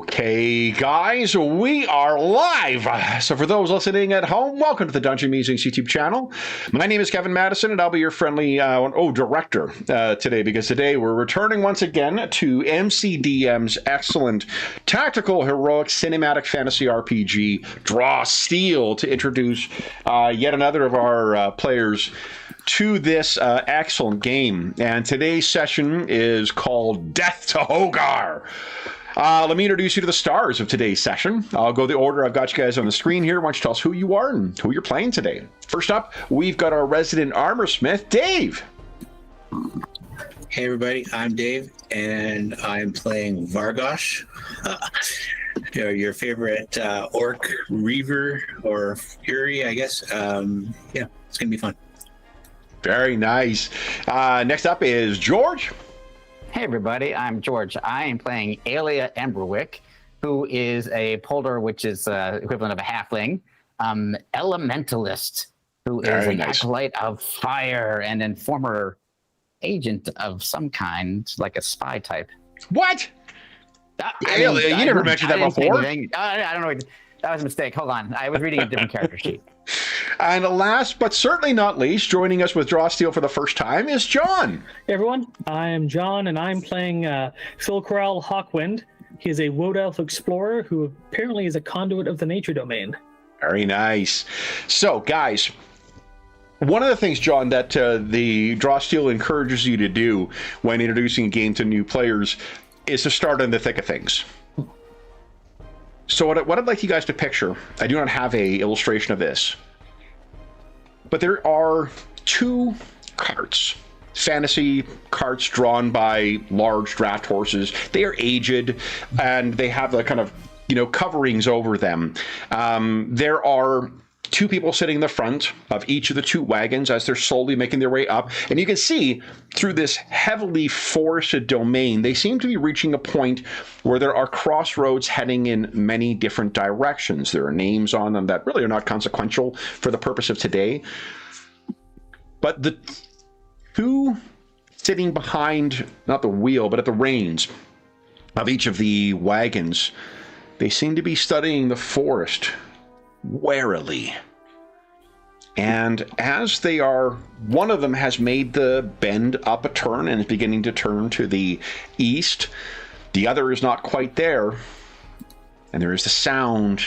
Okay, guys, we are live. So for those listening at home, welcome to the Dungeon Musings YouTube channel. My name is Kevin Madison, and I'll be your friendly director today, because today we're returning once again to MCDM's excellent tactical heroic cinematic fantasy RPG, Draw Steel, to introduce yet another of our players to this excellent game. And today's session is called Death to HOHGARR. Let me introduce you to the stars of today's session. I'll go the order I've got you guys on the screen here. Why don't you tell us who you are and who you're playing today. First up, we've got our resident armor smith, Dave. Hey everybody, I'm Dave, and I'm playing Vargosh, your favorite orc reaver or fury, I guess. Yeah, it's gonna be fun. Very nice. Next up is George. Hey everybody, I'm George. I am playing Alia Emberwick, who is a polder, which is equivalent of a halfling, elementalist, who is an acolyte of fire and a former agent of some kind, like a spy type. What? You never mentioned that before. I don't know. That was a mistake. Hold on. I was reading a different character sheet. And last but certainly not least, joining us with Draw Steel for the first time is John. Hey everyone, I am John, and I'm playing Phil Corral Hawkwind. He is a Wood Elf explorer who apparently is a conduit of the nature domain. Very nice. So, guys, one of the things, John, that the Draw Steel encourages you to do when introducing a game to new players is to start in the thick of things. So what I'd like you guys to picture, I do not have a illustration of this, but there are two carts, fantasy carts drawn by large draft horses. They are aged, and they have the kind of, coverings over them. There are two people sitting in the front of each of the two wagons as they're slowly making their way up. And you can see through this heavily forested domain, they seem to be reaching a point where there are crossroads heading in many different directions. There are names on them that really are not consequential for the purpose of today. But the two sitting behind, not the wheel, but at the reins of each of the wagons, they seem to be studying the forest warily. And as they are, one of them has made the bend up a turn and is beginning to turn to the east. The other is not quite there. And there is the sound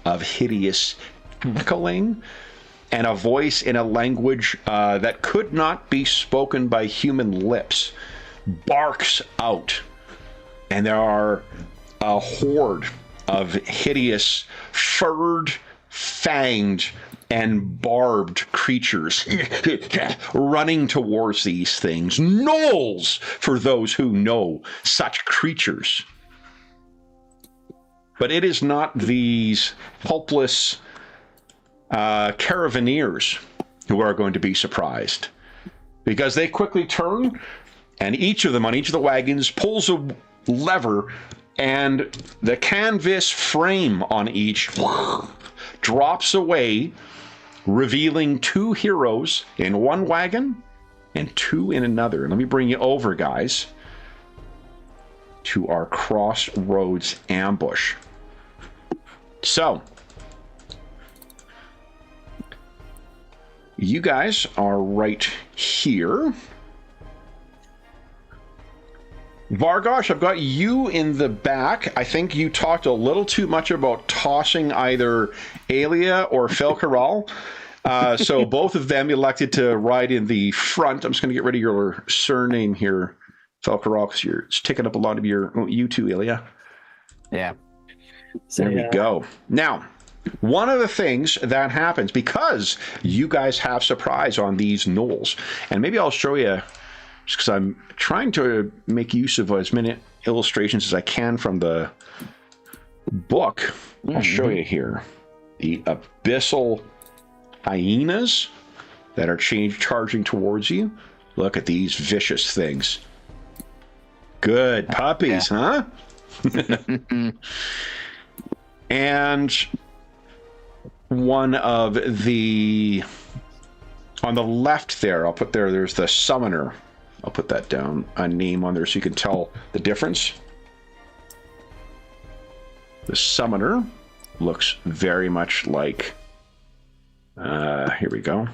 of hideous cackling and a voice in a language that could not be spoken by human lips barks out. And there are a horde of hideous, furred, fanged, and barbed creatures running towards these things. Gnolls, for those who know such creatures. But it is not these helpless caravaneers who are going to be surprised, because they quickly turn, and each of them on each of the wagons pulls a lever, and the canvas frame on each drops away, revealing two heroes in one wagon and two in another. Let me bring you over, guys, to our crossroads ambush. So, you guys are right here. Vargosh, I've got you in the back. I think you talked a little too much about tossing either Alia or Phil Corral. So both of them elected to ride in the front. I'm just going to get rid of your surname here, Phil Corral, because it's taking up a lot of you too, Alia. Yeah. So, there we go. Now, one of the things that happens, because you guys have surprise on these gnolls, and maybe I'll show you, just because I'm trying to make use of as many illustrations as I can from the book. I'll show you here. The abyssal hyenas that are charging towards you. Look at these vicious things. Good puppies, huh? And one of the... on the left there, I'll put there's the summoner. I'll put that down, a name on there so you can tell the difference. The summoner looks very much like... here we go.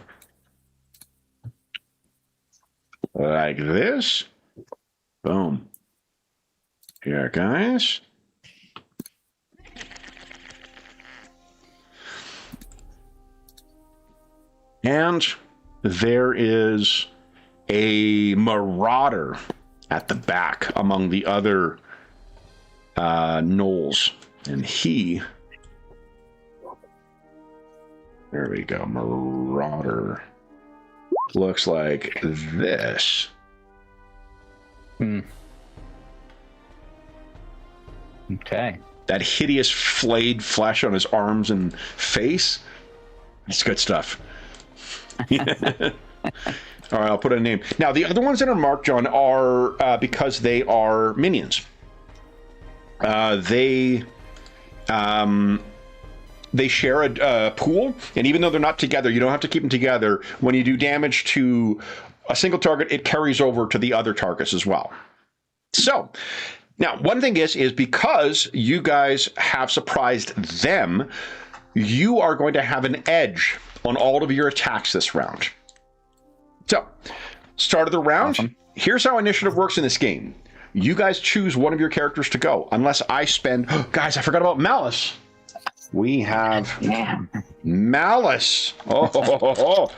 Like this. Boom. Here, guys. And there is a marauder at the back among the other gnolls. And he... There we go. Marauder. Looks like this. Okay. That hideous flayed flesh on his arms and face. It's good stuff. All right, I'll put a name. Now, the other ones that are marked, John, are because they are minions. They share a pool, and even though they're not together, you don't have to keep them together. When you do damage to a single target, it carries over to the other targets as well. So, now, one thing is because you guys have surprised them, you are going to have an edge on all of your attacks this round. So, start of the round. Awesome. Here's how initiative works in this game. You guys choose one of your characters to go, unless I spend... Oh, guys, I forgot about Malice. We have Malice. Oh.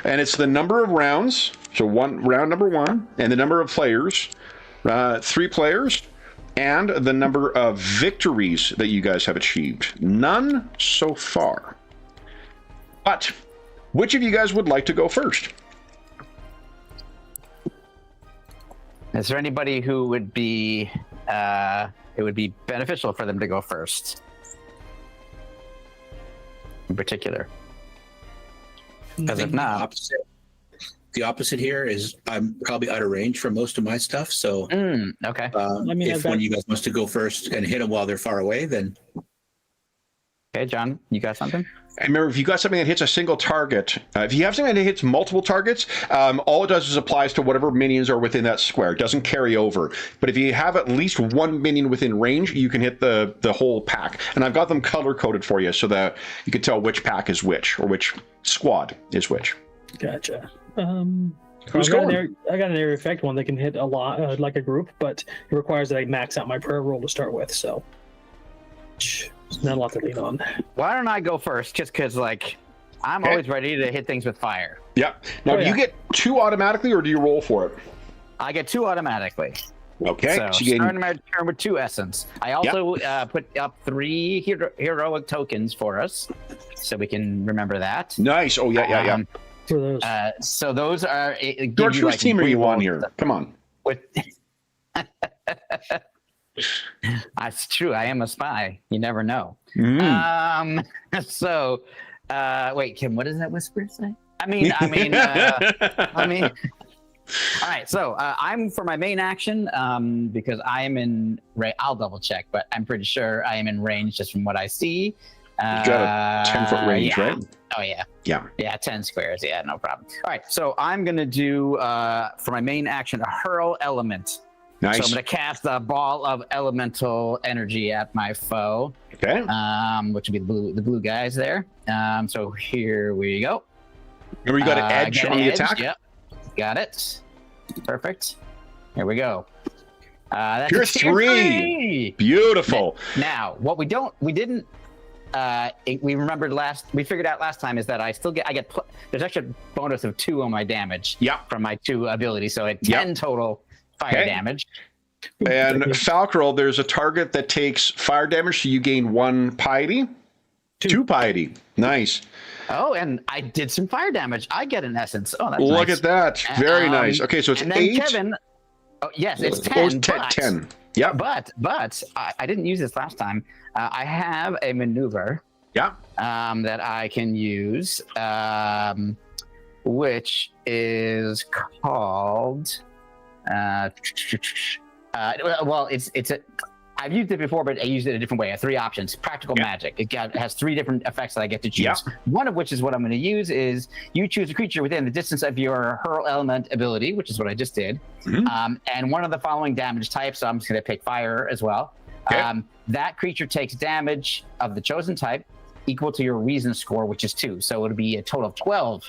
And it's the number of rounds. So round number 1, and the number of players, 3 players, and the number of victories that you guys have achieved. None so far. But which of you guys would like to go first? Is there anybody who would be it would be beneficial for them to go first in particular? Because if not, the opposite here is I'm probably out of range for most of my stuff. So okay. If one of you guys wants to go first and hit them while they're far away, then okay, John, you got something? And remember, if you got something that hits a single target, if you have something that hits multiple targets, all it does is applies to whatever minions are within that square. It doesn't carry over. But if you have at least one minion within range, you can hit the whole pack. And I've got them color-coded for you so that you can tell which pack is which, or which squad is which. Gotcha. Who's going? I got an area effect one that can hit a lot, like a group, but it requires that I max out my prayer roll to start with, so there's not a lot to lean on. Why don't I go first? Just because, like, I'm always ready to hit things with fire. Yep. Now, do you get 2 automatically, or do you roll for it? I get 2 automatically. Okay. So starting my turn with 2 essence. I also put up 3 heroic tokens for us, so we can remember that. Nice. Oh, yeah. For those. So those are... George, whose team are you on here? Come on. With... That's true. I am a spy. You never know. So, wait, Kim, what does that whisper say? I mean. All right. So I'm for my main action because I am in. I'll double check, but I'm pretty sure I am in range just from what I see. You got a 10-foot range, right? Oh yeah. Yeah. 10 squares. Yeah, no problem. All right. So I'm gonna do for my main action a hurl element. Nice. So I'm going to cast a ball of elemental energy at my foe. Okay. Which would be the blue guys there. So here we go. Remember, you got an edge on the attack? Yep. Got it. Perfect. Here we go. That's Tier 3. Beautiful. Now, what we figured out last time is that I get there's actually a bonus of 2 on my damage. From my 2 abilities. So at 10 total fire damage. And Falcarel, there's a target that takes fire damage, so you gain 1 piety. 2 piety. Nice. Oh, and I did some fire damage. I get an essence. Oh, that's Look nice. at that. Very nice. Okay, so it's 8. Kevin, yes, it's 10. 10. Yeah. But I didn't use this last time. I have a maneuver. Yeah. That I can use, which is called. Well, I've used it before, but I used it a different way. I have 3 options. Practical magic. It has 3 different effects that I get to choose. One of which is what I'm going to use is you choose a creature within the distance of your hurl element ability, which is what I just did. And one of the following damage types. So I'm just going to pick fire as well. Okay. That creature takes damage of the chosen type equal to your reason score, which is 2. So it'll be a total of 12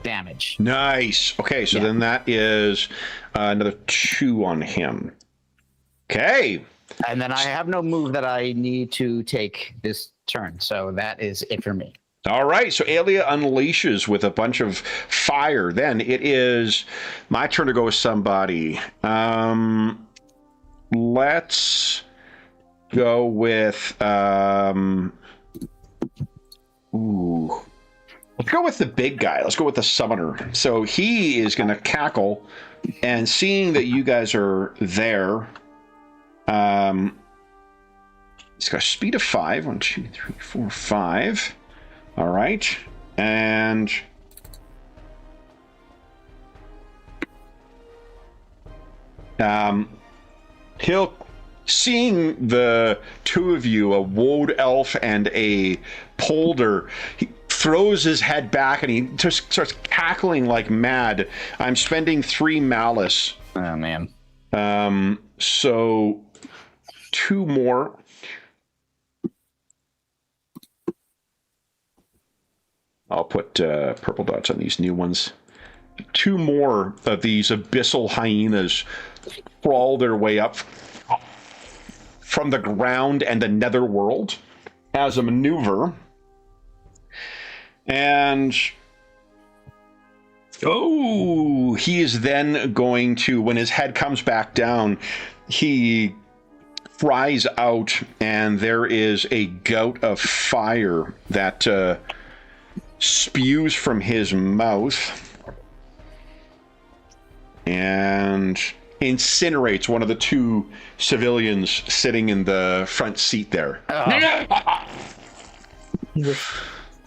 damage. Nice. Okay, so then that is another 2 on him. Okay. And then I have no move that I need to take this turn. So that is it for me. All right, so Alia unleashes with a bunch of fire. Then it is my turn to go with somebody. Let's go with let's go with the big guy. Let's go with the summoner. So he is going to cackle, and seeing that you guys are there, he's got a speed of 5. 1, 2, 3, 4, 5. All right, and he'll, seeing the two of you, a woad elf and a polder, he throws his head back and he just starts cackling like mad. I'm spending 3 malice. Oh, man. So 2 more. I'll put purple dots on these new ones. 2 more of these abyssal hyenas crawl their way up from the ground and the netherworld as a maneuver. And he is then going to, when his head comes back down, he fries out, and there is a gout of fire that spews from his mouth and incinerates one of the 2 civilians sitting in the front seat there. With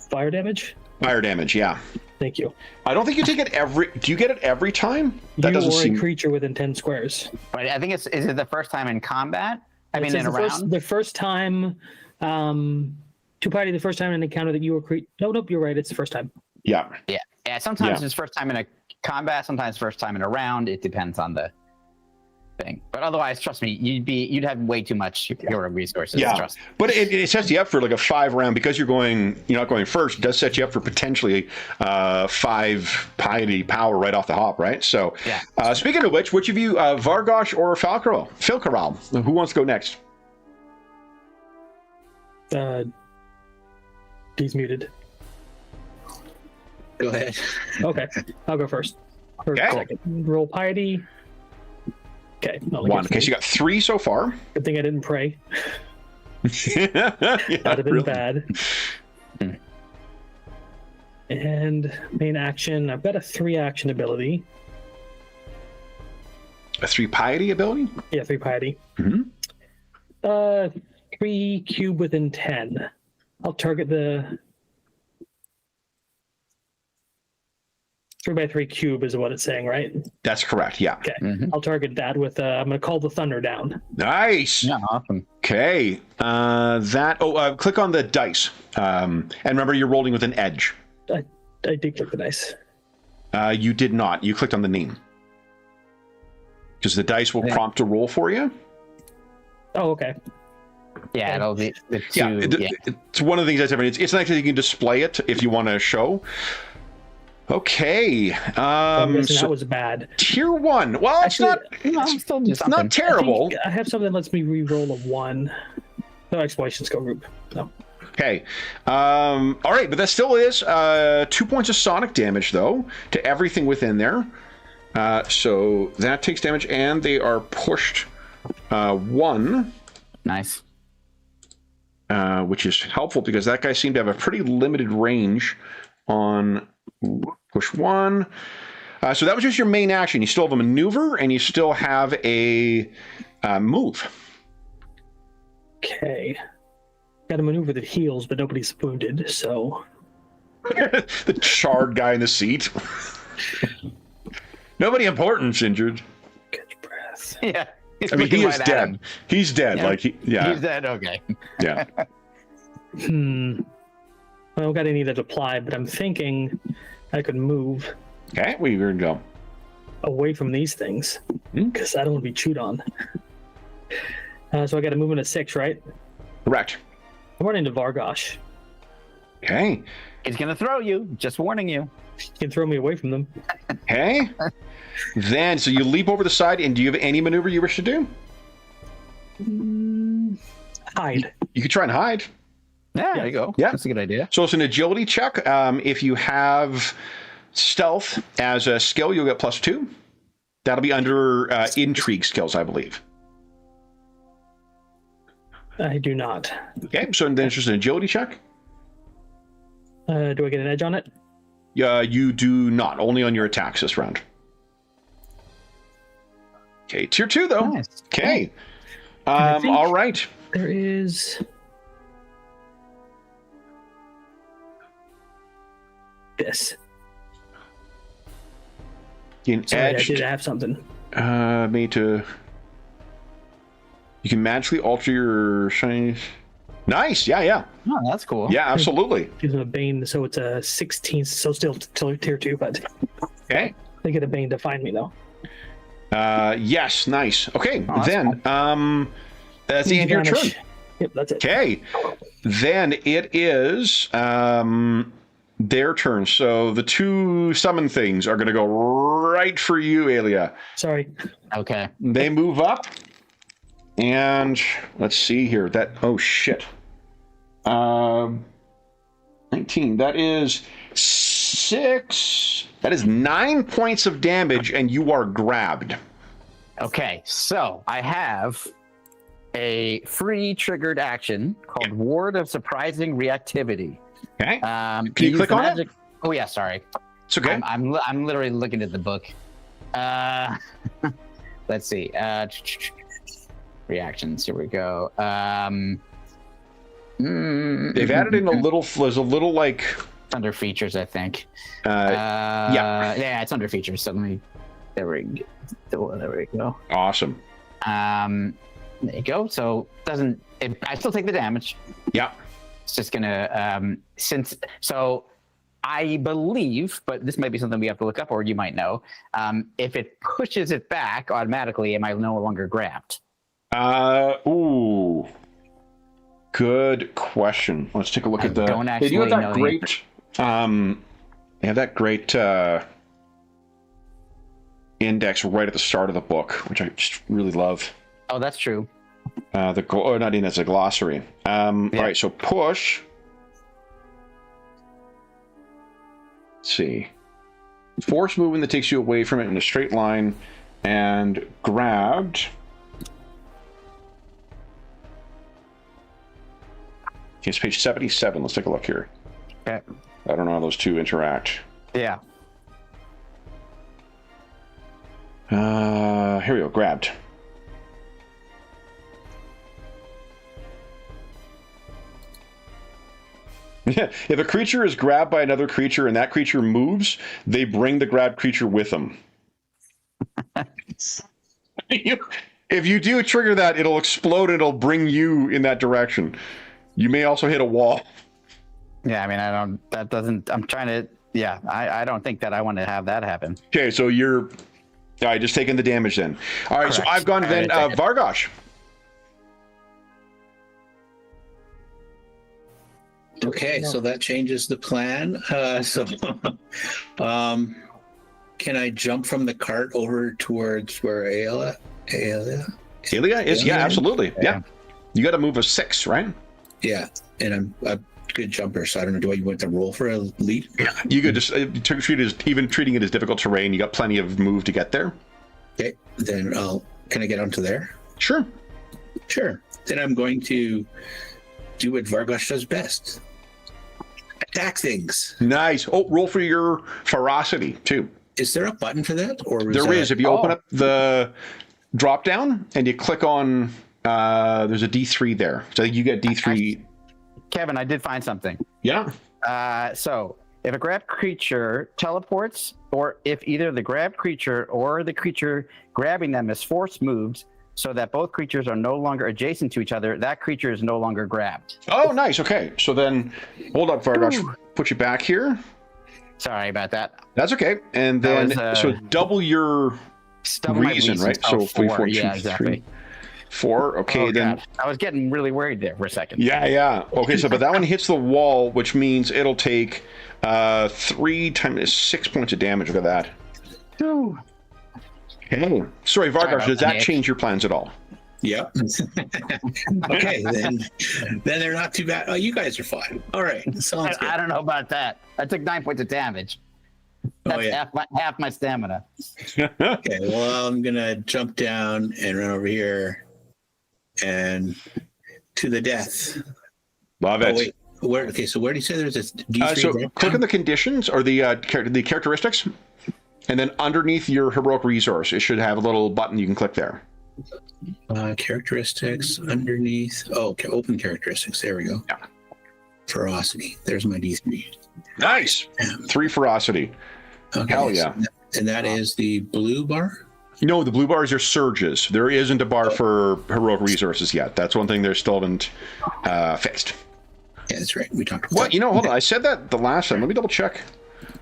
fire damage? Fire damage, yeah. Thank you. I don't think you take it every... Do you get it every time? That doesn't seem... a creature within 10 squares. But I think is it the first time in combat? In a round? The first time... to party the first time in an encounter that you were Nope, you're right. It's the first time. Yeah. Yeah. Sometimes it's first time in a combat. Sometimes first time in a round. It depends on the thing. But otherwise, trust me, you'd have way too much hero resources. Yeah. Trust me. But it sets you up for like a 5 round, because you're not going first. It does set you up for potentially 5 piety power right off the hop, right? So, speaking of which of you, Vargosh or Filkaral, who wants to go next? He's muted. Go ahead. Okay, I'll go first. Second. Roll piety. Okay. 1. Okay, so you got 3 so far. Good thing I didn't pray. Yeah, That'd have been bad. And main action, I've got a 3 action ability. A 3 piety ability? Yeah, 3 piety. 3 cube within 10. I'll target the 3x3 cube is what it's saying, right? That's correct, yeah. Okay. I'll target that with, I'm going to call the thunder down. Nice. Yeah, awesome. Okay. Click on the dice. And remember, you're rolling with an edge. I did click the dice. You did not. You clicked on the name. Because the dice will prompt a roll for you. Oh, okay. Yeah, it'll be the 2. It's one of the things that's different. It's nice that you can display it if you want to show. Okay. That was bad. Tier 1. Well, actually, it's not terrible. I have something that lets me re-roll a 1. No exploration skill group. No. Okay. All right, but that still is 2 points of sonic damage, though, to everything within there. So that takes damage, and they are pushed 1. Nice. Which is helpful because that guy seemed to have a pretty limited range on push 1. So that was just your main action. You still have a maneuver, and you still have a move. Okay. Got a maneuver that heals, but nobody's wounded, so... The charred guy in the seat. Nobody important's injured. Catch breath. Yeah. I mean, he is dead. He's dead. Yeah. He's dead. Okay. Yeah. I don't got any that apply, but I'm thinking I could move. Okay, where are you going to go? Away from these things, because I don't want to be chewed on. So I got a movement of 6, right? Correct. I'm running to Vargosh. Okay. He's gonna throw you. Just warning you. He can throw me away from them. Okay. Then, so you leap over the side, and do you have any maneuver you wish to do? Hide. You could try and hide. Yeah, there you go. Yeah. That's a good idea. So it's an agility check. If you have stealth as a skill, you'll get +2. That'll be under intrigue skills, I believe. I do not. Okay, so then it's just an agility check. Do I get an edge on it? You do not, only on your attacks this round. Okay, tier 2 though. Nice. Okay. I think All right. There is this. In Sorry, I edge, did have something. made to. You can magically alter your shiny. Nice. Yeah. Oh, that's cool. Yeah, absolutely. Gives them a Bane, so it's a 16, so still tier 2, but Okay. they get a Bane to find me though. Yes, nice. Okay, Oh, that's then that's the end of your turn. Vanish. Yep, that's it. Okay, then it is their turn. So the 2 summon things are going to go right for you, Aelia. Sorry. Okay. They move up, and let's see here. Oh shit. 19. That is 6. That is 9 points of damage, and you are grabbed. Okay, so I have a free triggered action called Ward of Surprising Reactivity. Okay. Can you click on it? Oh yeah, sorry. It's okay. I'm literally looking at the book. Let's see. Reactions. Here we go. They've added in a little. There's a little like. It's under features, I think. Yeah, it's under features. So let me. There we go. Awesome. There you go. So I still take the damage. Yeah. It's just gonna I believe, but this might be something we have to look up, or you might know. If it pushes it back automatically, am I no longer grabbed? Ooh. Good question. Let's take a look at the. Don't actually They do have that know great. They have that great index right at the start of the book, which I just really love. Oh, that's true. Not index, a glossary. All right, so push. Let's see. Force movement that takes you away from it in a straight line, and grabbed. Okay, it's page 77. Let's take a look here. Okay. I don't know how those two interact. Yeah. Here we go. Grabbed. Yeah. If a creature is grabbed by another creature and that creature moves, they bring the grabbed creature with them. If you do trigger that, it'll explode and it'll bring you in that direction. You may also hit a wall. Yeah, I mean, I don't think that I want to have that happen. Okay, so you're... All right, just taking the damage then. All right, Correct. so I've gone then Vargosh. Okay, so that changes the plan. Can I jump from the cart over towards where Aelia is? Yeah, absolutely. Yeah. You got to move a 6, right? Yeah, and I'm a good jumper, so I don't know. Do I want to roll for a leap? Yeah. You could just treating it as difficult terrain. You got plenty of move to get there. Okay, then can I get onto there? Sure. Sure. Then I'm going to do what Vargosh does best. Attack things. Nice. Oh, roll for your ferocity too. Is there a button for that? Or There is. If you open up the drop down and you click on, there's a D3 there. So you get D3. Kevin, I did find something. Yeah. So if a grabbed creature teleports, or if either the grabbed creature or the creature grabbing them is force moved so that both creatures are no longer adjacent to each other, that creature is no longer grabbed. Oh, nice. Okay. So then, hold up, Vargosh. Put you back here. Sorry about that. That's okay. And then, so double your reason, right? Oh, so 4. Yeah, exactly. 4. Okay, Oh, then. God. I was getting really worried there for a second. Yeah. Okay, so but that one hits the wall, which means it'll take 3 times 6 points of damage. Look at that. Ooh. Okay. Sorry, Vargas, does that Nick. change your plans at all? Yep. Okay, then they're not too bad. Oh, you guys are fine. All right, sounds good. I don't know about that. I took 9 points of damage. That's Oh, yeah. half my stamina. Okay, well, I'm gonna jump down and run over here and to the death. Love it. Oh, wait. Where? Okay, so where do you say there's this D3 So drop click down? on the conditions or the characteristics, and then underneath your heroic resource, it should have a little button you can click there. Characteristics underneath. Oh, okay, open characteristics. There we go. Yeah. Ferocity. There's my D3. Nice. 3 ferocity. Okay, Hell yeah. And that is the blue bar. No, the blue bars are surges. There isn't a bar for heroic resources yet. That's one thing they still haven't fixed. Yeah, that's right. We talked about What? that. You know, hold on. I said that the last time. Let me double check.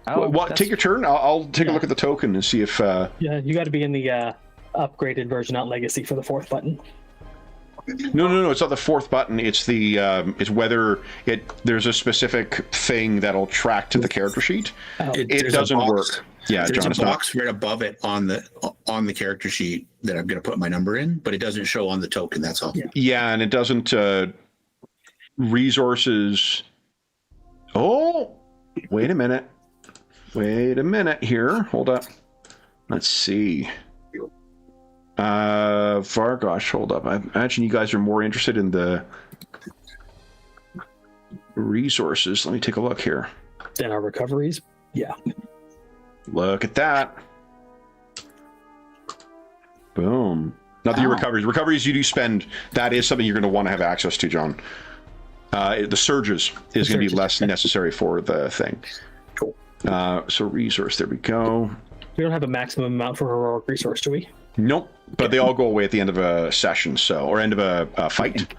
Oh, What? Take your turn. I'll take a Yeah. look at the token and see if. Yeah, you got to be in the upgraded version, not legacy, for the 4th button. No. It's not the 4th button. It's the. It's whether there's a specific thing that'll track to the character sheet. Oh. It There's a doesn't box. work. Yeah, There's John. a It's not. box right above it on the character sheet that I'm going to put my number in, but it doesn't show on the token. That's all. Yeah. Yeah, and it doesn't. Resources. Oh, wait a minute. Here. Hold up. Let's see. Vargosh, hold up. I imagine you guys are more interested in the resources. Let me take a look here. Then our recoveries. Yeah. Look at that. Boom. Not that your recoveries. Recoveries you do spend, that is something you're going to want to have access to, John. The surges is going to be less necessary for the thing. Cool. So resource, there we go. We don't have a maximum amount for heroic resource, do we? Nope, but they all go away at the end of a session, or end of a fight.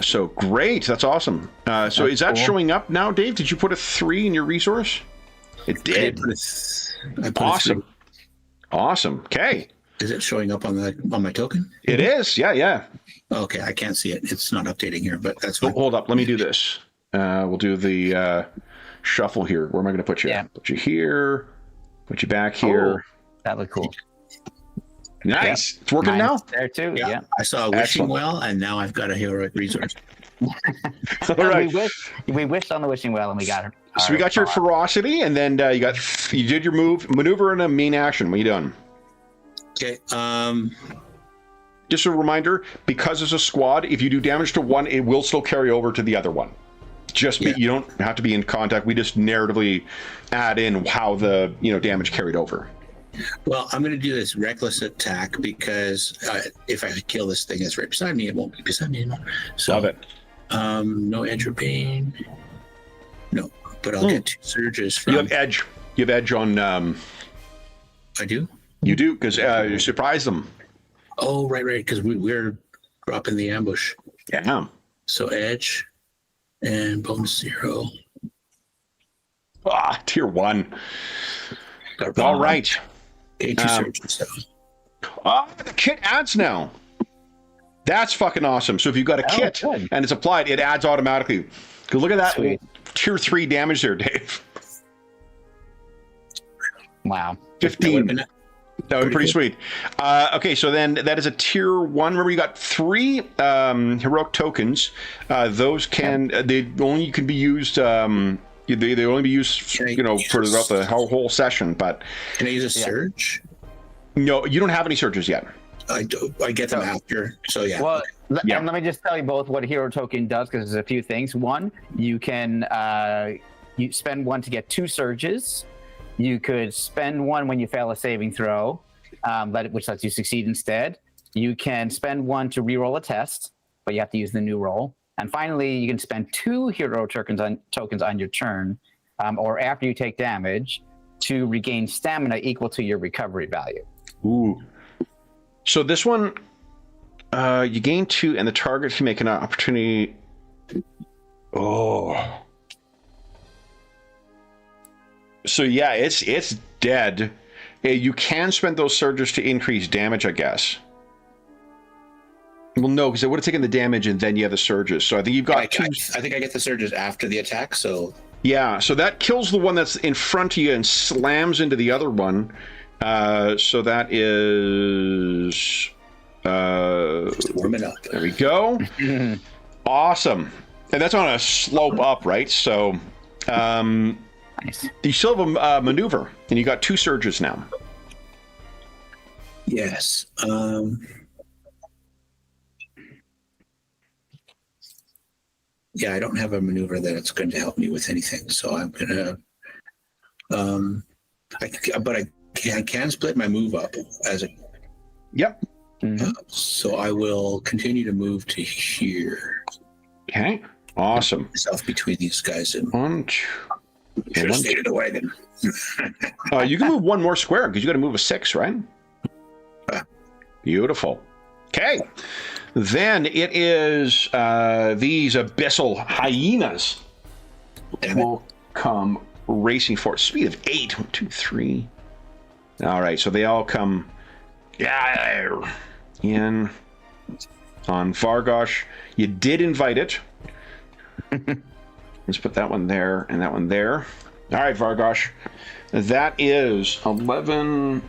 So great, that's awesome. So is that cool. showing up now, Dave? Did you put a 3 in your resource? It did. I put Awesome. Awesome. Okay. Is it showing up on my token? It is. Yeah. Okay, I can't see it. It's not updating here, but that's Oh, fine. hold up. Let me do this. We'll do the shuffle here. Where am I going to put you? Yeah. Put you here. Put you back here. That looked cool. Nice. It's working Mine now? is there too. Yeah. I saw a wishing Excellent. well, and now I've got a heroic resource. All right. We wished on the wishing well, and we got her. So we got your ferocity, and then you did your maneuver, and a main action. What are you doing? Okay. Just a reminder, because it's a squad, if you do damage to one, it will still carry over to the other one. You don't have to be in contact. We just narratively add in how the damage carried over. Well, I'm going to do this reckless attack because if I kill this thing that's right beside me, it won't be beside me anymore. So, Love it. No edge or pain. No, but I'll get 2 surges from. You have edge. You have edge on. I do. You do because you surprise them. Oh, right, because we're dropping the ambush. Yeah. So edge and bonus 0. Tier 1. Got All right. Okay, 2 surges. So. The kit adds now. That's fucking awesome. So if you've got a kit good. and it's applied, it adds automatically. Because look at that Sweet. tier 3 damage there, Dave. Wow. 15. That would be pretty sweet. Okay, so then that is a tier 1. Remember, you got 3 heroic tokens. Those can be used. They only be used, for throughout the whole session. But Can I use a surge? no, you don't have any surges yet. I get them after. So yeah. Well, Yeah. and let me just tell you both what a hero token does, because there's a few things. One, you can you spend 1 to get 2 surges. You could spend 1 when you fail a saving throw, which lets you succeed instead. You can spend 1 to reroll a test, but you have to use the new roll. And finally, you can spend 2 hero tokens on your turn, or after you take damage, to regain stamina equal to your recovery value. Ooh. So this one, you gain 2, and the target can make an opportunity. Oh. So yeah, it's dead. You can spend those surges to increase damage, I guess. Well, no, because it would have taken the damage and then you have the surges. So I think you've got two. I think I get the surges after the attack, so... Yeah, so that kills the one that's in front of you and slams into the other one. So that is... Just warm it up. There we go. Awesome. And that's on a slope up, right? So Nice. you still have a maneuver, and you got 2 surges now. Yes. Yeah, I don't have a maneuver that's going to help me with anything, so I'm gonna. I can split my move up as a. Yep. So I will continue to move to here. Okay. Awesome. Myself between these guys and. 1, 2. Should have stayed in the wagon. You can move 1 more square because you got to move a 6, right? Beautiful. Okay. Then it is these abyssal hyenas will come racing for it. Speed of 8. 1, 2, 3. All right, so they all come in on Vargosh. You did invite it. Let's put that one there and that one there. All right, Vargosh. That is 11,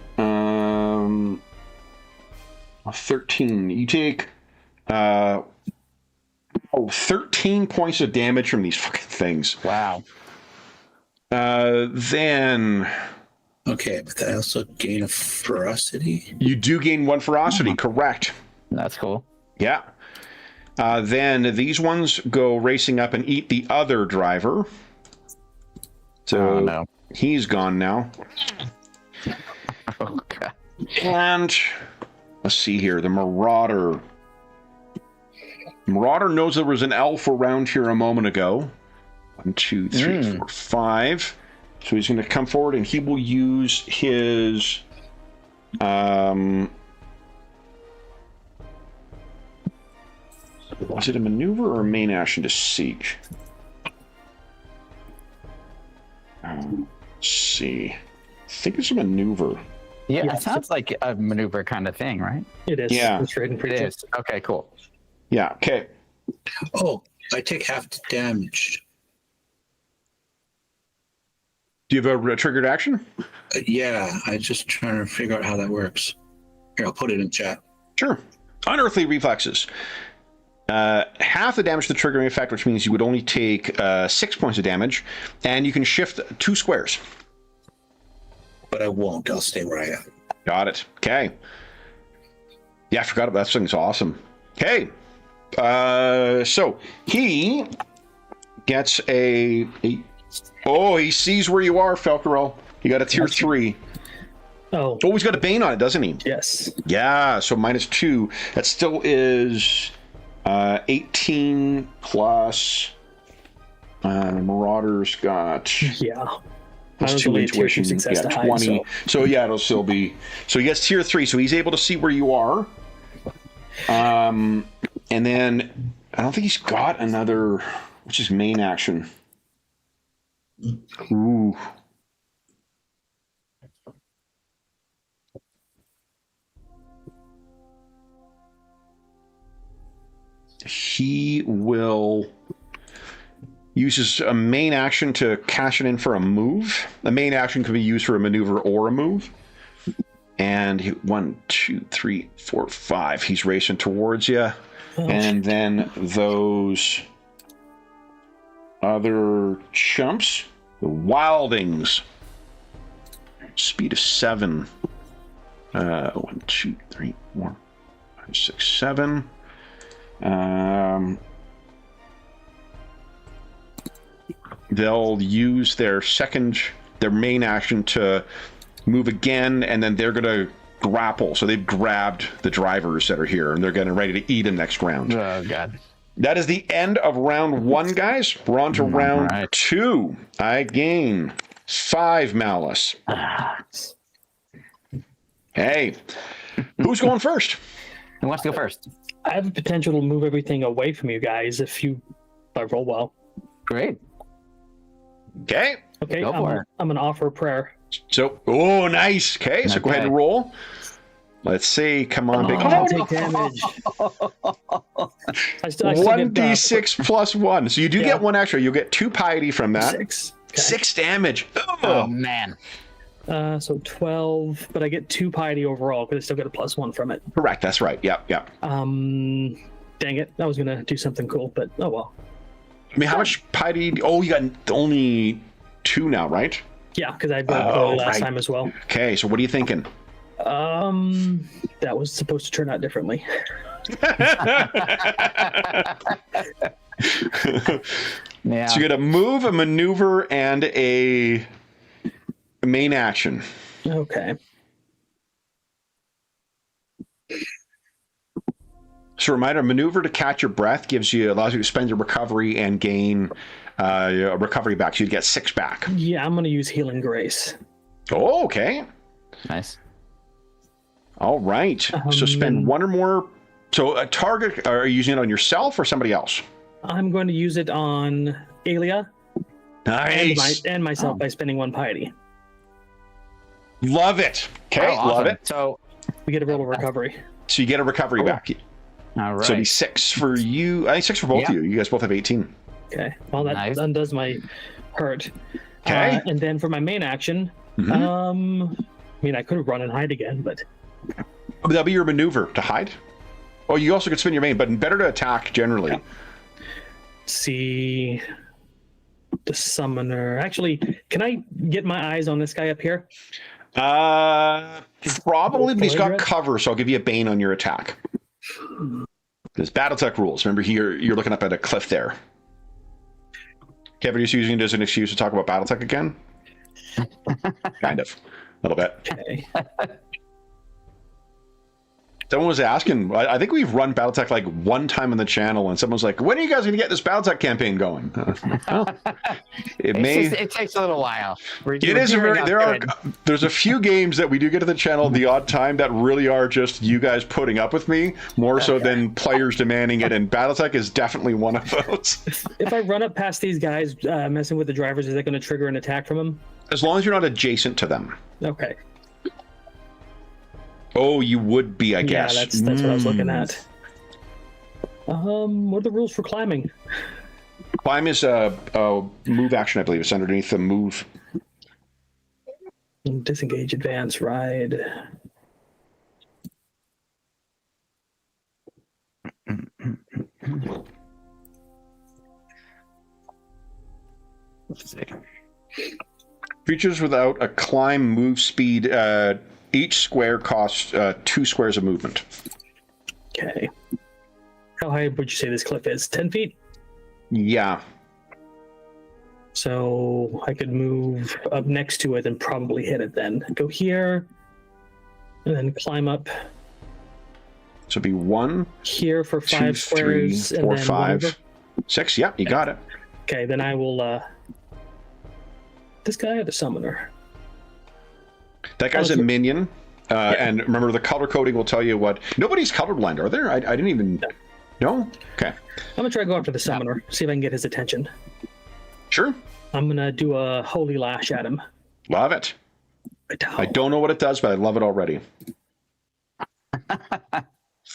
13. You take 13 points of damage from these fucking things. Wow. Then... Okay, but I also gain a ferocity. You do gain 1 ferocity, correct. That's cool. Yeah. Then these ones go racing up and eat the other driver. So no. He's gone now. Okay. And let's see here. The Marauder. Marauder knows there was an elf around here a moment ago. 1, 2, 3, 4, 5. So he's going to come forward and he will use his... was it a maneuver or a main action to seek? Let's see. I think it's a maneuver. Yeah, it sounds like a maneuver kind of thing, right? It is. Yeah. It's right in It is. Okay, cool. Yeah, okay. Oh, I take half the damage. Do you have a triggered action? Yeah, I'm just trying to figure out how that works. Here, I'll put it in chat. Sure. Unearthly reflexes. Half the damage to the triggering effect, which means you would only take 6 points of damage, and you can shift 2 squares. But I won't. I'll stay where I am. Got it. Okay. Yeah, I forgot about that. Thing's awesome. Okay. So he gets a. Oh, he sees where you are, Falcarel. You got a tier 3. Oh, he's got a Bane on it, doesn't he? yes. Yeah, so -2. That still is 18 plus. Marauder's got. Yeah. Plus I was 2 only a tier 2 intuition. success Yeah, to hide, 20. So yeah, it'll still be. So he gets tier 3, so he's able to see where you are. And then I don't think he's got another. What's his main action? Ooh. He will uses a main action to cash it in for a move. The main action can be used for a maneuver or a move. And 1, 2, 3, 4, 5. He's racing towards you. Oh. And then those other chumps, the wildings, speed of 7. 1, 2, 3, 4, 5, 6, 7. They'll use their main action to move again, and then they're going to grapple. So they've grabbed the drivers that are here, and they're getting ready to eat them next round. Oh, God. That is the end of round 1, guys. We're on to round 2. I gain 5 malice. Hey, who's going first? Who wants to go first? I have the potential to move everything away from you guys if I roll well. Great. Okay. Okay, Go for it. I'm going to offer a prayer. So, oh, nice. Okay, so go ahead and roll. Let's see. Come on, big. I take damage. I still get, 1d6 plus 1. So you do Yeah. get 1 extra. You'll get 2 piety from that. 6. Okay. 6 damage. Oh man. So 12, but I get 2 piety overall because I still get a +1 from it. Correct. That's right. Yep. Dang it. I was going to do something cool, but oh well. I mean, how much piety? Oh, you got only 2 now, right? Yeah, because I voted last right. time as well. Okay. So what are you thinking? That was supposed to turn out differently. Yeah. So you get a move, a maneuver, and a main action. Okay. So reminder, maneuver to catch your breath allows you to spend your recovery and gain a recovery back. So you get 6 back. Yeah, I'm going to use Healing Grace. Oh, okay. Nice. All right. So spend 1 or more. So a target, are you using it on yourself or somebody else? I'm going to use it on Alia Nice. and myself by spending 1 piety. Love it. Okay, Oh, awesome. love it. So, We get a roll of recovery. So you get a recovery back. all right. So it'll be 6 for you. I think 6 for both of you. You guys both have 18. Okay. Well, that Nice. undoes my hurt. Okay. And then for my main action, Mhm. I mean, I could have run and hide again, but That'll be your maneuver to hide. Oh, you also could spin your main, but better to attack generally. Yeah. See the summoner. Actually, can I get my eyes on this guy up here? Probably, but he's got Poison? cover, so I'll give you a bane on your attack. There's Battletech rules. Remember, here you're looking up at a cliff there. Kevin, are you using it as an excuse to talk about Battletech again? Kind of. A little bit. Okay. Someone was asking, I think we've run Battletech like 1 time on the channel, and someone's like, when are you guys going to get this Battletech campaign going? It takes a little while. There's a few games that we do get to the channel the odd time that really are just you guys putting up with me, more so than players demanding it, and Battletech is definitely one of those. If I run up past these guys messing with the drivers, is that going to trigger an attack from them? As long as you're not adjacent to them. Okay. Oh, you would be, I guess. Yeah, that's what I was looking at. What are the rules for climbing? Climb is a move action, I believe. It's underneath the move. Disengage, advance, ride. Let's see. Creatures without a climb move speed, each square costs 2 squares of movement. Okay. How high would you say this cliff is? 10 feet? Yeah. So I could move up next to it and probably hit it then. Go here, and then climb up So it'd be 1, here for 2, 5 3, squares. 4, and then 5, 6. Yep, you got it. Okay, then I will... This guy or the summoner? That guy's a minion. And remember, the color coding will tell you what... Nobody's colorblind, are there? I didn't even... No? Okay. I'm going to try to go after the summoner, see if I can get his attention. Sure. I'm going to do a holy lash at him. Love it. I don't know what it does, but I love it already.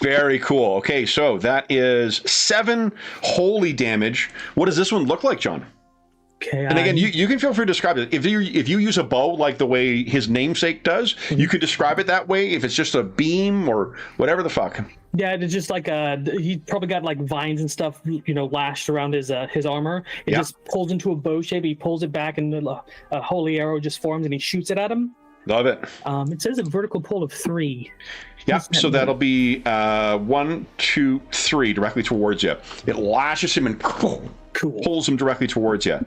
Very cool. Okay, so that is 7 holy damage. What does this one look like, John? Okay. And again, you can feel free to describe it. If you use a bow like the way his namesake does, you could describe it that way. If it's just a beam or whatever the fuck. Yeah, it's just like he probably got like vines and stuff, lashed around his armor. It just pulls into a bow shape. He pulls it back, and a holy arrow just forms, and he shoots it at him. Love it. It says a vertical pull of 3. Yeah, so that'll be 1, 2, 3 directly towards you. It lashes him and pulls him directly towards you.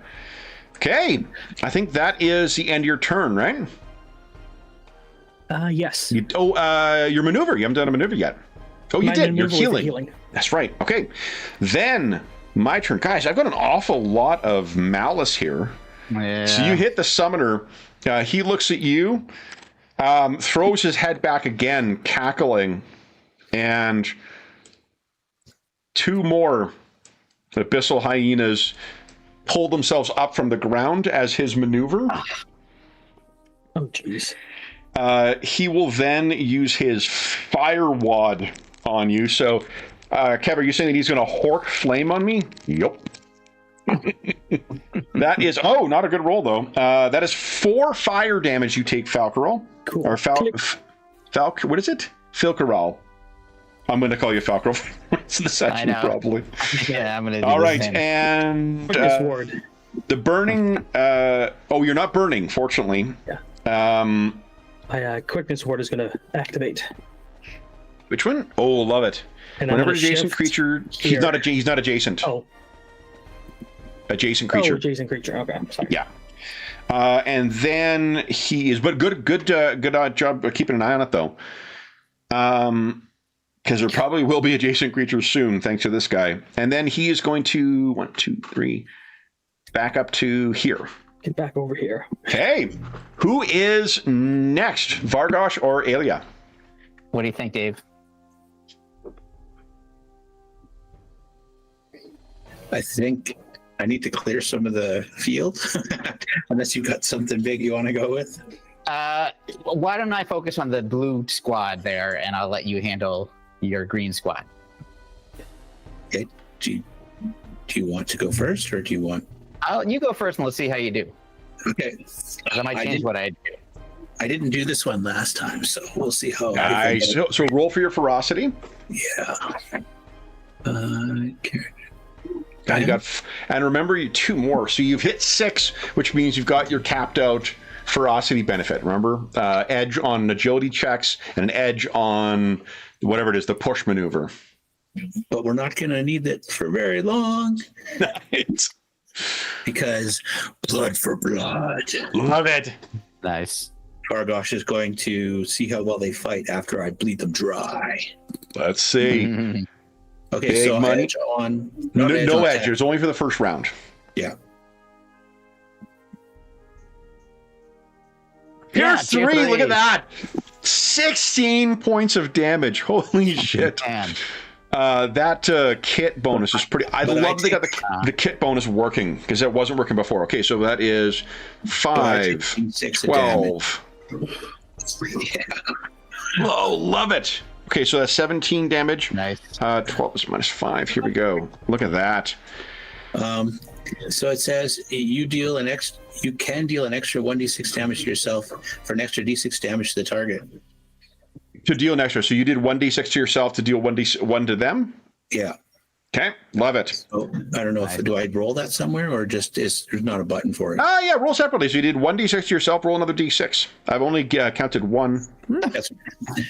Okay, I think that is the end of your turn, right? Yes. Your maneuver. You haven't done a maneuver yet. Oh, you did. You're healing. That's right. Okay, then my turn. Guys, I've got an awful lot of malice here. Yeah. So you hit the summoner. He looks at you, throws his head back again, cackling, and 2 more abyssal hyenas pull themselves up from the ground as his maneuver. Oh, jeez. He will then use his fire wad on you. So, Kev, are you saying that he's going to Hork Flame on me? Yep. That is, not a good roll, though. That is 4 fire damage you take, Falcarol. Cool. Or what is it? Filcarol. I'm going to call you Falcarol. It's the session, probably. Yeah, I'm going to do all the right, same. and Ward. the burning... you're not burning, fortunately. Yeah. My quickness ward is going to activate. Which one? Oh, love it. And whenever adjacent creature... He's not adjacent. Oh. Adjacent creature. Oh, adjacent creature. Okay, I'm sorry. Yeah. And then he is... But good job of keeping an eye on it, though. Because there probably will be adjacent creatures soon, thanks to this guy. And then he is going to... 1, 2, 3... Back up to here. Get back over here. Okay. Who is next? Vargosh or Aelia? What do you think, Dave? I think I need to clear some of the field, unless you've got something big you want to go with. Why don't I focus on the blue squad there, and I'll let you handle your green squad. Okay. Do you want to go first, or do you want... You go first, and let's see how you do. Okay. I might change what I do. I didn't do this one last time, so we'll see how... Nice. So roll for your ferocity. Yeah. And remember, you 2 more. So you've hit 6, which means you've got your capped out ferocity benefit. Remember, edge on agility checks and an edge on whatever it is, the push maneuver. But we're not going to need it for very long. Nice. Because blood for blood. Love it. Nice. Vargosh is going to see how well they fight after I bleed them dry. Let's see. Okay, Big so money. edge on... No edge. It's only for the first round. Yeah. Here's 3. Look at that. 16 points of damage. Holy shit. Man. That kit bonus is pretty... I love they got the kit bonus working, because that wasn't working before. Okay, so that is 5, 12. Yeah. Oh, love it. Okay, so that's 17 damage. Nice. 12 is minus 5. Here we go. Look at that. So it says you can deal an extra 1d6 damage to yourself for an extra d6 damage to the target. To deal an extra. So you did 1d6 to yourself to deal 1 to them? Yeah. Okay, love it. So I don't know do I roll that somewhere, or just there's not a button for it? Yeah, roll separately. So you did 1d6 to yourself, roll another d6. I've only counted 1,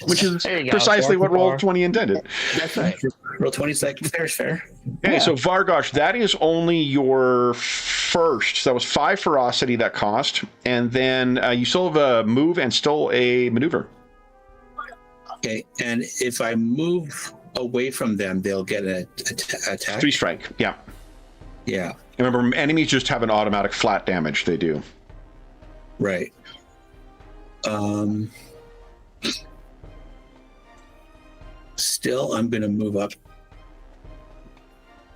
which is precisely what Roll20 intended. That's right. Roll20 is like fair. Okay, so Vargosh, that is only your first. So that was 5 ferocity that cost, and then you still have a move and still a maneuver. Okay, and if I move away from them, they'll get an attack. 3 strike, yeah. Yeah. Remember, enemies just have an automatic flat damage. They do. Right. Still, I'm going to move up.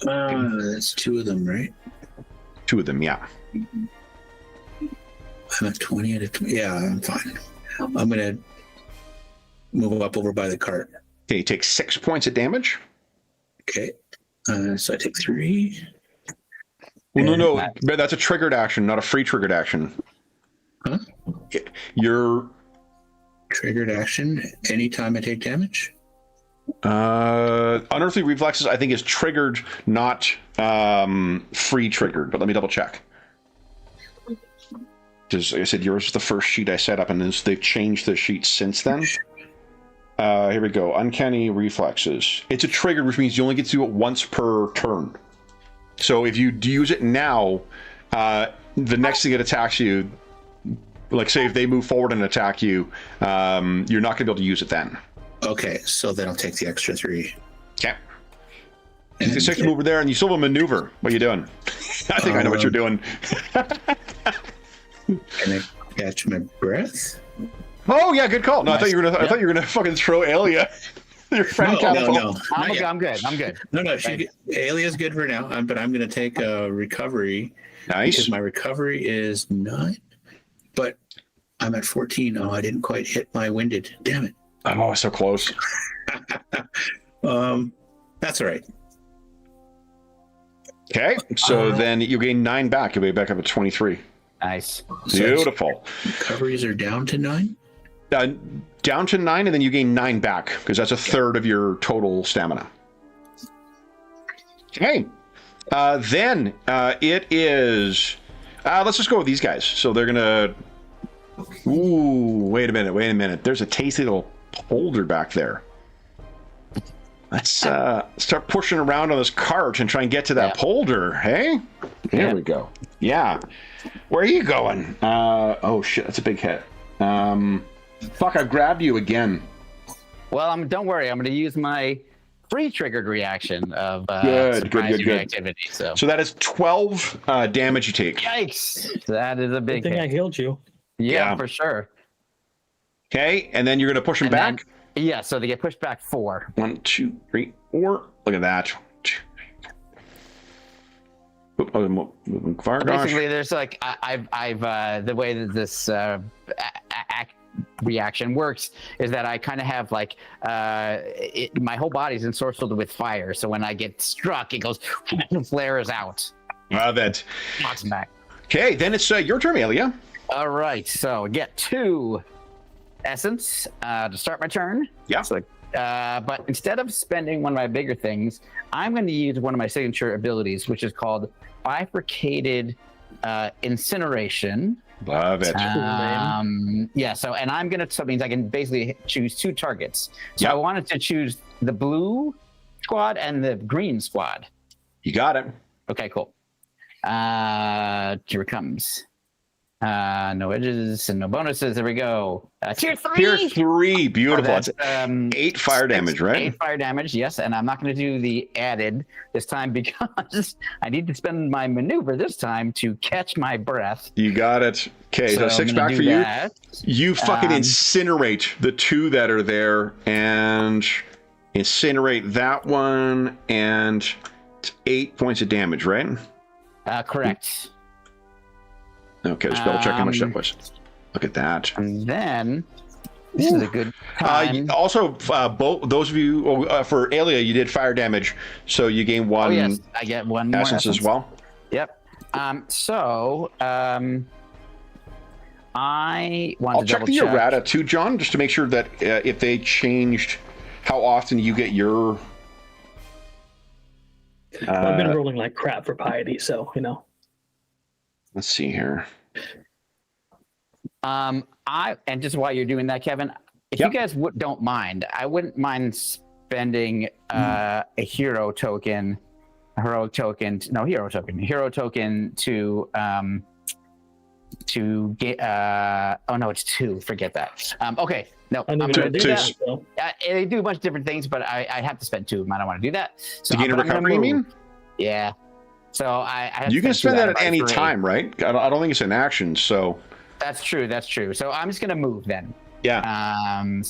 That's 2 of them, right? 2 of them, yeah. I'm at 20 out of 20. Yeah, I'm fine. I'm going to move up over by the cart. Okay, you take 6 points of damage. Okay. So I take 3. Well, no, but that's a triggered action, not a free triggered action. Huh? Your triggered action anytime I take damage? Unearthly Reflexes, I think, is triggered, not free triggered, but let me double check. Because, like I said, yours was the first sheet I set up, and they've changed the sheet since then. Here we go. Uncanny Reflexes. It's a trigger, which means you only get to do it once per turn. So if you use it now, the next thing it attacks you, like say if they move forward and attack you, you're not going to be able to use it then. Okay, so then I'll take the extra 3. Okay. The 6 move over there, and you still have a maneuver. What are you doing? I think I know what you're doing. Can I catch my breath? Oh yeah, good call. No, Nice. I thought you were gonna fucking throw Aelia. Your friend No. I'm good. No. Alia's good for now. But I'm going to take a recovery. Nice. Because my recovery is 9. But I'm at 14. Oh, I didn't quite hit my winded. Damn it. Oh, so close. That's all right. Okay, so then you gain 9 back. You'll be back up at 23. Nice. Beautiful. Recoveries are down to 9? Down to 9, and then you gain 9 back, because that's a third of your total stamina. Okay. Then it is... let's just go with these guys. So they're going to... Ooh, wait a minute. There's a tasty little polder back there. Let's start pushing around on this cart and try and get to that polder, hey? There we go. Yeah. Where are you going? Oh, shit, that's a big hit. Fuck, I grabbed you again. Well, don't worry. I'm going to use my pre-triggered reaction of good. activity. So that is 12 damage you take. Yikes. That is a big I think hit. I healed you. Yeah, for sure. Okay, and then you're going to push him back? Yeah, so they get pushed back 4. 1, 2, 3, 4. Look at that. Basically, there's like I've the way that this reaction works is that I kind of have like my whole body's ensorcelled with fire. So when I get struck, it goes flares out. Love it. Knocks back. Okay, then it's your turn, Alia. All right, so get 2 essence to start my turn. Yeah. So, but instead of spending one of my bigger things, I'm going to use one of my signature abilities, which is called bifurcated incineration. Love it. Yeah, so, and I'm going to, so it means I can basically choose 2 targets. So I wanted to choose the blue squad and the green squad. You got it. Okay, cool. Here it comes. No edges and no bonuses. There we go. Tier 3. Tier 3. Beautiful. That's, it's 8 fire damage, right? 8 fire damage, yes. And I'm not going to do the added this time because I need to spend my maneuver this time to catch my breath. You got it. Okay, so 6 back for you. You fucking incinerate the 2 that are there and incinerate that one, and it's 8 points of damage, right? Correct. Okay, let's double check how much that was. Look at that. And then this is a good time. Also, both those of you for Alia, you did fire damage, so you gain 1. Oh yes, I get 1 more essence as well. Yep. I want I'll to check the errata too, John, just to make sure that if they changed how often you get your. I've been rolling like crap for piety, so you know. Let's see here. And just while you're doing that, Kevin, if you guys don't mind, I wouldn't mind spending a hero token to get. Oh no, it's 2. Forget that. Okay, no, I'm going to do that. So. They do a bunch of different things, but I have to spend 2 of them. I don't want to do that. So to gain a recovery, you mean? Yeah. So I you can spend that at any time, right? I don't think it's an action, so. That's true. So I'm just gonna move then. Yeah. 1.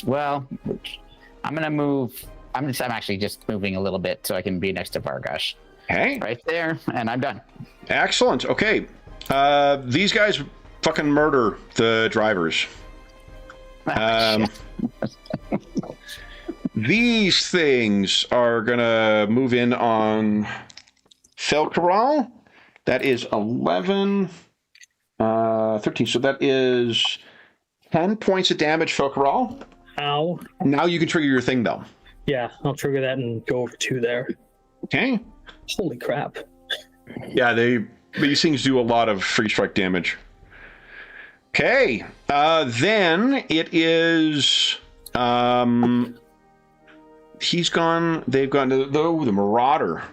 Well, I'm gonna move. I'm actually just moving a little bit so I can be next to Vargosh. Hey. Right there, and I'm done. Excellent. Okay. These guys fucking murder the drivers. These things are going to move in on Felcaral. That is 11, 13. So that is 10 points of damage, Felcaral. Ow. Now you can trigger your thing, though. Yeah, I'll trigger that and go over 2 there. Okay. Holy crap. Yeah, these things do a lot of free strike damage. Okay. Then it is... he's gone. They've gone to the Marauder.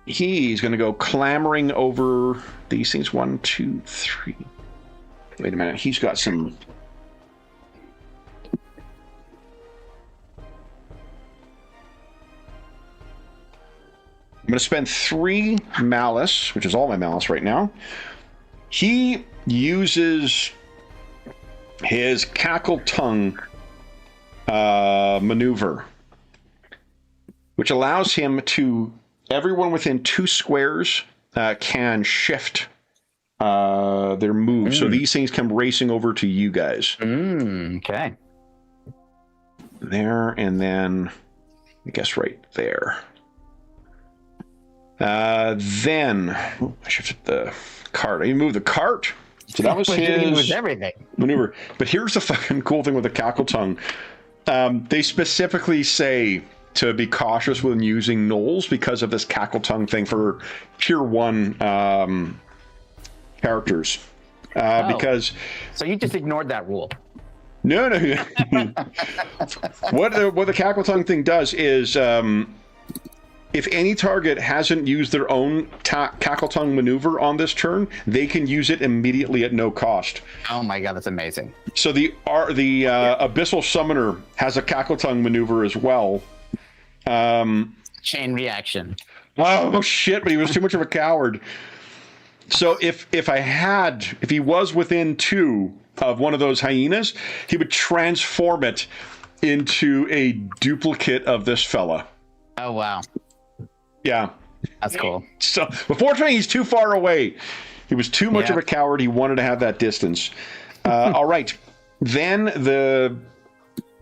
He's going to go clambering over these things. 1, 2, 3. Wait a minute. He's got some. I'm going to spend 3 malice, which is all my malice right now. He uses his cackle tongue maneuver, which allows him to everyone within 2 squares can shift their move. So these things come racing over to you guys. Okay. There, and then I guess right there. Then I shifted the cart. I moved the cart. So that was his everything. maneuver. But here's the fucking cool thing with the cackle tongue. They specifically say to be cautious when using gnolls because of this cackle tongue thing for tier 1 characters. Because so you just ignored that rule. No. What the cackle tongue thing does is if any target hasn't used their own cackle tongue maneuver on this turn, they can use it immediately at no cost. Oh my god, that's amazing. So the Abyssal Summoner has a cackle tongue maneuver as well. Chain reaction. Oh shit! But he was too much of a coward. So if he was within 2 of one of those hyenas, he would transform it into a duplicate of this fella. Oh wow. Yeah. That's cool. So, unfortunately, he's too far away. He was too much of a coward. He wanted to have that distance. All right. Then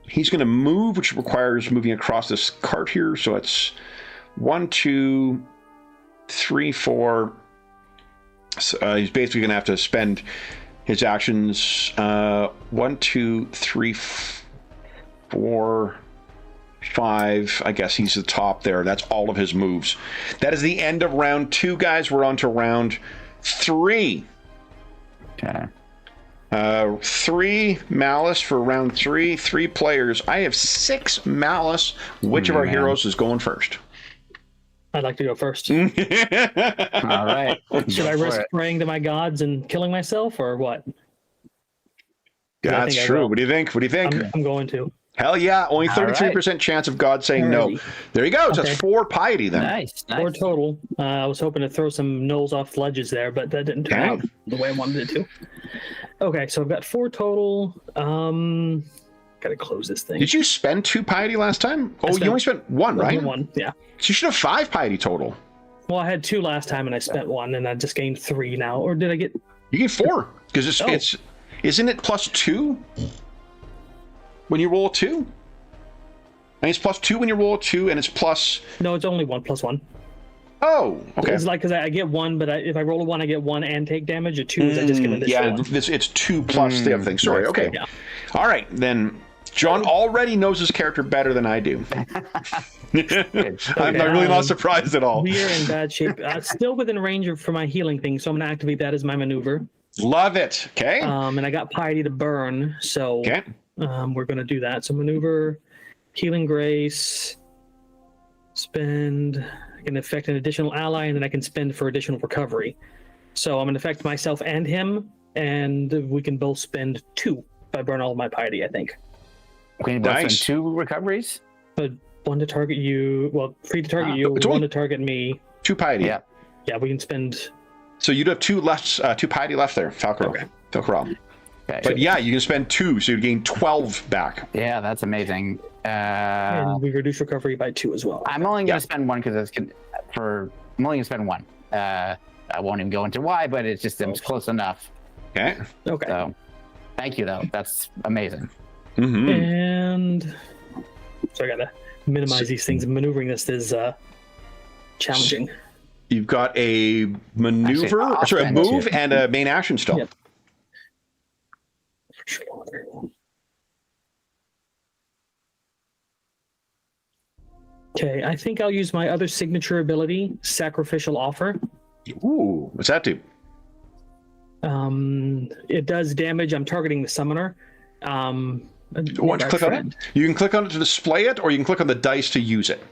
he's going to move, which requires moving across this cart here. So it's 1, 2, 3, 4. So, he's basically going to have to spend his actions 1, 2, 3, 4, 5. I guess he's the top there. That's all of his moves. That is the end of round 2, guys. We're on to round 3. Okay. 3 malice for round 3. 3 players. I have 6 malice. Which of our heroes is going first? I'd like to go first. All right. Should I risk praying to my gods and killing myself, or what? That's true. What do you think? I'm going to. Hell yeah. Only 33% chance of God saying no. There you go. So that's 4 piety then. Nice. 4 total. I was hoping to throw some gnolls off ledges there, but that didn't turn out the way I wanted it to. Okay, so I've got 4 total. Gotta close this thing. Did you spend 2 piety last time? Oh, you only spent 1, right? 1, yeah. So you should have 5 piety total. Well, I had 2 last time and I spent 1, and I just gained 3 now. Or did I get... You get 4, because it's isn't it +2 when you roll a 2? I think it's +2 when you roll a 2, and it's plus... No, it's only 1 + 1. Oh, okay. It's like, because I get 1, but if I roll a 1, I get 1 and take damage. A 2 is I just get an additional 1. It's 2 plus the other thing. Sorry, okay. Yeah. All right, then John already knows his character better than I do. I'm really not surprised at all. We are in bad shape. Still within range for my healing thing, so I'm going to activate that as my maneuver. Love it. Okay. And I got piety to burn, so we're going to do that. So maneuver, healing grace, spend. I can affect an additional ally, and then I can spend for additional recovery. So I'm going to affect myself and him, and we can both spend 2 if I burn all of my piety, I think. We can both spend 2 recoveries? 1 to target you. Well, 3 to target you, 1 to target me. 2 piety. Yeah, we can spend... So you'd have 2 piety left there, Falcaro. Okay. Falcaro. Okay. But yeah, you can spend 2, so you gain 12 back. Yeah, that's amazing. And we reduce recovery by 2 as well. I'm only going to spend 1 because I'm only going to spend 1. I won't even go into why, but it's close enough. Okay. So, thank you, though. That's amazing. Mm-hmm. And so I got to minimize these things. Maneuvering this is challenging. You've got a maneuver, a move, and a main action still. Yep. Okay, I think I'll use my other signature ability, Sacrificial Offer. Ooh, what's that do? It does damage. I'm targeting the summoner. Why don't you click on it? You can click on it to display it, or you can click on the dice to use it.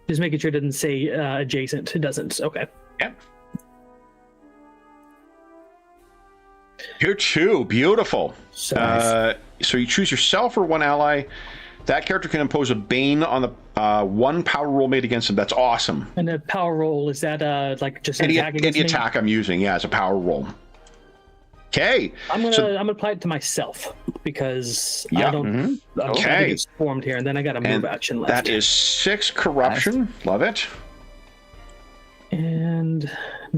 Just making sure it doesn't say adjacent. It doesn't. Okay. Yep. Here too. Beautiful. So, nice. So you choose yourself or 1 ally. That character can impose a bane on the 1 power roll made against him. That's awesome. And the power roll, is that like just any attack against me? Attack I'm using, yeah, it's a power roll. Okay. I'm gonna apply it to myself because I don't. Okay. It's formed here, and then I got a move action left. That is 6 corruption. Nice. Love it. And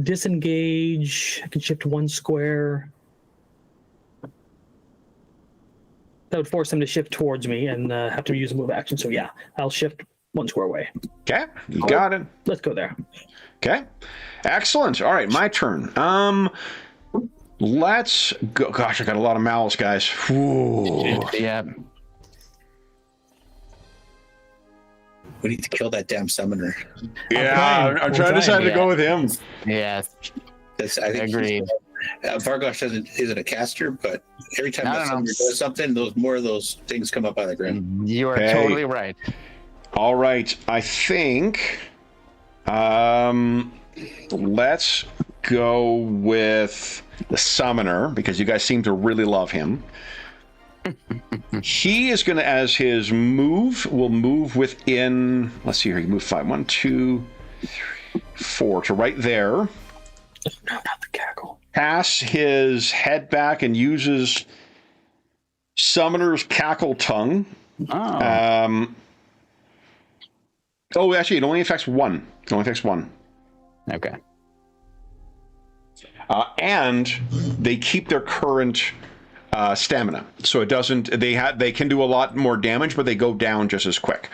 disengage. I can shift 1 square. That would force him to shift towards me and have to use a move action. So yeah, I'll shift 1 square away. Okay, you got it. Let's go there. Okay, excellent. All right, my turn. Let's go. Gosh, I got a lot of malice, guys. Ooh. Yeah. We need to kill that damn summoner. Yeah, I'm trying to decide to go with him. Yes. I think Agreed. Vargosh isn't a caster, but every time No, that no, no. summoner does something, more of those things come up out of the ground. You are Okay. totally right. All right, I think let's go with the summoner because you guys seem to really love him. He is going to, as his move, will move within, let's see here, he can move 5, 1, 2, 3, 4 to right there. No, not the cackle. Pass his head back and uses Summoner's Cackle Tongue. Oh. Actually, it only affects one. It only affects one. Okay. And they keep their current stamina, so it doesn't. They can do a lot more damage, but they go down just as quick.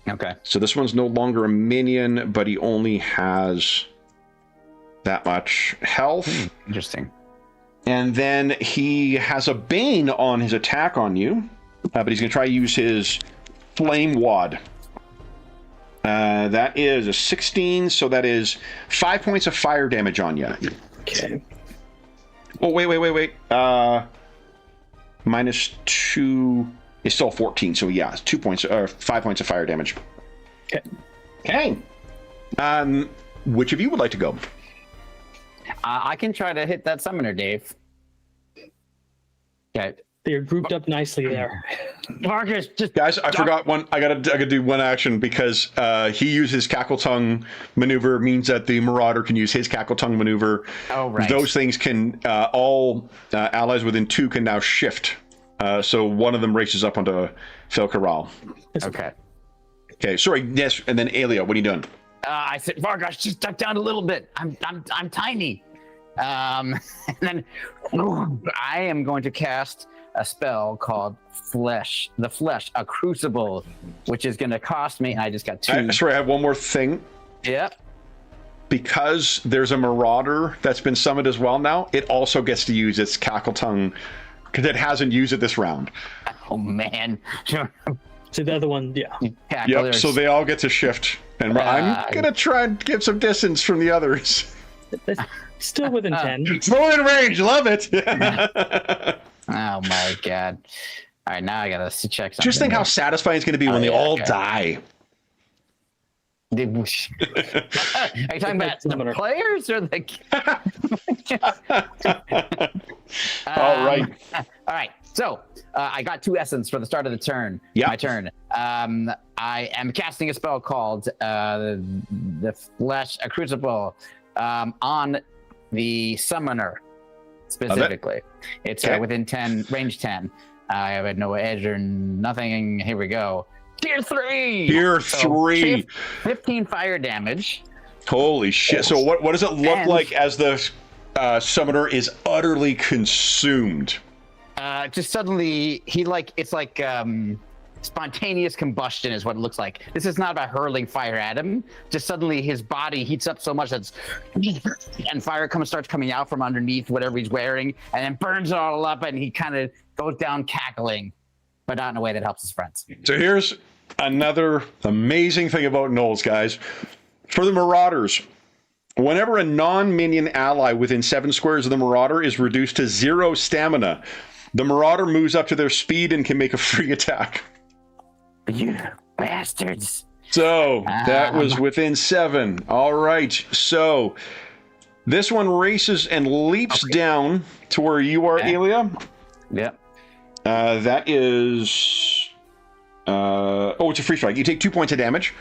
Okay. So this one's no longer a minion, but he only has that much health. Interesting. And then he has a Bane on his attack on you, but he's going to try to use his Flame Wad. That is a 16, so that is 5 points of fire damage on you. Okay. Oh, wait. Minus 2 is still 14, so yeah, 2 points or 5 points of fire damage. Okay. Which of you would like to go? I can try to hit that summoner, Dave. Okay. They're grouped up nicely there. Marcus, just Guys, I forgot one. I gotta do one action because he used his Cackle Tongue maneuver, means that the Marauder can use his Cackle Tongue maneuver. Oh, right. Those things can all allies within 2 can now shift. So one of them races up onto Phil Corral. Okay. Okay, sorry. Yes, and then Alia, what are you doing? I said, Vargosh, just duck down a little bit. I'm tiny. And then I am going to cast a spell called the Flesh, a Crucible, which is going to cost me. And I just got 2. Sorry, I have one more thing. Yep. Because there's a Marauder that's been summoned as well now, it also gets to use its Cackle Tongue because it hasn't used it this round. Oh man. So the other one, yeah. Yep, so they all get to shift. And I'm going to try and get some distance from the others. That's still within 10. Still in range, love it. Oh my god. All right, now I gotta check something. Just think how satisfying it's going to be when they all die. Are you talking about the players or the... All right. All right, so I got 2 essence for the start of the turn. Yeah. My turn. I am casting a spell called the Flesh, a Crucible, on the Summoner specifically. It's within 10, range 10. I have no edge or nothing. Here we go. Tier 3! Tier 3. 15 fire damage. Holy shit. So what does it look like as the summoner is utterly consumed? Just suddenly, it's like spontaneous combustion is what it looks like. This is not about hurling fire at him. Just suddenly his body heats up so much and fire starts coming out from underneath whatever he's wearing and then burns it all up and he kind of goes down cackling, but not in a way that helps his friends. So here's another amazing thing about Knowles, guys. For the Marauders, whenever a non-minion ally within 7 squares of the Marauder is reduced to 0 stamina, the Marauder moves up to their speed and can make a free attack. You bastards. So that was within 7. All right. So this one races and leaps down to where you are, Alia. Yep. That is... it's a free strike. You take 2 points of damage.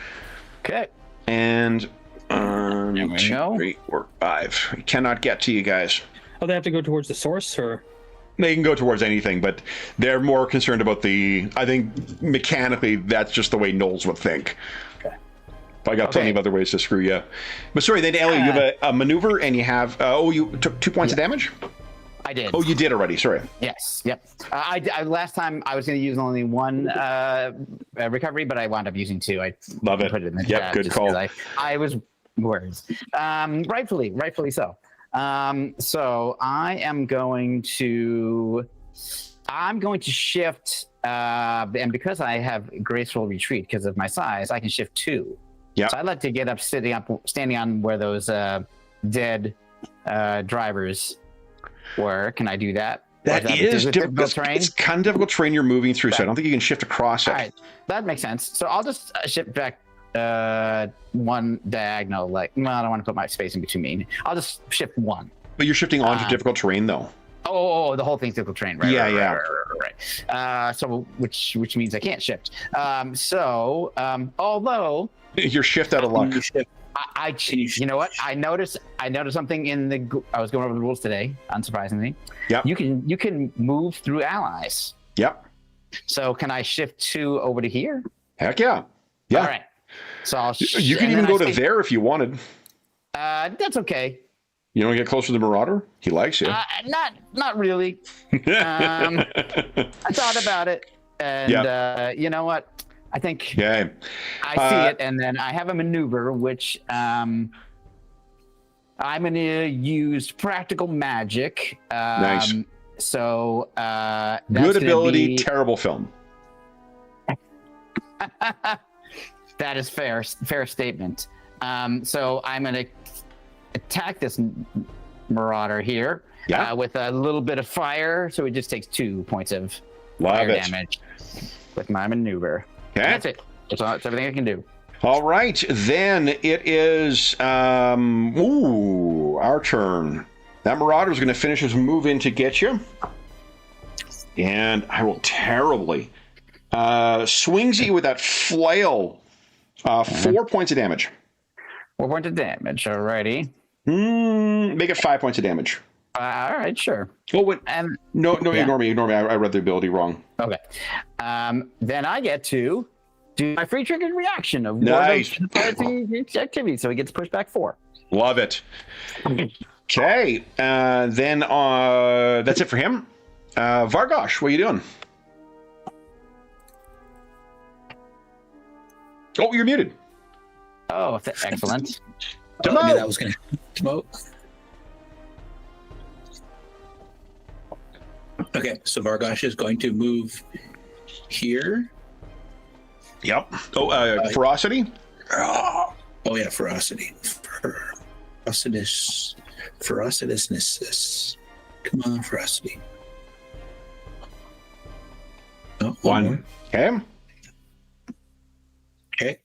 Okay. And... There we 2, go. 3, 4, 5. We cannot get to you guys. Oh, they have to go towards the source, or? They can go towards anything, but they're more concerned about I think mechanically, that's just the way Knowles would think. Okay. I got plenty of other ways to screw you. But sorry, then Ellie, you have a maneuver, and you have you took 2 points of damage. I did. Oh, you did already. Sorry. Yes. Yep. I last time I was going to use only one recovery, but I wound up using 2. I love it. Put it in the Yep. chat Good call. I was words. Rightfully so. So I am going to shift, and because I have graceful retreat because of my size, I can shift 2. Yeah. So I'd like to get up, standing on where those dead drivers were. Can I do that? That is difficult terrain. It's kind of difficult terrain you're moving through, so I don't think you can shift across it. All right, that makes sense. So I'll just shift back 1 diagonal. Like, well, I don't want to put my space in between me. I'll just shift 1. But you're shifting onto difficult terrain, though. Oh, the whole thing's difficult terrain, right? Yeah, Right. So, which means I can't shift. Although you're shift out of luck. You know what? I noticed something in I was going over the rules today, unsurprisingly. Yeah. You can move through allies. Yep. So can I shift 2 over to here? Heck yeah. Yeah. All right. So you can even go to there if you wanted. That's okay. You don't get closer to the Marauder? He likes you. Not really. I thought about it, and you know what? I think I see it, and then I have a maneuver which I'm going to use practical magic. Nice. So that's good ability, terrible film. That is fair statement. So I'm going to attack this Marauder here with a little bit of fire. So it just takes 2 points of fire damage with my maneuver. Okay. That's it. That's everything I can do. All right. Then it is our turn. That Marauder is going to finish his move in to get you. And I will terribly swings at you with that flail. 4 points of damage. 4 points of damage. Alrighty. Make it 5 points of damage. All right, sure. Oh, wait. No, ignore me. I read the ability wrong. Okay. Then I get to do my free triggered reaction of nice activity, so he gets pushed back 4. Love it. Okay. Then that's it for him. Vargosh, what are you doing? Oh, you're muted. Oh, excellent. I knew that was going to smoke. Okay, so Vargosh is going to move here. Yep. Oh, ferocity? Oh, yeah, ferocity. Ferocitousness. Come on, ferocity. Oh, 1. Okay. Okay.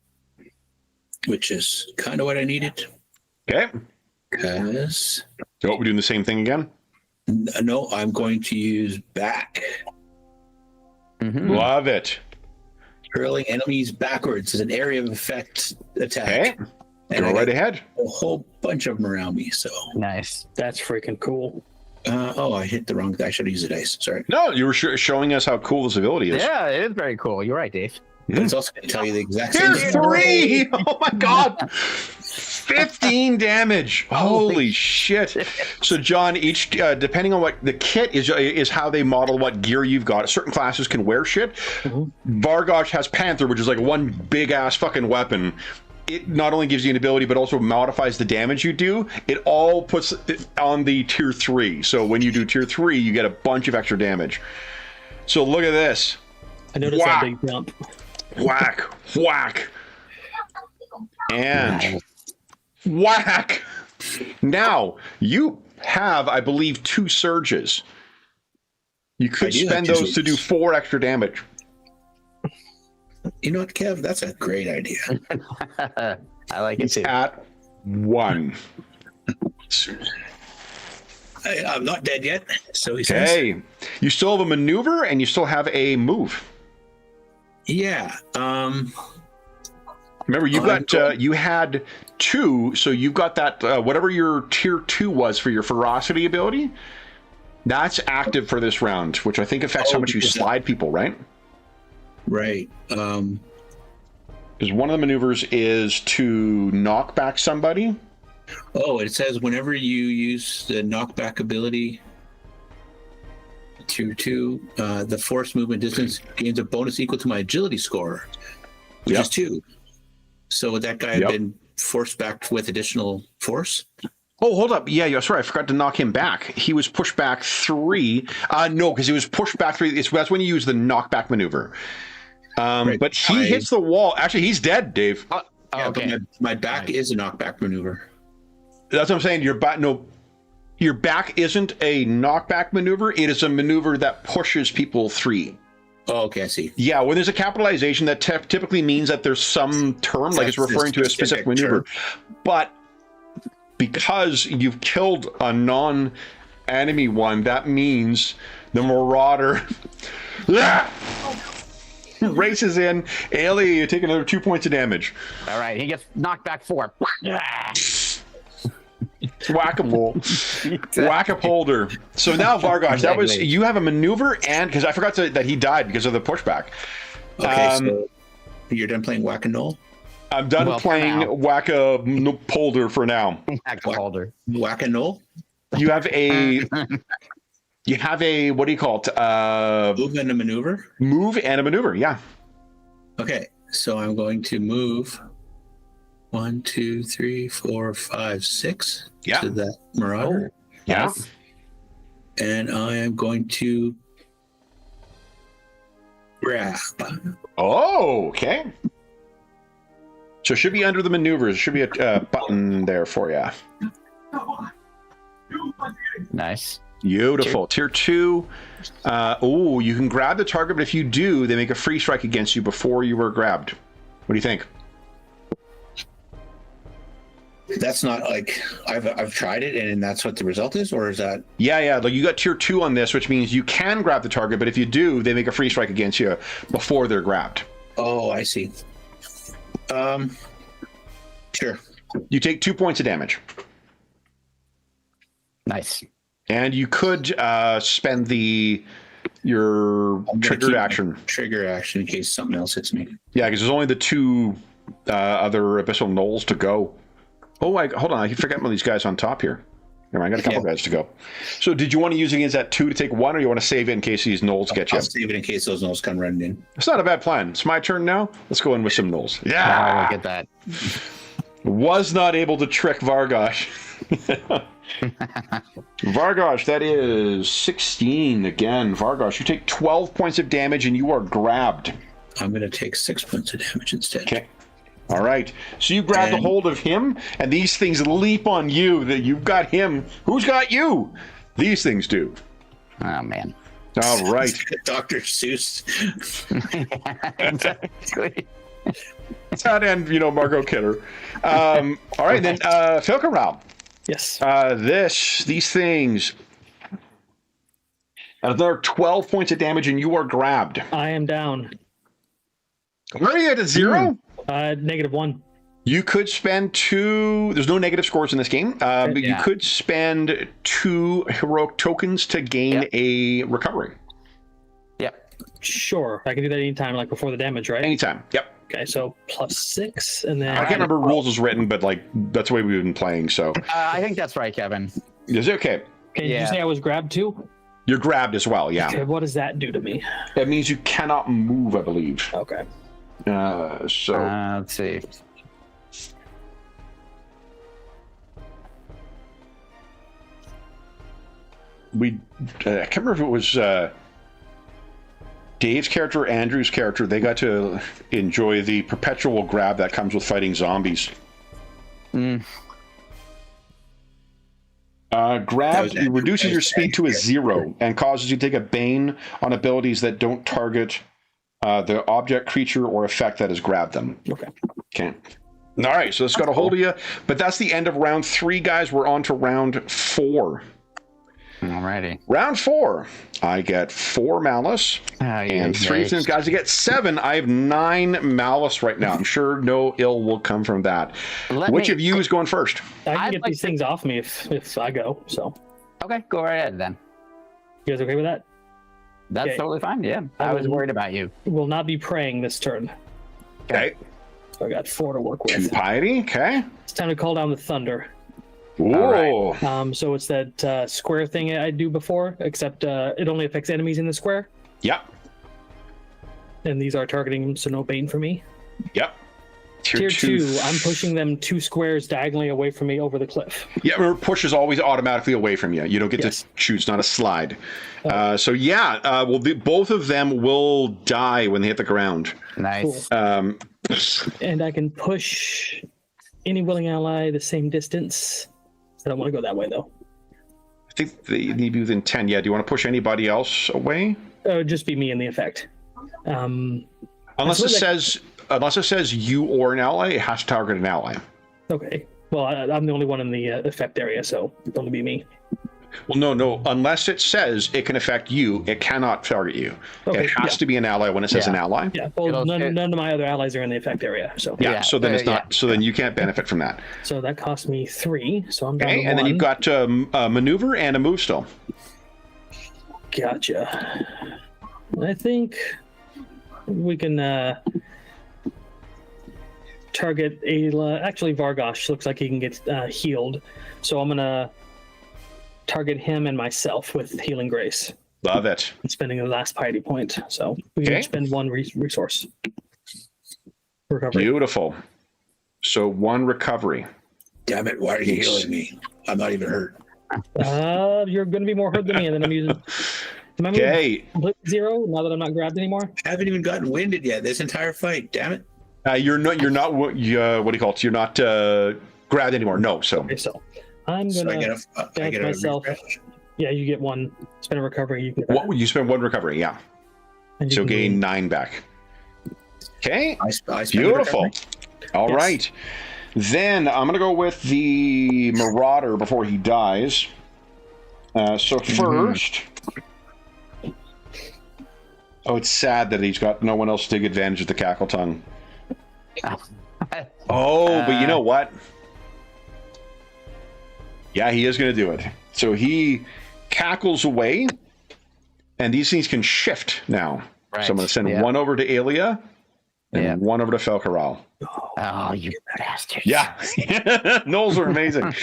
Which is kind of what I needed. Okay. Because... Oh, we're doing the same thing again? No, I'm going to use back. Love it. Hurling enemies backwards is an area of effect attack. Okay. Go right ahead. A whole bunch of them around me, so. Nice. That's freaking cool. I hit the wrong guy. I should use the dice. Sorry. No, you were showing us how cool this ability is. Yeah, it is very cool. You're right, Dave. But it's also going to tell you the exact same Tier 3! Oh my god! 15 damage. Holy shit. So John, each depending on what the kit is how they model what gear you've got. Certain classes can wear shit. Vargosh has Panther, which is like one big ass fucking weapon. It not only gives you an ability, but also modifies the damage you do. It all puts it on the tier 3. So when you do tier 3, you get a bunch of extra damage. So look at this. I noticed that big jump. Whack, whack, and whack. Now, you have, I believe, 2 surges. You could spend those to do 4 extra damage. You know what, Kev? That's a great idea. I like it too. At 1. I'm not dead yet, so he says. Okay. You still have a maneuver, and you still have a move. Yeah. Remember, you got you had 2, so you've got that whatever your tier 2 was for your ferocity ability. That's active for this round, which I think affects how much you slide people, right? Right. Because one of the maneuvers is to knock back somebody. Oh, it says whenever you use the knockback ability the force movement distance gains a bonus equal to my agility score, which is 2. So would that guy have been forced back with additional force? Oh, hold up. Yeah, sorry, I forgot to knock him back. He was pushed back 3. No, because he was pushed back 3. That's when you use the knockback maneuver. Right. But he hits the wall. Actually, he's dead, Dave. Okay. But my back is a knockback maneuver. That's what I'm saying. Your back isn't a knockback maneuver. It is a maneuver that pushes people 3. Oh, okay, I see. Yeah, when there's a capitalization, that typically means that there's some term, like it's referring to a specific maneuver. But because you've killed a non-enemy one, that means the Marauder races in. Ailey, you take another 2 points of damage. All right, he gets knocked back 4. Whack-a-mole. Whack-a-polder. So now, Vargosh, that was, you have a maneuver, and because I forgot that he died because of the pushback. Okay, so you're done playing Whack-a-Mole? I'm done playing Whack-a-polder for now. Whack-a-polder. Whack-a-Mole? You have a what do you call it? Move and a maneuver? Move and a maneuver, yeah. Okay, so I'm going to move 1, 2, 3, 4, 5, 6 to that Marauder. Yeah. And I am going to grab. Oh, okay. So it should be under the maneuvers. There should be a button there for you. Nice. Beautiful. Tier 2. You can grab the target, but if you do, they make a free strike against you before you were grabbed. What do you think? That's not like I've tried it and that's what the result is, or is that? Yeah. Like you got tier 2 on this, which means you can grab the target, but if you do, they make a free strike against you before they're grabbed. Oh, I see. Sure. You take 2 points of damage. Nice. And you could spend your trigger action. Trigger action in case something else hits me. Yeah, because there's only the 2 other abyssal gnolls to go. Oh, hold on. I forgot one of these guys on top here. I got a couple guys to go. So did you want to use it against that 2 to take 1, or you want to save it in case these gnolls get you? I'll save it in case those gnolls come running in. It's not a bad plan. It's my turn now. Let's go in with some gnolls. Yeah, look at that. Was not able to trick Vargosh. Vargosh, that is 16 again. Vargosh, you take 12 points of damage and you are grabbed. I'm going to take 6 points of damage instead. Okay. All right. So you grab the hold of him, and these things leap on you. That you've got him. Who's got you? These things do. Oh, man. All right. Dr. Seuss. Exactly. That and, Margot Kidder. All right, then, Filkaral. Yes. These things. Another 12 points of damage, and you are grabbed. I am down. Where are you at 0? -1. You could spend 2. There's no negative scores in this game, but you could spend 2 heroic tokens to gain a recovery. Yep. Sure. I can do that anytime, like before the damage, right? Anytime. Yep. Okay, so +6, and then I can't remember rules is written, but that's the way we've been playing. So I think that's right, Kevin. Is it okay? Did you say I was grabbed too? You're grabbed as well. Yeah. Okay, what does that do to me? That means you cannot move, I believe. Okay. Let's see. I can't remember if it was Dave's character or Andrew's character. They got to enjoy the perpetual grab that comes with fighting zombies. Grab reduces your speed to a 0 and causes you to take a bane on abilities that don't target the object, creature, or effect that has grabbed them. Okay. All right, so it's got a hold of you. But that's the end of round 3, guys. We're on to round 4. Alrighty. Round 4, I get 4 malice and 3 sins. Guys, I get 7. I have 9 malice right now. I'm sure no ill will come from that. Which of you is going first? I can get these things off me if I go. So. Okay, go right ahead then. You guys okay with that? That's totally fine. Yeah, I was worried about you. Will not be praying this turn. Okay. So I got 4 to work with. 2 piety. Okay. It's time to call down the thunder. Ooh. So it's that square thing I do before, except it only affects enemies in the square. Yep. And these are targeting, so no bane for me. Yep. Tier 2, I'm pushing them 2 squares diagonally away from me over the cliff. Yeah, remember, push is always automatically away from you. You don't get to choose, it's not a slide. So yeah, well, both of them will die when they hit the ground. Nice. Cool. And I can push any willing ally the same distance. I don't want to go that way, though. I think they need to be within 10. Yeah, do you want to push anybody else away? It would just be me in the effect. Unless it says you or an ally, it has to target an ally. Okay. Well, I'm the only one in the effect area, so it'll only be me. Well, no. Unless it says it can affect you, it cannot target you. Okay, it has to be an ally when it says an ally. Yeah. Well, none of my other allies are in the effect area, so. Yeah. So then it's not. So then you can't benefit from that. So that cost me 3. So I'm down to 1. And then you've got a maneuver and a move still. Gotcha. I think we can target Ayla. Actually, Vargosh looks like he can get healed, so I'm gonna target him and myself with Healing Grace. Love it. I'm spending the last piety point, so we can spend 1 resource. Recovery. Beautiful. So 1 recovery. Damn it! Why are you healing me? I'm not even hurt. You're going to be more hurt than me, and then I'm using. Am I completely 0 now that I'm not grabbed anymore? I haven't even gotten winded yet. This entire fight. Damn it! You're not. What do you call it? You're not grabbed anymore. No. So. Okay, so I'm gonna. I get myself. Yeah, you get 1 spend a recovery. You spend 1 recovery. Yeah. So gain 9 back. Okay. I Beautiful. All right. Then I'm gonna go with the Marauder before he dies. So first. Oh, it's sad that he's got no one else to take advantage of the Cackle Tongue. But you know what? Yeah, he is going to do it. So he cackles away, and these things can shift now. Right. So I'm going to send 1 over to Alia and 1 over to Felcaral. Oh, you bastards. Yeah. Knolls are amazing.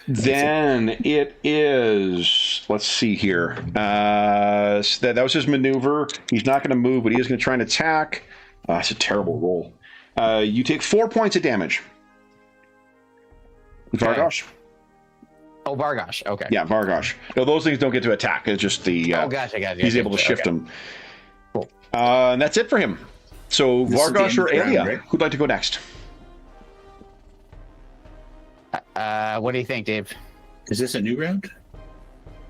Then it is, let's see here. So that was his maneuver. He's not going to move, but he is going to try and attack. It's a terrible roll. You take 4 points of damage. Vargosh. Oh, Vargosh. Okay. Yeah, Vargosh. No, those things don't get to attack. It's just the. Oh, gosh, I got it. He's able to shift them. Cool. And that's it for him. So Vargosh or Alia, right? Who'd like to go next? What do you think, Dave? Is this a new round?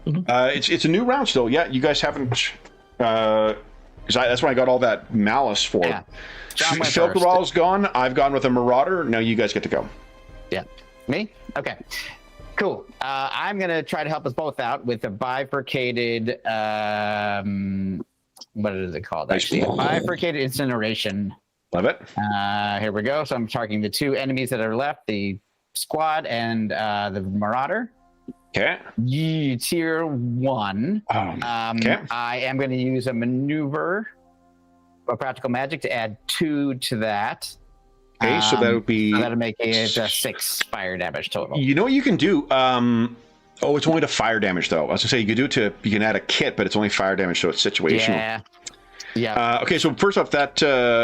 It's a new round still. Yeah, you guys haven't. That's when I got all that malice for. Yeah. Felcaral's gone. I've gone with a Marauder. Now you guys get to go. Yeah. Me? Okay. Cool. I'm gonna try to help us both out with a bifurcated. What is it called? Actually, a bifurcated incineration. Love it. Here we go. So I'm targeting the 2 enemies that are left: the squad and the Marauder. Okay. Tier 1. Okay. I am going to use a maneuver, a practical magic, to add 2 to that. Okay, so that would be. So that'll make it 6 fire damage total. You know what you can do? It's only to fire damage though. I was gonna say you can add a kit, but it's only fire damage, so it's situational. Yeah. Yeah. Okay, so first off, that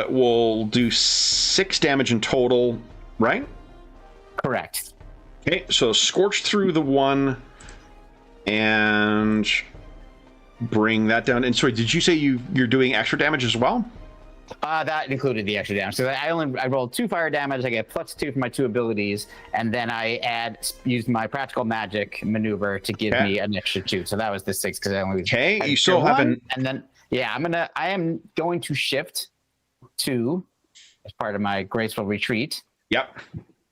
will do 6 damage in total, right? Correct. Okay, so scorch through the 1 and bring that down. And sorry, did you say you're doing extra damage as well? That included the extra damage. So I rolled 2 fire damage. I get +2 for my 2 abilities, and then I used my practical magic maneuver to give me an extra 2. So that was the 6 because I only. Okay, you still haven't. And then I am going to shift 2 as part of my graceful retreat. Yep.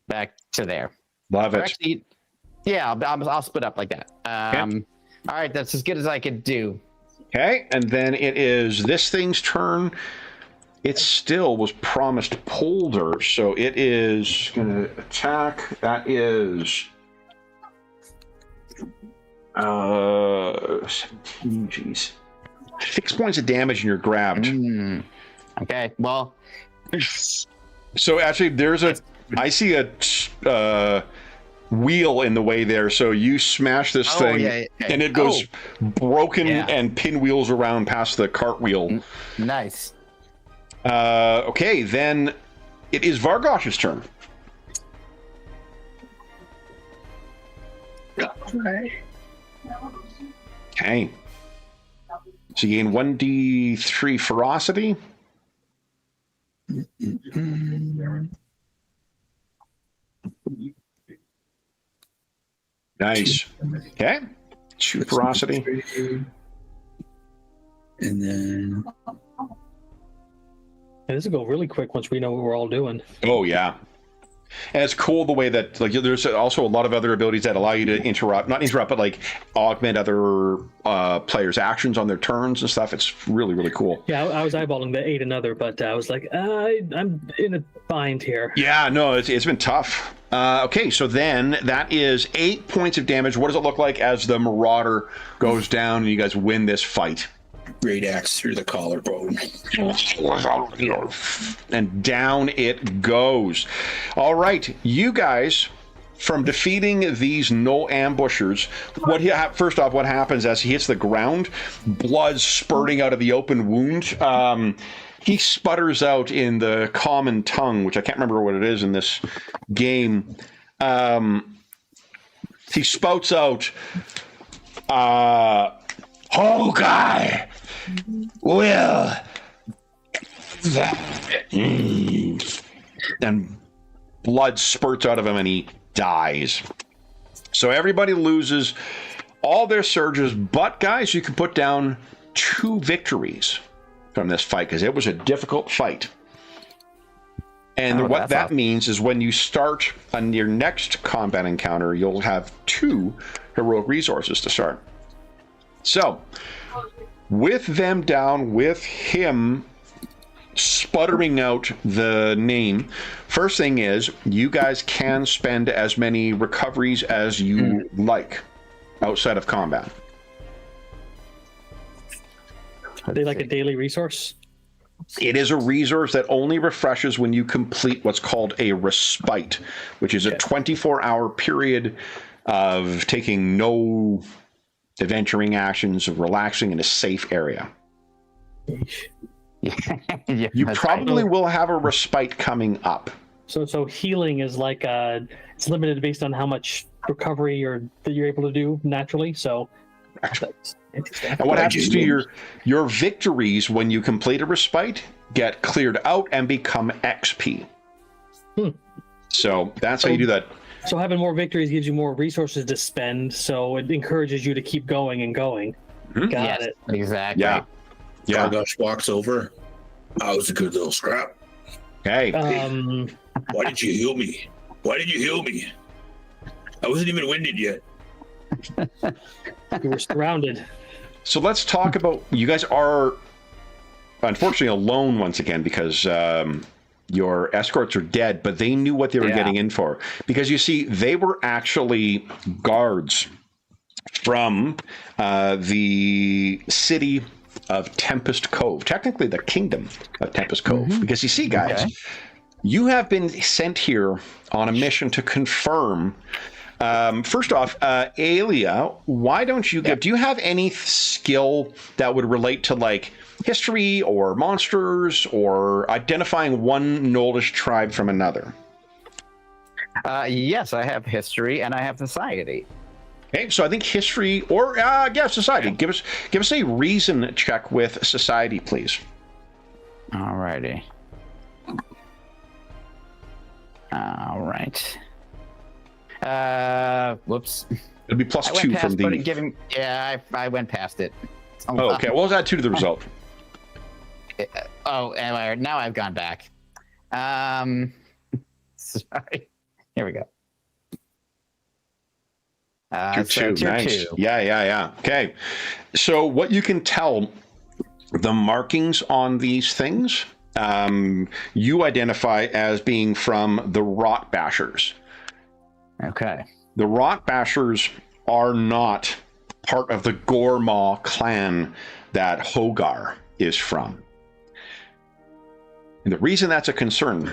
Back to there. Love it. Actually, yeah, I'll split up like that. All right, that's as good as I could do. Okay, and then it is this thing's turn. It still was promised Polder, so it is going to attack. That is 17, jeez. 6 points of damage and you're grabbed. Okay. Well. So actually, I see a wheel in the way there. So you smash this thing, and it goes broken and pinwheels around past the cartwheel. Nice. Okay, then it is Vargosh's turn. Okay. So you gain 1d3 ferocity. Nice. Okay. 2 ferocity. And then This will go really quick once we know what we're all doing. Oh, yeah. And it's cool the way that, like, there's also a lot of other abilities that allow you to not interrupt, but like augment other players' actions on their turns and stuff. It's really, really cool. Yeah, I was eyeballing the aid another, but I was like, I'm in a bind here. Yeah, no, it's been tough. Okay, so then that is 8 points of damage. What does it look like as the Marauder goes down and you guys win this fight? great axe through the collarbone. And down it goes. All right, you guys, from defeating these no ambushers, first off, what happens as he hits the ground? Blood spurting out of the open wound. He sputters out in the common tongue, which I can't remember what it is in this game. He spouts out, HOHGARR will and blood spurts out of him and he dies. So everybody loses all their surges, but guys, you can put down 2 victories from this fight because it was a difficult fight. And what that means is when you start on your next combat encounter, you'll have 2 heroic resources to start. So, with them down, with him sputtering out the name, first thing is you guys can spend as many recoveries as you like outside of combat. Are they like a daily resource? It is a resource that only refreshes when you complete what's called a respite, which is a 24-hour period of taking no adventuring actions, of relaxing in a safe area. You probably will have a respite coming up. So healing is like it's limited based on how much recovery that you're able to do naturally. So that's interesting. And what happens to your victories when you complete a respite get cleared out and become XP. So that's how you do that. So having more victories gives you more resources to spend, so it encourages you to keep going and going. Got it. Exactly. Yeah. Vargosh walks over. That was a good little scrap. Hey. Why did you heal me? Why did you heal me? I wasn't even winded yet. You were surrounded. So let's talk about, you guys are unfortunately alone once again because your escorts are dead, but they knew what they were getting in for. Because you see, they were actually guards from the city of Tempest Cove, technically the kingdom of Tempest Cove. Because you see, guys, you have been sent here on a mission to confirm. First off, Alia, why don't you do you have any skill that would relate to like history or monsters or identifying one Noldish tribe from another? Yes, I have history and I have society. Okay, so I think history or society. Give us a reason check with society, please. Alrighty. All right. Whoops. It'll be plus 2 from the. I went past it. Oh, okay. Well, add 2 to the result. Now I've gone back. Sorry. Here we go. Tier 2. Nice. 2. Yeah. Okay. So what you can tell, the markings on these things, you identify as being from the Rot Bashers. Okay. The Rot Bashers are not part of the Gormaw clan that HOHGARR is from. And the reason that's a concern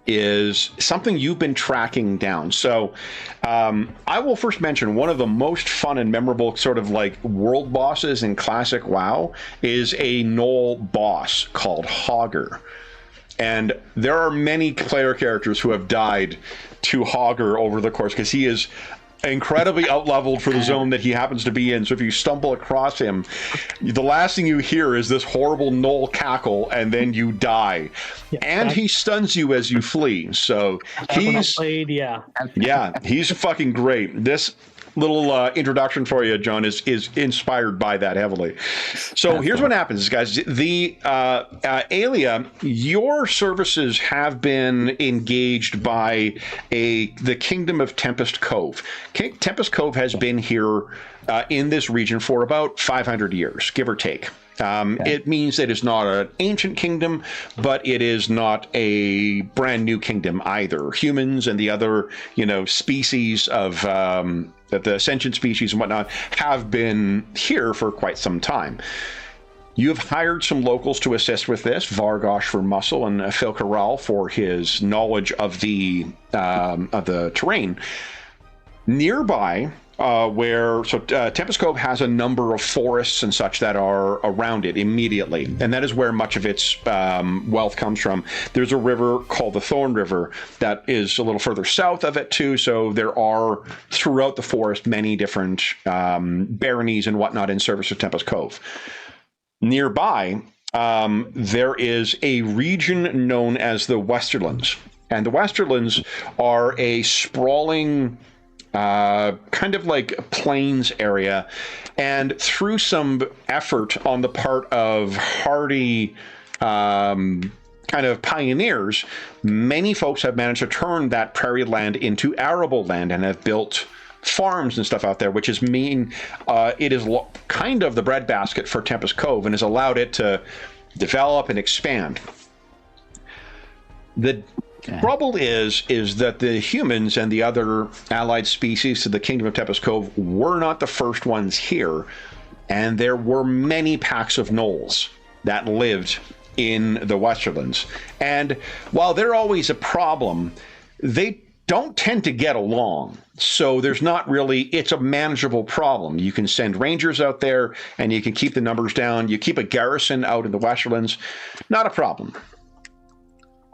is something you've been tracking down. So I will first mention one of the most fun and memorable sort of like world bosses in classic WoW is a Gnoll boss called HOHGARR. And there are many player characters who have died to HOHGARR over the course because he is incredibly outleveled for the zone that he happens to be in. So if you stumble across him, the last thing you hear is this horrible Gnoll cackle, and then you die. Yeah, and he stuns you as you flee. So he's he's fucking great. This little introduction for you, John, is inspired by that heavily. So here's what happens, guys. The Aelia, your services have been engaged by the Kingdom of Tempest Cove. Tempest Cove has been here in this region for about 500 years, give or take. It means that it's not an ancient kingdom, but it is not a brand new kingdom either. Humans and the other, species of the sentient species and whatnot have been here for quite some time. You have hired some locals to assist with this, Vargosh for muscle and Phil Corral for his knowledge of the terrain. Nearby, Tempest Cove has a number of forests and such that are around it immediately, and that is where much of its wealth comes from. There's a river called the Thorn River that is a little further south of it too, so there are throughout the forest many different baronies and whatnot in service of Tempest Cove. Nearby, there is a region known as the Westerlands, and the Westerlands are a sprawling kind of like plains area, and through some effort on the part of hardy kind of pioneers, many folks have managed to turn that prairie land into arable land and have built farms and stuff out there, which is it is kind of the breadbasket for Tempest Cove and has allowed it to develop and expand. The trouble is that the humans and the other allied species to the Kingdom of Tempest Cove were not the first ones here, and there were many packs of gnolls that lived in the Westerlands. And while they're always a problem, they don't tend to get along. So there's not really, it's a manageable problem. You can send rangers out there and you can keep the numbers down. You keep a garrison out in the Westerlands, not a problem.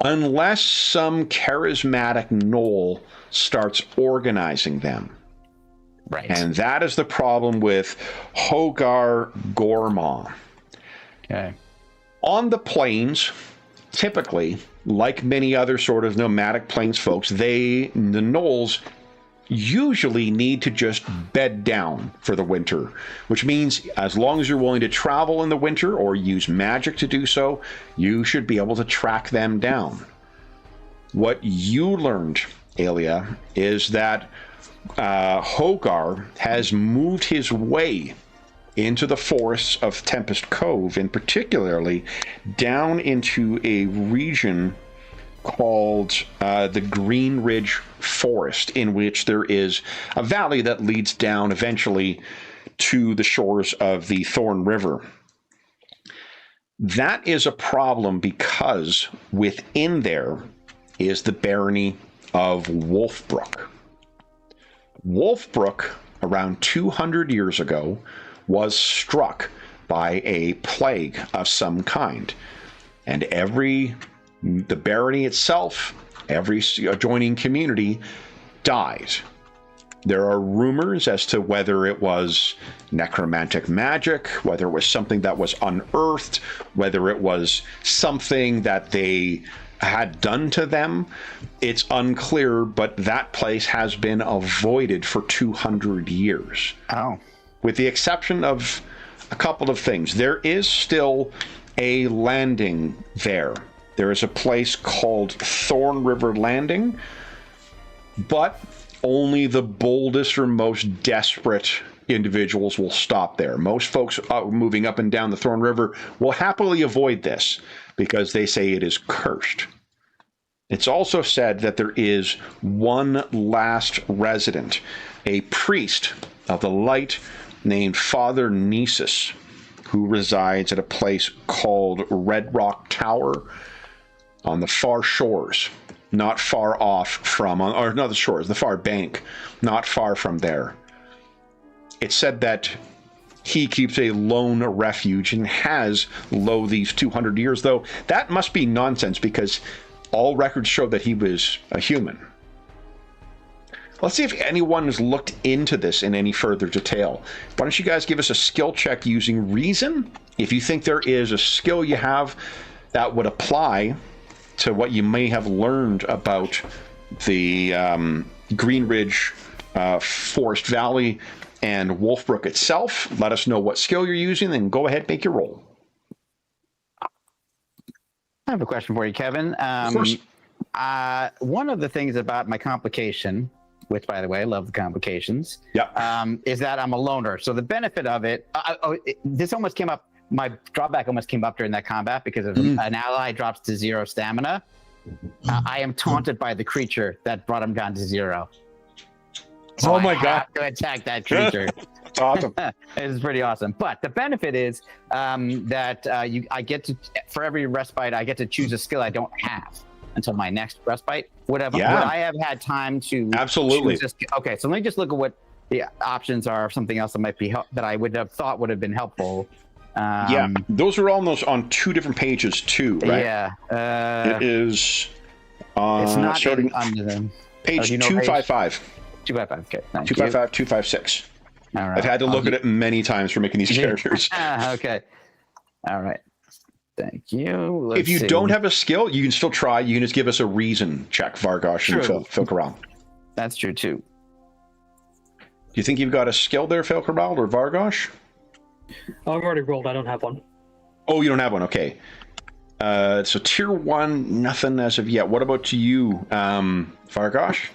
Unless some charismatic gnoll starts organizing them. Right. And that is the problem with HOHGARR Gormaw. Okay. On the plains, typically, like many other sort of nomadic plains folks, the gnolls usually need to just bed down for the winter, which means as long as you're willing to travel in the winter or use magic to do so, you should be able to track them down. What you learned, Aelia, is that HOHGARR has moved his way into the forests of Tempest Cove, and particularly down into a region called the Green Ridge Forest, in which there is a valley that leads down eventually to the shores of the Thorn River. That is a problem because within there is the barony of Wolfbrook. Wolfbrook, around 200 years ago, was struck by a plague of some kind, and the barony itself, every adjoining community dies. There are rumors as to whether it was necromantic magic, whether it was something that was unearthed, whether it was something that they had done to them. It's unclear, but that place has been avoided for 200 years. Oh. With the exception of a couple of things. There is still a landing there. There is a place called Thorn River Landing, but only the boldest or most desperate individuals will stop there. Most folks moving up and down the Thorn River will happily avoid this because they say it is cursed. It's also said that there is one last resident, a priest of the light named Father Nisus, who resides at a place called Red Rock Tower. on the far shores, not far off from, or not the shores, the far bank, not far from there. It said that he keeps a lone refuge and has lo these 200 years, though that must be nonsense because all records show that he was a human. Let's see if anyone has looked into this in any further detail. Why don't you guys give us a skill check using reason? If you think there is a skill you have that would apply to what you may have learned about the Green Ridge Forest Valley and Wolfbrook itself, let us know what skill you're using, and go ahead and make your roll. I have a question for you, Kevin. Of course. One of the things about my complication, which, by the way, I love the complications, is that I'm a loner. So the benefit of it, this almost came up, my drawback almost came up during that combat because if an ally drops to 0 stamina, I am taunted by the creature that brought him down to 0. So oh my God. I have to attack that creature. It's awesome. It's pretty awesome. But the benefit is that I get to, for every respite, I get to choose a skill I don't have until my next respite. Would I have had time to absolutely choose okay, so let me just look at what the options are, something else that might be that I would have thought would have been helpful. Yeah, those are almost on 2 different pages too, right? Yeah. It is it's not starting under them. page 255. 255, okay. 255, 256. All right. I've had to look at it many times for making these characters. Okay. All right. Thank you. If you don't have a skill, you can still try. You can just give us a reason check, Vargosh and Phil Corral. That's true too. Do you think you've got a skill there, Phil Corral or Vargosh? I've already rolled. I don't have one. Oh, you don't have one. Okay. So tier 1, nothing as of yet. What about you, Vargosh?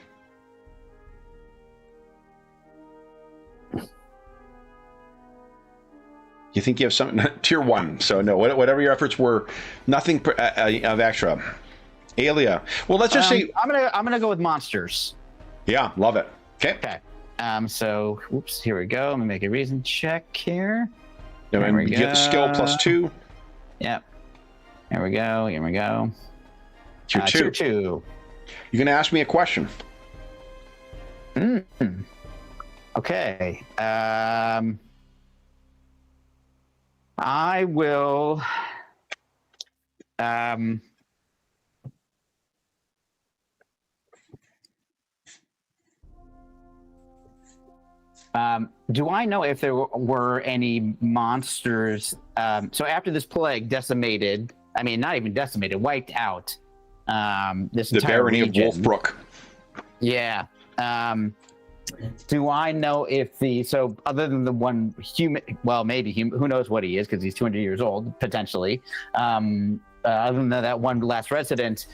You think you have something tier 1? So no, whatever your efforts were, nothing of extra. Alia. Well, let's just say I'm gonna go with monsters. Yeah, love it. Okay. Okay. So, oops, here we go. Let me make a reason check here. There we go. Get the skill +2. Yep. Here we go. Here we go. Tier 2. Tier 2. You're gonna ask me a question. Okay. I will. Do I know if there were any monsters? So after this plague decimated, I mean, not even decimated, wiped out this entire barony region. of Wolfbrook. Yeah. Do I know if so other than the one human, well, maybe human, who knows what he is because he's 200 years old, potentially. Other than that one last resident,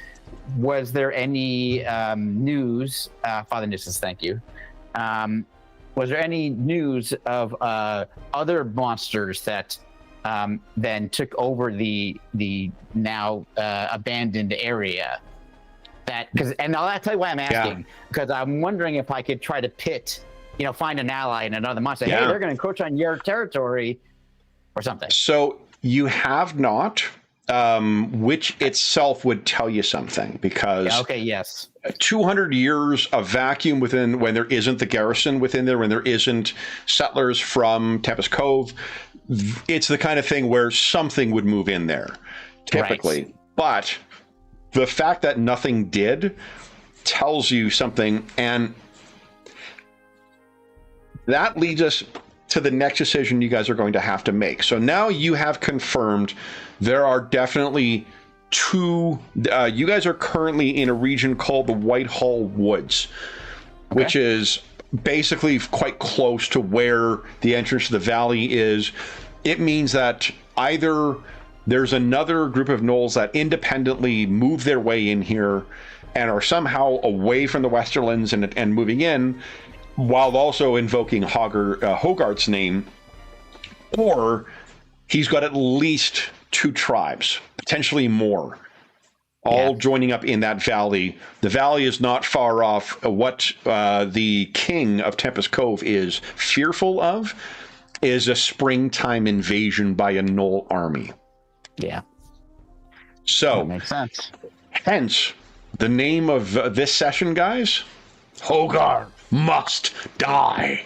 was there any news, Father Nissus, thank you. Was there any news of other monsters that then took over the now abandoned area? And I'll tell you why I'm asking, because I'm wondering if I could try to pit, find an ally in another monster. Hey, they're going to encroach on your territory or something. So you have not, which itself would tell you something, because 200 years of vacuum within, when there isn't the garrison within there, when there isn't settlers from Tempest Cove, it's the kind of thing where something would move in there, typically. Right. But the fact that nothing did tells you something, and that leads us to the next decision you guys are going to have to make. So now you have confirmed there are definitely 2, you guys are currently in a region called the Whitehall Woods, which is basically quite close to where the entrance to the valley is. It means that either there's another group of gnolls that independently move their way in here and are somehow away from the Westerlands and moving in, while also invoking HOHGARR's name, or he's got at least 2 tribes, potentially more, all joining up in that valley. The valley is not far off. What the king of Tempest Cove is fearful of is a springtime invasion by a gnoll army. Yeah. So that makes sense. Hence, the name of this session, guys, HOHGARR must die.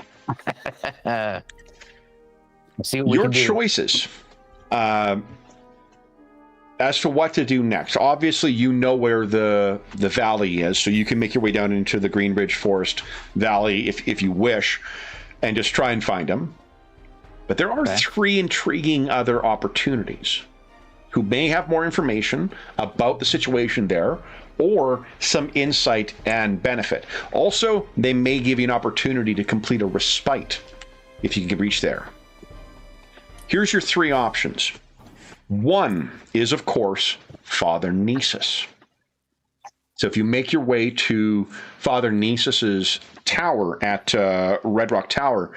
See what Your we can do. choices as to what to do next. Obviously, you know where the valley is, so you can make your way down into the Greenridge Forest Valley if you wish, and just try and find him. But there are 3 intriguing other opportunities who may have more information about the situation there, or some insight and benefit. Also, they may give you an opportunity to complete a respite if you can reach there. Here's your 3 options. One is, of course, Father Nisus. So if you make your way to Father Nisus's tower at Red Rock Tower,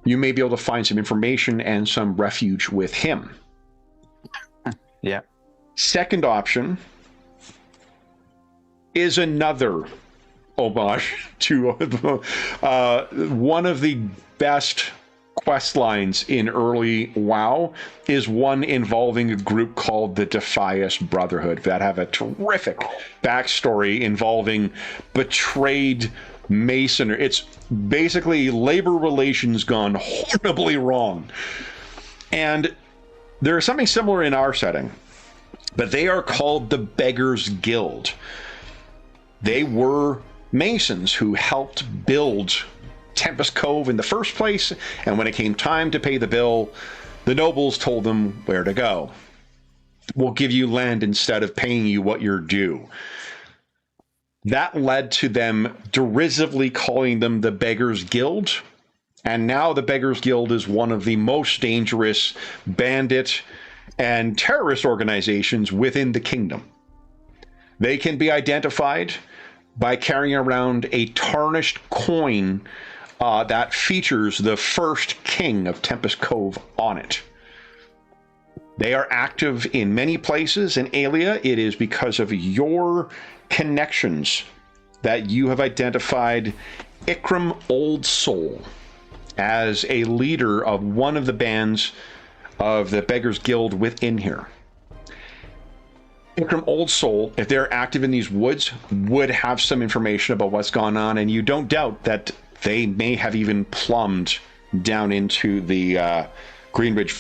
you may be able to find some information and some refuge with him. Yeah. Second option is another homage to one of the best quest lines in early WoW, is one involving a group called the Defias Brotherhood that have a terrific backstory involving betrayed Mason. It's basically labor relations gone horribly wrong. And there is something similar in our setting, but they are called the Beggars Guild. They were Masons who helped build Tempest Cove in the first place, and when it came time to pay the bill, the nobles told them where to go. We'll give you land instead of paying you what you're due. That led to them derisively calling them the Beggars Guild, and now the Beggars Guild is one of the most dangerous bandit and terrorist organizations within the kingdom. They can be identified by carrying around a tarnished coin that features the first king of Tempest Cove on it. They are active in many places, and Aelia, it is because of your connections that you have identified Ikram Old Soul as a leader of one of the bands of the Beggars Guild within here. Ikram Old Soul, if they're active in these woods, would have some information about what's gone on, and you don't doubt that they may have even plumbed down into the Greenridge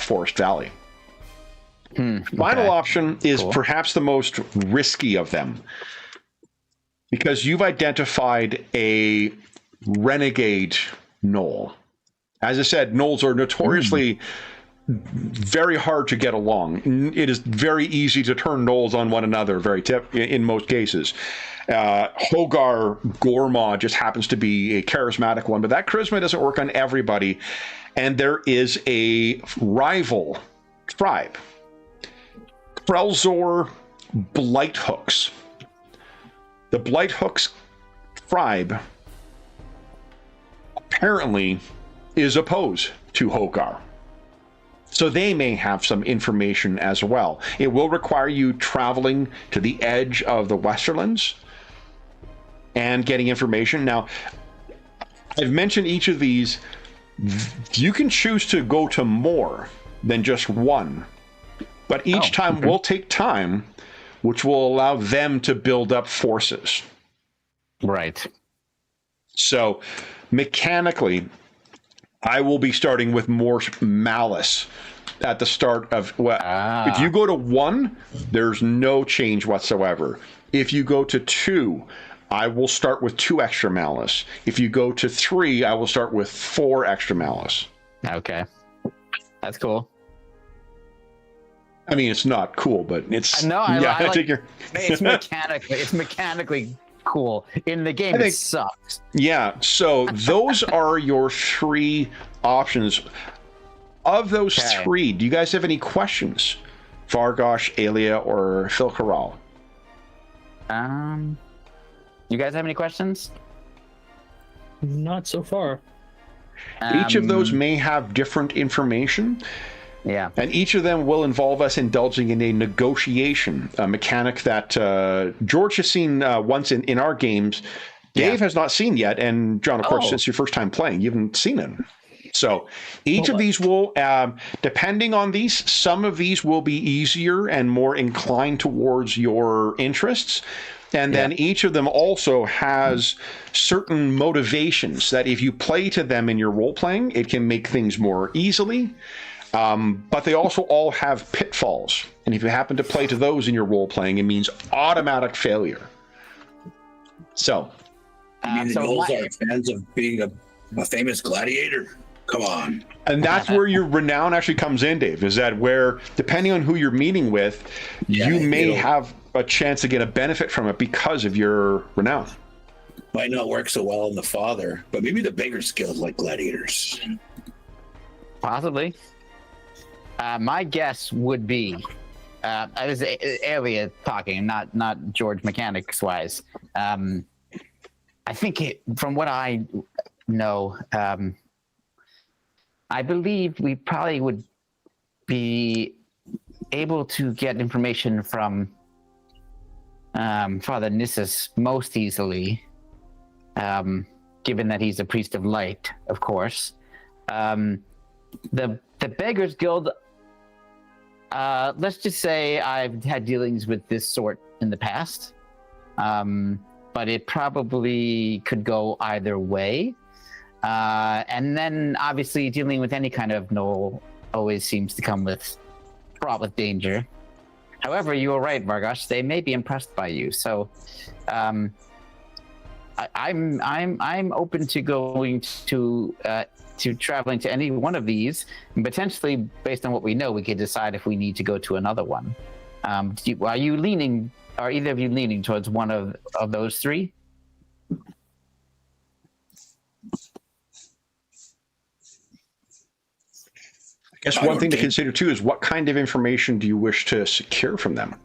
Forest Valley. Final option is perhaps the most risky of them, because you've identified a renegade gnoll. As I said, gnolls are notoriously very hard to get along. It is very easy to turn gnolls on one another, in most cases. HOHGARR Gormaw just happens to be a charismatic one, but that charisma doesn't work on everybody. And there is a rival tribe, Krelzor Blighthooks. The Blighthooks tribe apparently is opposed to HOHGARR. So they may have some information as well. It will require you traveling to the edge of the Westerlands and getting information. Now, I've mentioned each of these. You can choose to go to more than just one, but each time will take time, which will allow them to build up forces. Right. So mechanically, I will be starting with more malice at the start of, if you go to 1, there's no change whatsoever. If you go to 2, I will start with 2 extra malice. If you go to 3, I will start with 4 extra malice. Okay. That's cool. I mean, it's not cool, but it's... No, it's mechanically cool. In the game, it sucks. Yeah, so those are your 3 options. Of those 3, do you guys have any questions? Vargosh, Aelia, or Phil Corral? You guys have any questions? Not so far. Each of those may have different information. Yeah. And each of them will involve us indulging in a negotiation, a mechanic that George has seen once in our games. Dave has not seen yet. And John, of course, since your first time playing, you haven't seen it. So each of these will, depending on these, some of these will be easier and more inclined towards your interests. And then each of them also has certain motivations that if you play to them in your role playing, it can make things more easily. But they also all have pitfalls. And if you happen to play to those in your role playing, it means automatic failure. So. You mean the Knolls are fans of being a famous gladiator? Come on. And that's where your renown actually comes in, Dave, is that where, depending on who you're meeting with, you may have a chance to get a benefit from it because of your renown. Might not work so well in the Father, but maybe the Beggars Guild like gladiators. Possibly. My guess would be, I was Alia talking, not George mechanics-wise. I think from what I know, I believe we probably would be able to get information from Father Nissus most easily, given that he's a priest of light, of course. The Beggars Guild, let's just say I've had dealings with this sort in the past, but it probably could go either way. And then obviously dealing with any kind of Gnoll always seems to come fraught with danger. However, you were right, Vargosh. They may be impressed by you. So, I'm open to going to traveling to any one of these, and potentially based on what we know, we could decide if we need to go to another one. Are either of you leaning towards one of those three? I guess one thing to consider too is what kind of information do you wish to secure from them?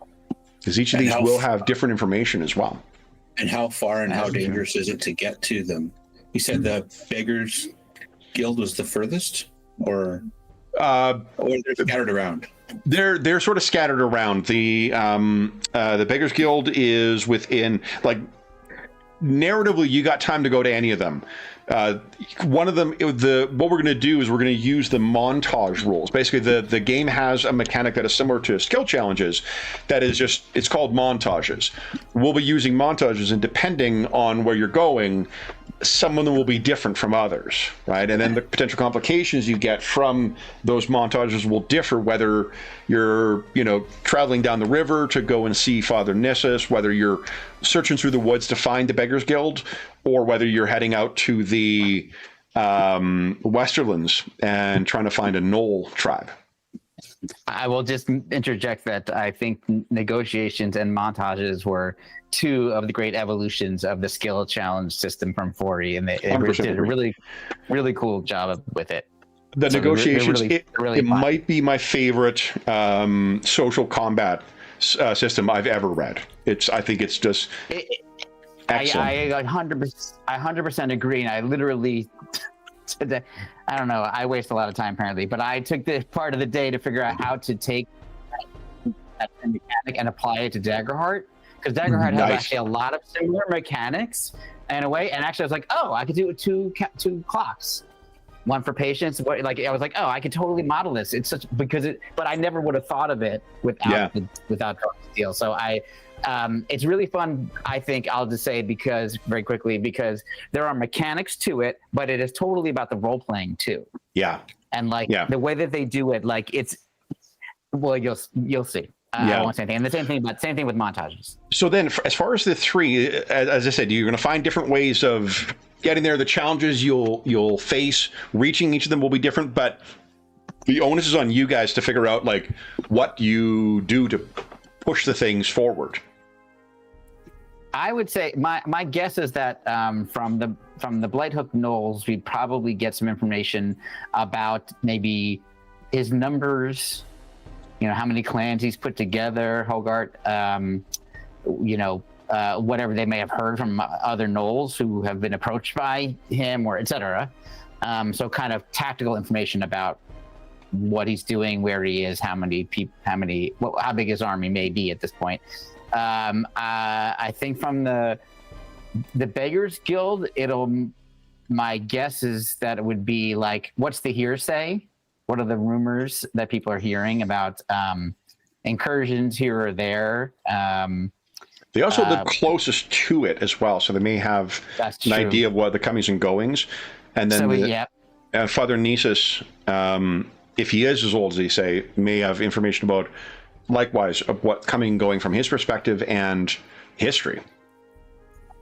Because each of these will have different information as well. And how far and how dangerous is it to get to them? You said the Beggars Guild was the furthest, or they're scattered around? They're sort of scattered around. The Beggars Guild is within, like, narratively, you got time to go to any of them. One of them, what we're going to do is we're going to use the montage rules. Basically, the game has a mechanic that is similar to skill challenges. That is just, it's called montages. We'll be using montages, and depending on where you're going, some of them will be different from others, right? And then the potential complications you get from those montages will differ, whether you're, traveling down the river to go and see Father Nissus, whether you're searching through the woods to find the Beggars Guild, or whether you're heading out to the Westerlands and trying to find a Gnoll tribe. I will just interject that I think negotiations and montages were two of the great evolutions of the skill challenge system from 4E, and they did a really, really cool job with it. The negotiations, it might be my favorite social combat system I've ever read. I think it's just excellent. I 100% agree, and I literally today, I don't know, I waste a lot of time apparently, but I took this part of the day to figure out how to take that mechanic and apply it to Daggerheart, because Daggerheart has actually a lot of similar mechanics in a way, and actually I was like, oh, I could do it two clocks, one for patience. I was like, oh, I could totally model this. It's such but I never would have thought of it without Dark Steel. So it's really fun, I think, I'll just say, because there are mechanics to it, but it is totally about the role playing too. Yeah. And the way that they do it, you'll see. I won't say anything. And the same thing with montages. So then, as far as the three, as I said, you're going to find different ways of getting there. The challenges you'll face, reaching each of them will be different, but the onus is on you guys to figure out what you do to push the things forward. I would say my guess is that from the Blighthook Knolls, we probably get some information about maybe his numbers, how many clans he's put together, HOHGARR, whatever they may have heard from other Knolls who have been approached by him, or etc. So kind of tactical information about what he's doing, where he is, how big his army may be at this point. I think from the Beggars Guild, it'll my guess is that it would be like, what's the hearsay? What are the rumors that people are hearing about incursions here or there? They also live closest to it as well, so they may have an idea of what the comings and goings. And then Father Nisus, if he is as old as they say, may have information about, likewise, of what coming and going from his perspective and history.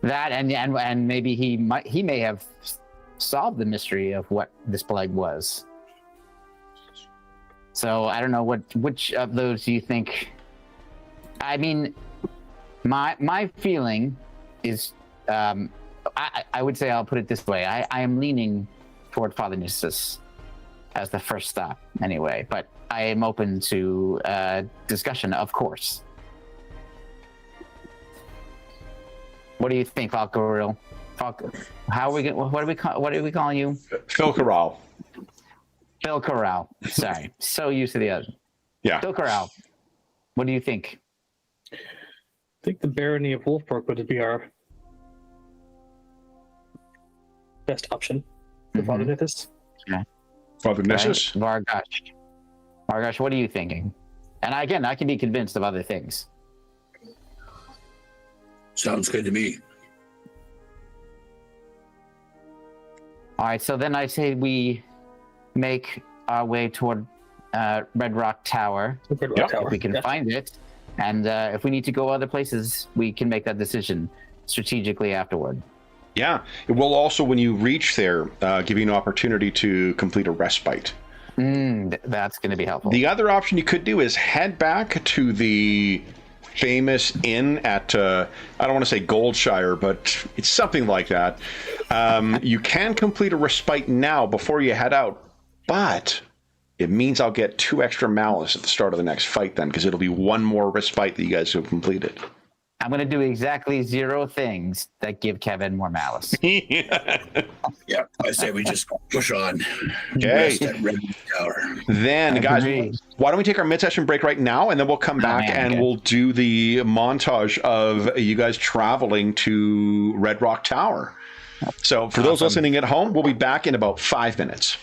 That and maybe he may have solved the mystery of what this plague was. So I don't know which of those do you think? I mean, my feeling is, I would say, I'll put it this way: I am leaning toward Father Nisus as the first stop, anyway. But I am open to discussion, of course. What do you think, Falcaril? How are we? What are we calling you? Phil Corral. Phil Corral. Sorry, so used to the other. Yeah. Phil Corral. What do you think? I think the Barony of Wolfbrook would be our best option for Father Nisus. Yeah. Father Nisus? Vargosh, what are you thinking? And again, I can be convinced of other things. Sounds good to me. All right, so then I say we make our way toward Red Rock Tower. If we can find it. And if we need to go other places, we can make that decision strategically afterward. Yeah. It will also, when you reach there, give you an opportunity to complete a respite. That's going to be helpful. The other option you could do is head back to the famous inn at, I don't want to say Goldshire, but it's something like that. You can complete a respite now before you head out, but it means I'll get 2 extra malice at the start of the next fight then, because it'll be 1 more respite that you guys have completed. I'm going to do exactly 0 things that give Kevin more malice. Yeah, I say we just push on. Okay. Rest at Red Tower. Then, guys, why don't we take our mid-session break right now, and then we'll come back and we'll do the montage of you guys traveling to Red Rock Tower. So for those listening at home, we'll be back in about 5 minutes.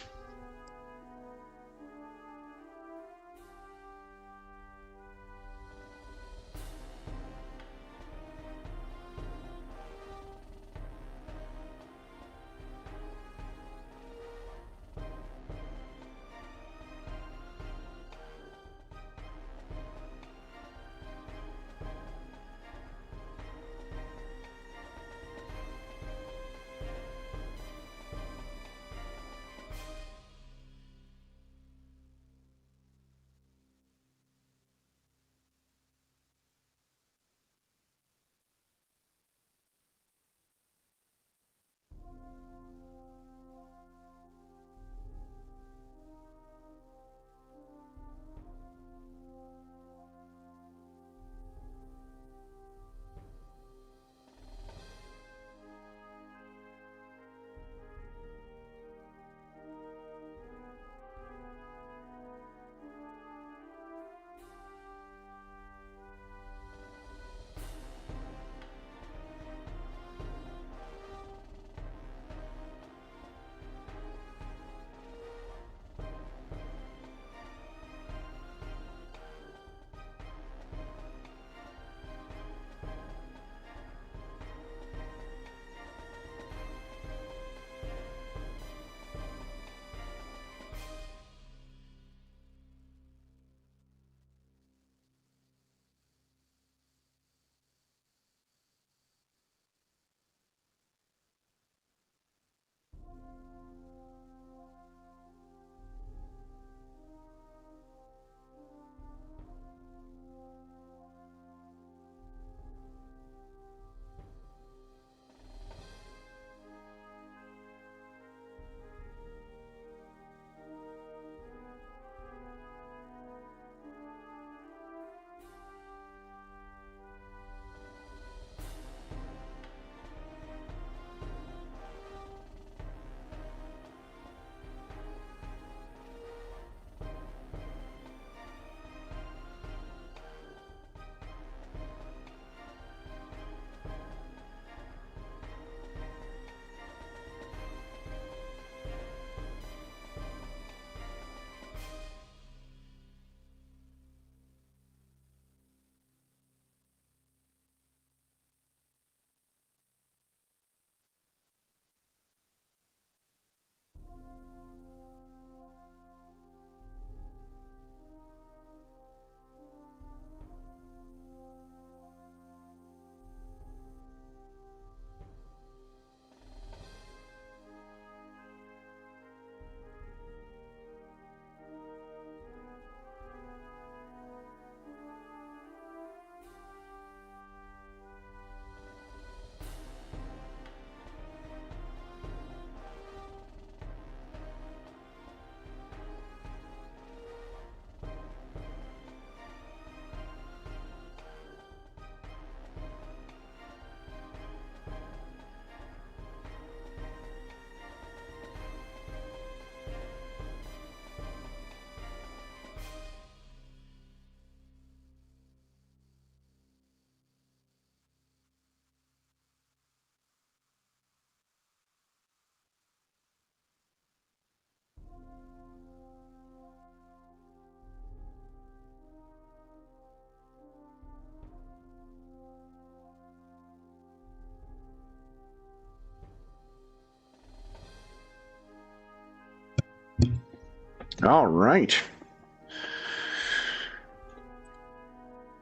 All right.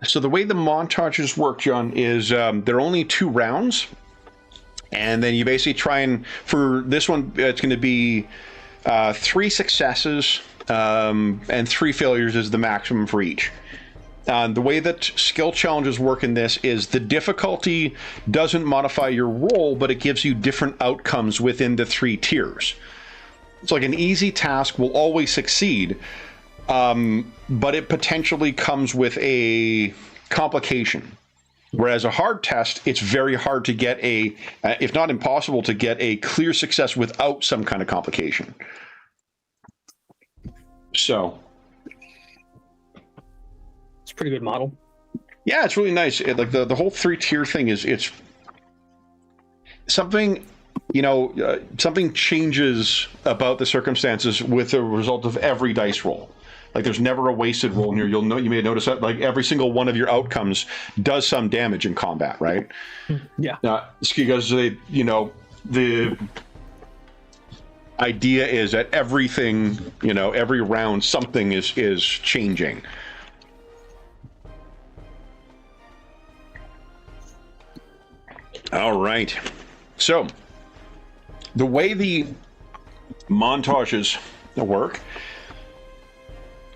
So the way the montages work, John, is they're only 2 rounds. And then you basically try and, for this one, it's going to be 3 successes and 3 failures is the maximum for each. The way that skill challenges work in this is the difficulty doesn't modify your roll, but it gives you different outcomes within the 3 tiers. It's like an easy task will always succeed, but it potentially comes with a complication. Whereas a hard test, it's very hard to get if not impossible, to get a clear success without some kind of complication. So, it's a pretty good model. Yeah, it's really nice. Like the whole 3-tier thing it's something, something changes about the circumstances with the result of every dice roll. Like there's never a wasted roll in here. You may notice that like every single one of your outcomes does some damage in combat, right? Yeah. Because the idea is that everything, every round something is changing. All right. So the way the montages work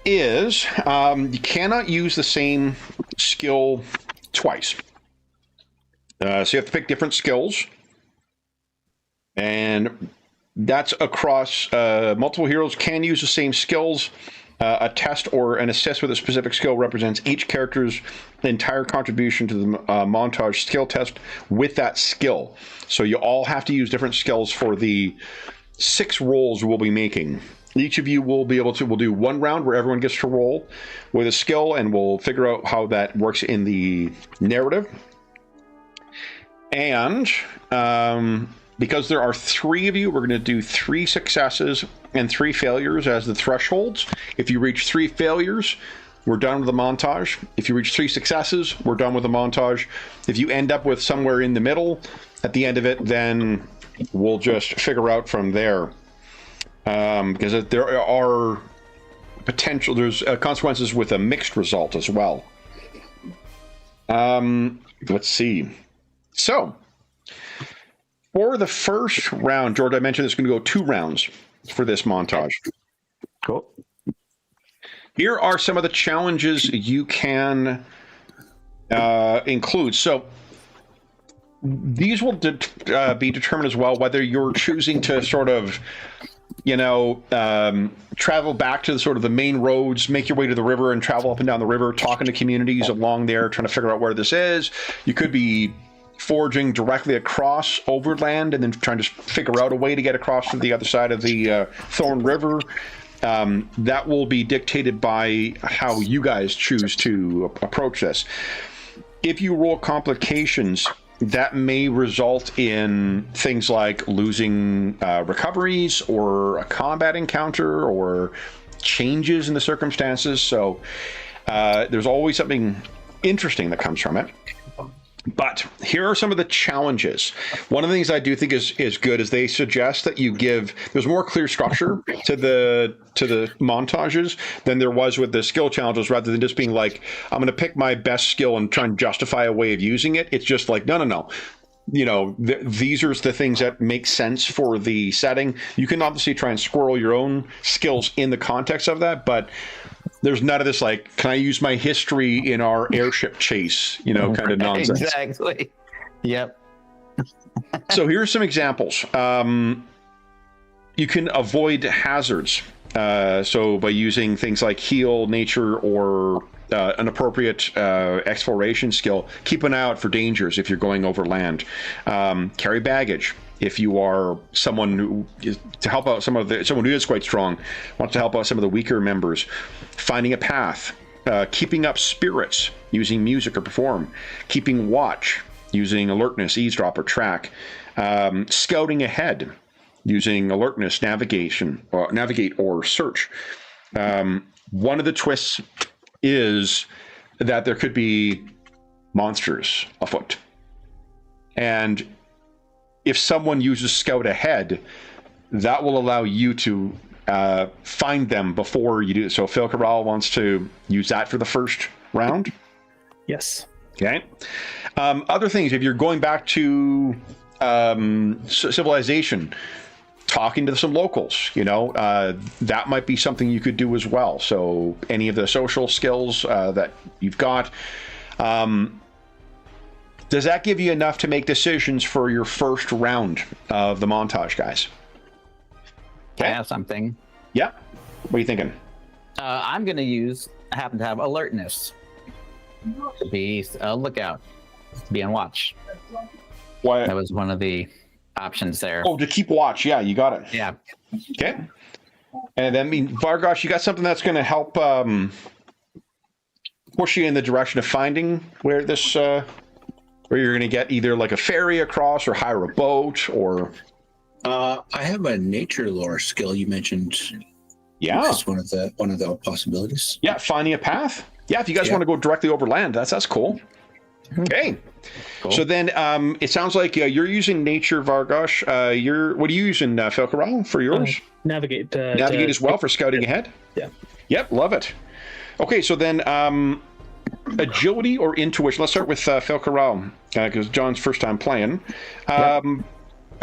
is you cannot use the same skill twice. So you have to pick different skills. And that's across multiple heroes can use the same skills. A test or an assist with a specific skill represents each character's entire contribution to the montage skill test with that skill. So you all have to use different skills for the 6 rolls we'll be making. Each of you will we'll do 1 round where everyone gets to roll with a skill, and we'll figure out how that works in the narrative. And because there are 3 of you, we're going to do 3 successes and 3 failures as the thresholds. If you reach 3 failures, we're done with the montage. If you reach 3 successes, we're done with the montage. If you end up with somewhere in the middle at the end of it, then we'll just figure out from there. Because there are there's consequences with a mixed result as well. Let's see. So, for the first round, George, I mentioned it's going to go 2 rounds for this montage. Cool. Here are some of the challenges you can include. So, these will be determined as well whether you're choosing to sort of travel back to the sort of the main roads, make your way to the river and travel up and down the river, talking to communities along there, trying to figure out where this is. You could be forging directly across overland and then trying to figure out a way to get across to the other side of the Thorn River. That will be dictated by how you guys choose to approach this. If you roll complications, that may result in things like losing recoveries or a combat encounter or changes in the circumstances. So there's always something interesting that comes from it. But here are some of the challenges. One of the things I do think is good is they suggest that there's more clear structure to the montages than there was with the skill challenges, rather than just being like, I'm going to pick my best skill and try and justify a way of using it. It's just like, no. These are the things that make sense for the setting. You can obviously try and squirrel your own skills in the context of that, but there's none of this like, can I use my history in our airship chase, kind of nonsense. Exactly. Yep. So here's some examples. You can avoid hazards. So by using things like heal, nature, or an appropriate exploration skill. Keep an eye out for dangers if you're going over land. Carry baggage. If you are someone who is to help out someone who is quite strong, wants to help out some of the weaker members. Finding a path. Keeping up spirits using music or perform. Keeping watch using alertness, eavesdrop, or track. Scouting ahead using alertness, navigate or search. One of the twists is that there could be monsters afoot. And if someone uses scout ahead, that will allow you to find them before you do. So Phil Corral wants to use that for the first round. Yes. Okay. Other things, if you're going back to civilization, talking to some locals, that might be something you could do as well. So any of the social skills that you've got, does that give you enough to make decisions for your first round of the montage, guys? Okay. I have something. Yeah. What are you thinking? I'm going to happen to have alertness. To be a lookout. To be on watch. Why? That was one of the options there. Oh, to keep watch. Yeah, you got it. Yeah. Okay. And then, Vargosh, you got something that's going to help push you in the direction of finding where this, where you're going to get either like a ferry across or hire a boat or. I have a nature lore skill you mentioned. Yeah. That's one of the possibilities. Yeah, finding a path. Yeah, if you guys want to go directly over land, that's cool. Okay. Cool. So then it sounds like you're using nature, Vargosh. What are you using, Phil Corral, for yours? Navigate. Navigate as well for scouting ahead? Yeah. Yep, love it. Okay, so then agility or intuition? Let's start with Phil Corral, because John's first time playing.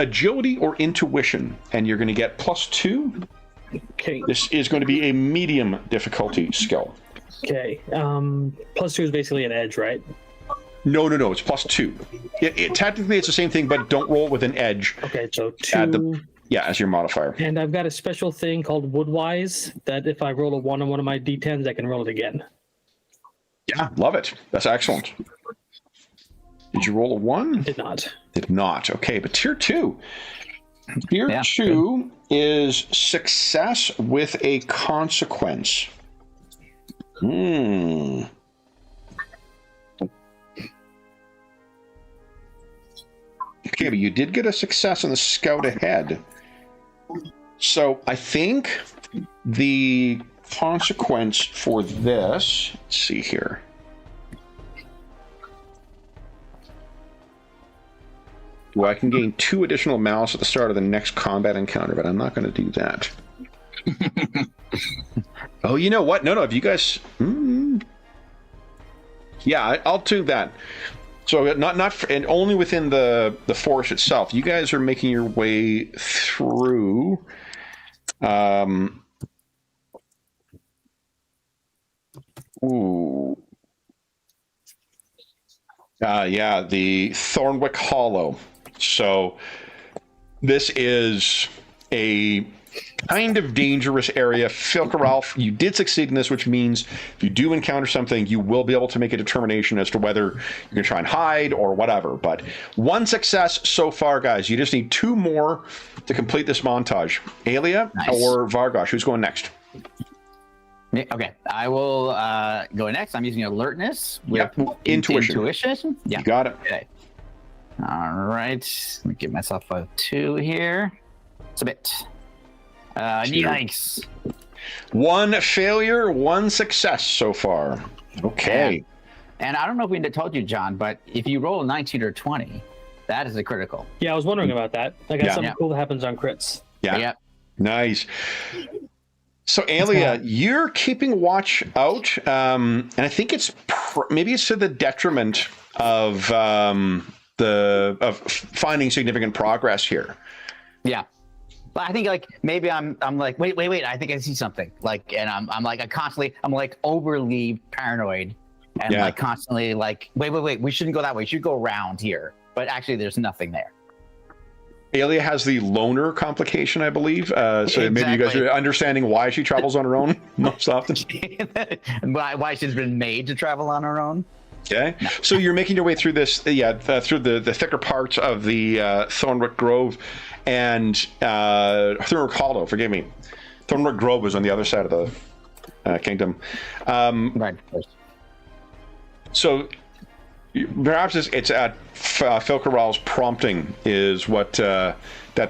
Agility or intuition, and you're going to get +2. Okay. This is going to be a medium difficulty skill. Okay. +2 is basically an edge, right? No, it's +2. Technically, it's the same thing, but don't roll with an edge. Okay, so 2. As your modifier. And I've got a special thing called Woodwise that if I roll a 1 on one of my d10s, I can roll it again. Yeah, love it. That's excellent. Did you roll a 1? Did not. Did not. Okay, but tier 2. Tier 2 is success with a consequence. Okay, but you did get a success on the scout ahead. So I think the consequence for this, let's see here. Well, I can gain 2 additional malice at the start of the next combat encounter, but I'm not going to do that. Oh, you know what? No, if you guys... Yeah, I'll do that. So and only within the forest itself. You guys are making your way through. The Thornwick Hollow. So this is a kind of dangerous area. Phil Corral, you did succeed in this, which means if you do encounter something, you will be able to make a determination as to whether you can try and hide or whatever. But 1 success so far, guys. You just need 2 more to complete this montage. Alia or Vargosh, who's going next? Okay, I will go next. I'm using alertness. Yep. Intuition. Yeah. You got it. Okay. All right. Let me give myself a 2 here. It's a bit. Yikes. 1 failure, 1 success so far. Okay. And I don't know if we told you, John, but if you roll a 19 or 20, that is a critical. Yeah, I was wondering about that. I got something cool that happens on crits. Yeah. Nice. So, Alia, you're keeping watch out, and I think it's maybe it's to the detriment of finding significant progress here. Yeah. I think maybe I'm like wait I think I see something and I'm overly paranoid and constantly wait we shouldn't go that way, we should go around here, but actually there's nothing there. Alia has the loner complication, I believe. So maybe you guys are understanding why she travels on her own most often. why she's been made to travel on her own. Okay, so you're making your way through this, through the thicker parts of the Thornwick Grove and Thornwick Hollow. Forgive me, Thornwick Grove was on the other side of the kingdom. Right. So perhaps it's at Phil Corral's prompting is what that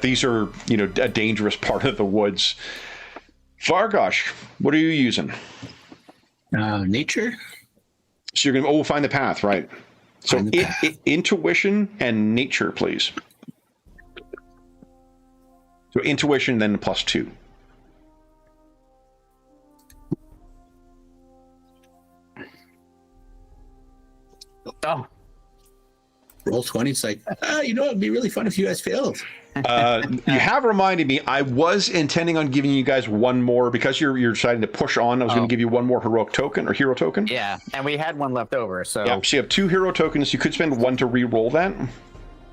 these are a dangerous part of the woods. Vargosh, what are you using? Nature. So you're going to find the path, right? So intuition and nature, please. So intuition, then +2. Oh, Roll 20. It's like, you know, it'd be really fun if you guys failed. You have reminded me. I was intending on giving you guys one more because you're deciding to push on. I was going to give you one more heroic token or hero token. yeah, and we had one left over, so Yeah. So you have 2 hero tokens. You could spend 1 to re-roll that.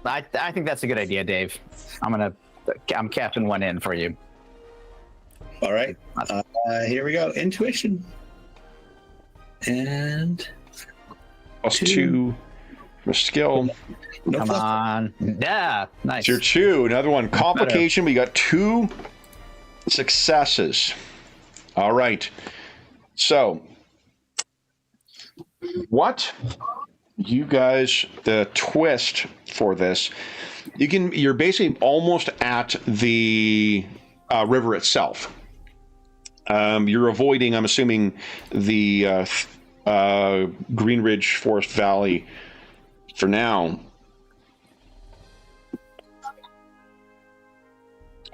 I think that's a good idea, Dave. I'm casting 1 in for you. All right. Here we go. Intuition. And +2 for skill. no Come fluff. on. Yeah, nice. It's your 2. Another one. Complication. We got 2 successes. All right. So, what you guys, the twist for this, you're basically almost at the river itself. You're avoiding, I'm assuming, the Green Ridge Forest Valley for now.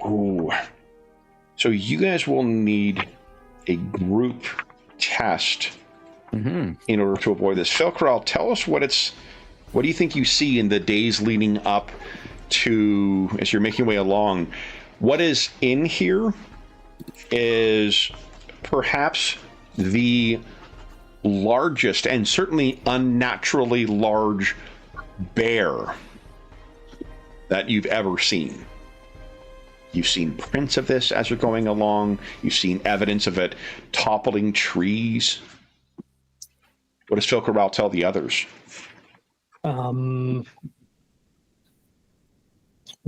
Ooh. So you guys will need a group test in order to avoid this. Felkral, tell us what do you think you see in the days leading up to, as you're making your way along, what is in here is perhaps the largest and certainly unnaturally large bear that you've ever seen. You've seen prints of this as you're going along. You've seen evidence of it toppling trees. What does Phil Corral tell the others?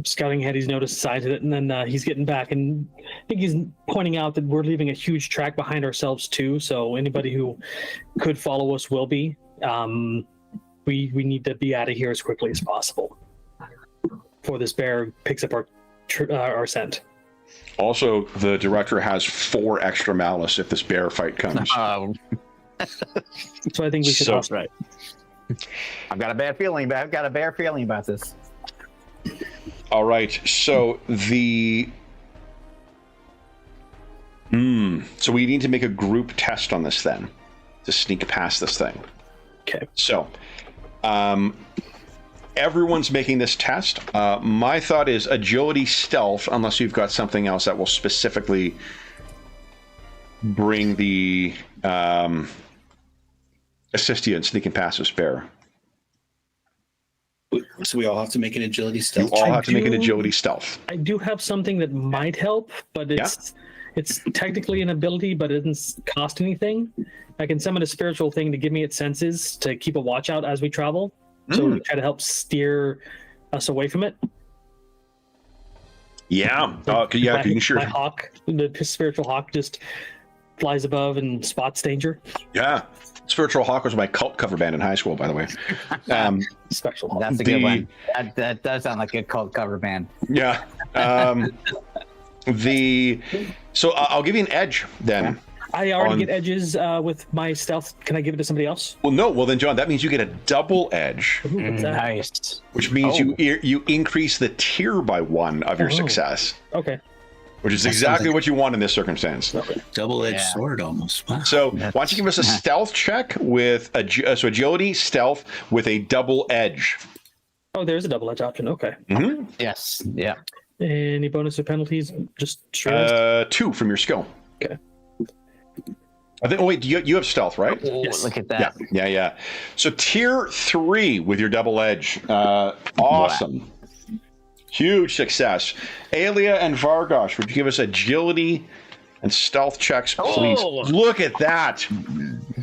Scouting ahead, he's noticed signs of it, and then he's getting back, and I think he's pointing out that we're leaving a huge track behind ourselves too. So anybody who could follow us will be. We need to be out of here as quickly as possible before this bear picks up our scent. Also, the director has 4 extra malice if this bear fight comes. So I think we should. So- Also, right. I've got a bad feeling about this. All right, so so we need to make a group test on this then to sneak past this thing. Okay. So, everyone's making this test. My thought is agility stealth, unless you've got something else that will specifically bring the assist you in sneaking past this bear. So we all have to make an agility stealth. You all check? have to make an agility stealth. I do have something that might help, but it's technically an ability, but it doesn't cost anything. I can summon a spiritual thing to give me its senses to keep a watch out as we travel. So we try to help steer us away from it. Yeah. You can sure. My hawk, the spiritual hawk, just flies above and spots danger. Yeah. Spiritual Hawk was my cult cover band in high school, by the way. Special hawk. That's a good one. That does sound like a cult cover band. Yeah. So I'll give you an edge then. I already get edges with my stealth. Can I give it to somebody else? Well, no. Well, then, John, that means you get a double edge, Ooh, what's that? Nice. which means you increase the tier by 1 of your success, Okay. which is exactly what you want in this circumstance. Double-edged Yeah. sword almost. Wow. So why don't you give us a stealth check with agility, stealth with a double edge. Oh, there's a double edge option. Okay. Yes. Yeah. Any bonus or penalties? Just straight. 2 from your skill. Okay. I think. Oh wait, you have stealth, right? Yes. Look at that. Yeah. So tier 3 with your double edge. Awesome. Huge success. Alia and Vargosh, would you give us agility and stealth checks, please? Oh. Look at that.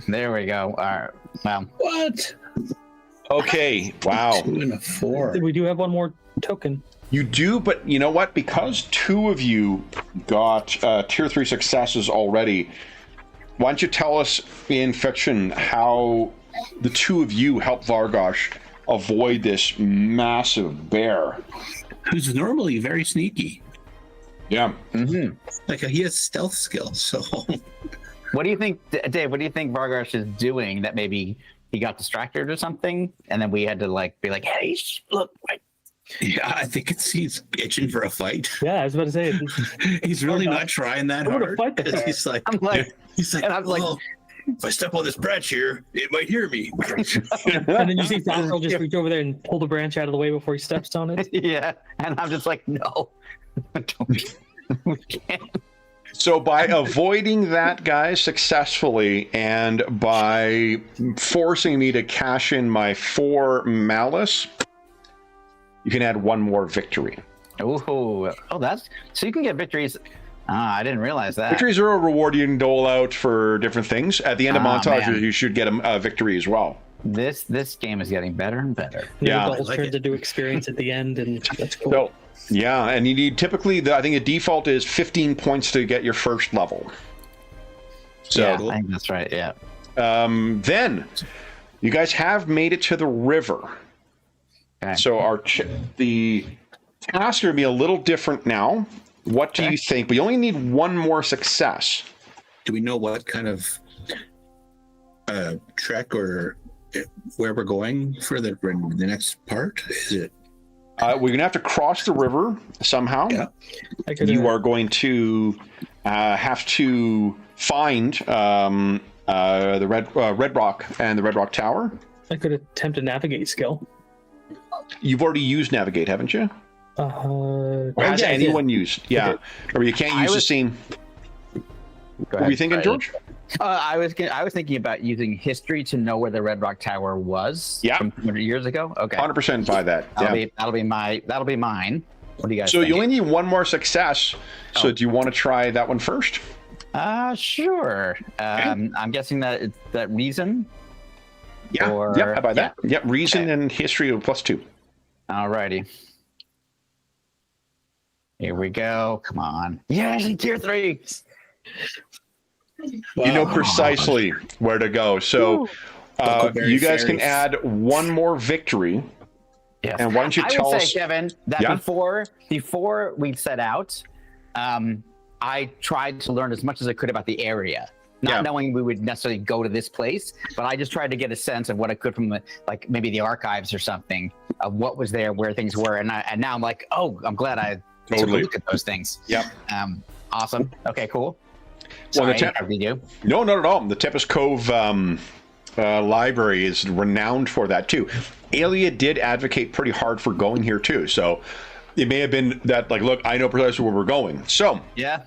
There we go. All right. Wow. What? Okay. Wow. 2 and a 4. We do have one more token. You do, but you know what? Because 2 of you got tier 3 successes already, why don't you tell us in fiction how the 2 of you help Vargosh avoid this massive bear? Who's normally very sneaky. Yeah. Like he has stealth skills. So What do you think, Dave? What do you think Vargosh is doing that maybe he got distracted or something, and then we had to be like, hey, look, right. yeah, I think he's itching for a fight. Yeah, I was about to say. He's really not trying that I wanna hard. fight the bear. He's like, I'm like, he's like, and I'm like, "Oh, if I step on this branch here, it might hear me. And then you see Falco just reach over there and pull the branch out of the way before he steps on it. Yeah, and I'm just like, no, don't. We can't. So by avoiding that, guys, successfully, and by forcing me to cash in my 4 malice, you can add 1 more victory. Oh, that's so you can get victories. I didn't realize that. Victories are a reward you can dole out for different things. At the end of montages, man. you should get a victory as well. This game is getting better and better. Yeah. The goals turn to do experience at the end, and that's cool. So, yeah, and you need typically, I think the default is 15 points to get your first level. So, Yeah, I think that's right. Yeah. then you guys have made it to the river. Okay. So the tasks are going to be a little different now. What do you think? We only need 1 more success. Do we know what kind of trek or where we're going for the next part? Is it? We're going to have to cross the river somehow. Yeah. You are going to have to find the Red Rock and the Red Rock Tower. I could attempt a navigate skill. You've already used Navigate, haven't you? Or has yeah, anyone used? Yeah. Okay. Or you can't use the same. What were you thinking, George? I was thinking about using history to know where the Red Rock Tower was. Yeah. From 100 years ago. Okay. 100% by that. Yeah. That'll be mine. What do you guys So think? you only need 1 more success. So do you want to try that one first? Sure. I'm guessing that it's that reason. Yeah. Or, Yep. How about that? yeah. Yep. Reason and history of +2. Alrighty. Here we go. Come on. Yes, tier 3. You know precisely where to go. So Huckleberry you guys can fairies. add 1 more victory. Yes. And why don't you tell I would us? say, Kevin, that Yeah. before we set out, I tried to learn as much as I could about the area. Not knowing we would necessarily go to this place, but I just tried to get a sense of what I could from the, like maybe the archives or something of what was there, where things were, and now I'm like, oh, I'm glad I took a look at those things. Yep. Awesome. Okay, cool. Well, Sorry, how did you? No, not at all. The Tempest Cove library is renowned for that too. Alia did advocate pretty hard for going here too, so it may have been that, like, look, I know precisely where we're going. So Yeah.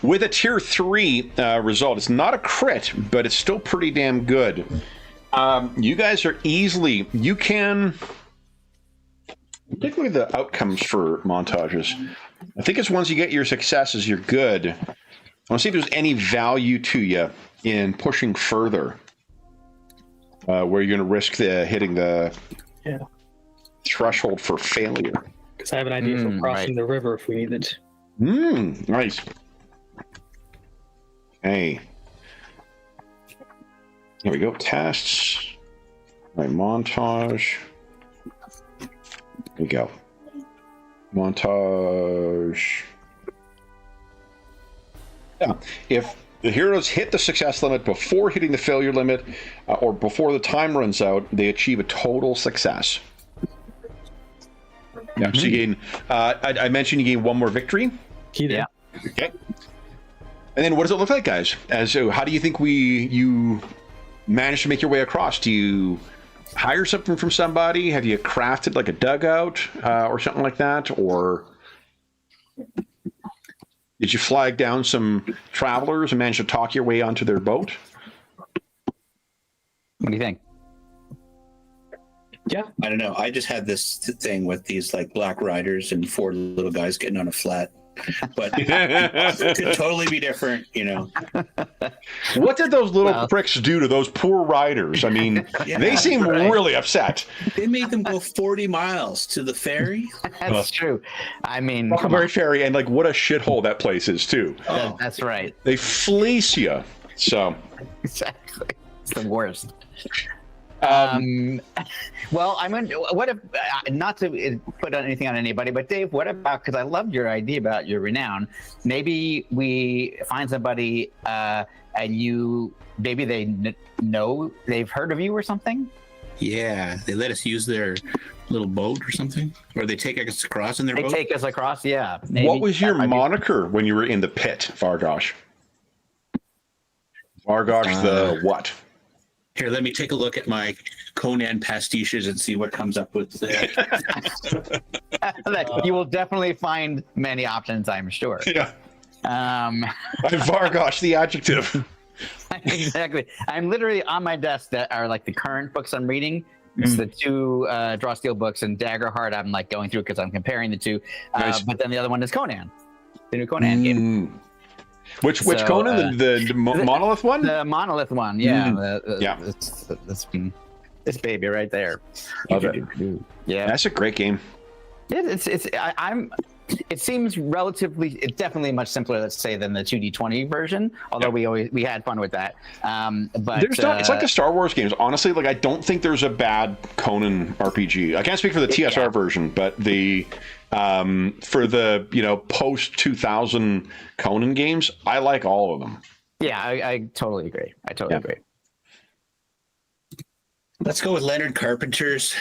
with a tier 3 result, it's not a crit, but it's still pretty damn good. You guys are easily, you can take a look at the outcomes for montages. I think it's once you get your successes, you're good. I want to see if there's any value to you in pushing further, where you're going to risk hitting the threshold for failure. Because I have an idea for crossing the river if we need it. Nice. Okay. Here we go. Tests. Right, montage. Here we go. Montage. Yeah. If the heroes hit the success limit before hitting the failure limit, or before the time runs out, they achieve a total success. Yeah. So you gain. I mentioned you gain 1 more victory. Yeah. Okay. And then what does it look like, guys? How do you think you managed to make your way across? Do you hire something from somebody? Have you crafted like a dugout or something like that? Or did you flag down some travelers and manage to talk your way onto their boat? What do you think? Yeah. I don't know. I just had this thing with these like black riders and 4 little guys getting on a flat. But it could totally be different, you know. What did those little pricks do to those poor riders? I mean, they seem really upset. They made them go 40 miles to the ferry. That's true. I mean, Huckleberry Ferry, and like what a shithole that place is too. that's right. They fleece you. So Exactly. It's the worst. Well, I'm going to, what if, not to put anything on anybody, but Dave, what about, because I loved your idea about your renown, maybe we find somebody and maybe they know, they've heard of you or something? Yeah, they let us use their little boat or something, or they take us across in their boat. They take us across, yeah. Maybe what was your that might be- moniker when you were in the pit, Vargosh? Vargosh the what? Here, let me take a look at my Conan pastiches and see what comes up with there. You will definitely find many options, I'm sure. Yeah. Um, I'm Vargosh the adjective. exactly. I'm literally on my desk that are like the current books I'm reading. It's the two Draw Steel books, and Daggerheart I'm like going through because I'm comparing the two. Nice. But then the other one is Conan, the new Conan game. Which Conan? The Monolith one? The Monolith one, yeah. This baby right there. Love it. Yeah, That's a great game. It seems it's definitely much simpler, let's say, than the 2D20 version. Although we had fun with that. But There's not. It's like the Star Wars games. Honestly, like I don't think there's a bad Conan RPG. I can't speak for the TSR version, but the for the post 2000 Conan games, I like all of them. Yeah, I totally agree. Agree. Let's go with Leonard Carpenter's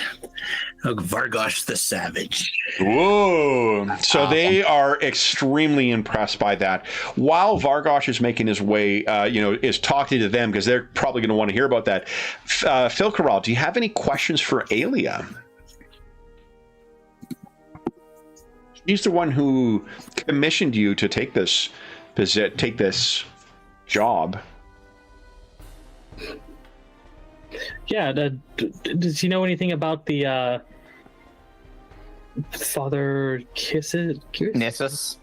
Vargosh the Savage. Whoa! So they are extremely impressed by that. While Vargosh is making his way, is talking to them because they're probably going to want to hear about that. Phil Corral, do you have any questions for Alia? She's the one who commissioned you to take this job. Yeah, does he know anything about the Father Nissus?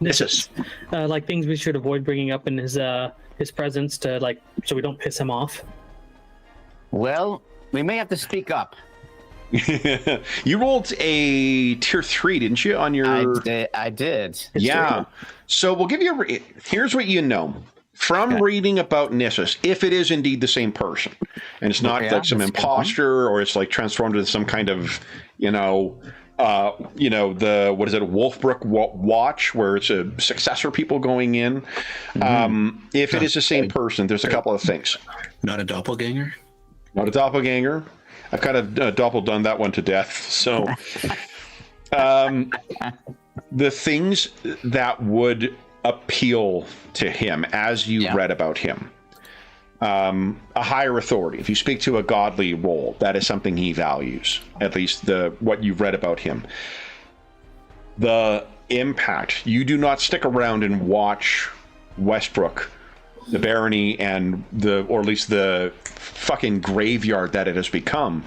Like things we should avoid bringing up in his presence to so we don't piss him off? Well, we may have to speak up. You rolled a tier 3, didn't you? On your I did. Yeah. So we'll give you here's what you know. From reading about Nissus, if it is indeed the same person, and it's not like some imposter or it's like transformed into some kind of, the what is it, Wolfbrook Watch, where it's a successor people going in. If it is the same person, there's a couple of things. Not a doppelganger? Not a doppelganger. I've kind of done that one to death. So the things that would appeal to him as you read about him, a higher authority. If you speak to a godly role, that is something he values, at least what you've read about him. The impact. You do not stick around and watch Westbrook, the barony, or at least the fucking graveyard that it has become,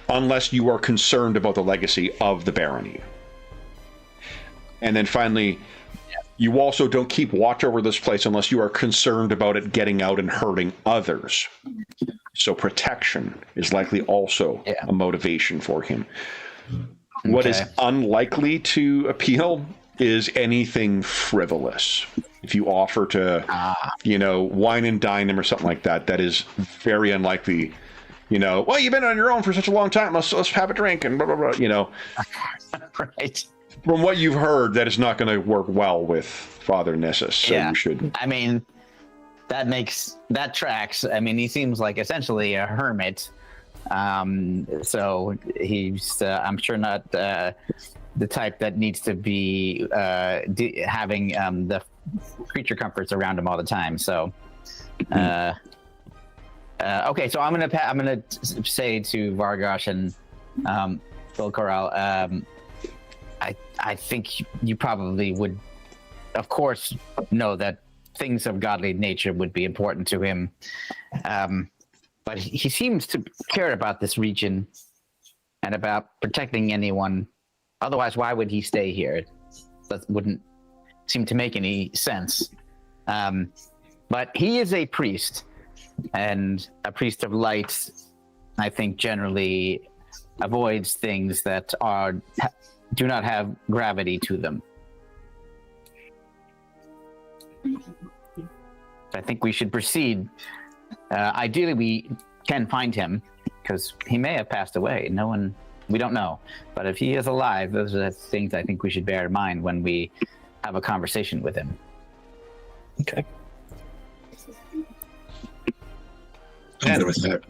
unless you are concerned about the legacy of the barony. And then finally, you also don't keep watch over this place unless you are concerned about it getting out and hurting others. So protection is likely also a motivation for him. Okay. What is unlikely to appeal is anything frivolous. If you offer to, wine and dine him or something like that, that is very unlikely. Well, you've been on your own for such a long time. Let's have a drink and blah, blah, blah, Right. From what you've heard, that is not going to work well with Father Nissus. So you should. I mean, that tracks. I mean, he seems like essentially a hermit. So he's, I'm sure, not the type that needs to be having the creature comforts around him all the time. So, okay. So I'm gonna say to Vargosh and Phil Corral, I think you probably would, of course, know that things of godly nature would be important to him. But he seems to care about this region and about protecting anyone. Otherwise, why would he stay here? That wouldn't seem to make any sense. But he is a priest, and a priest of light, I think, generally avoids things that do not have gravity to them. I think we should proceed. Ideally, we can find him because he may have passed away. We don't know. But if he is alive, those are things I think we should bear in mind when we have a conversation with him. Okay. I'm good with that.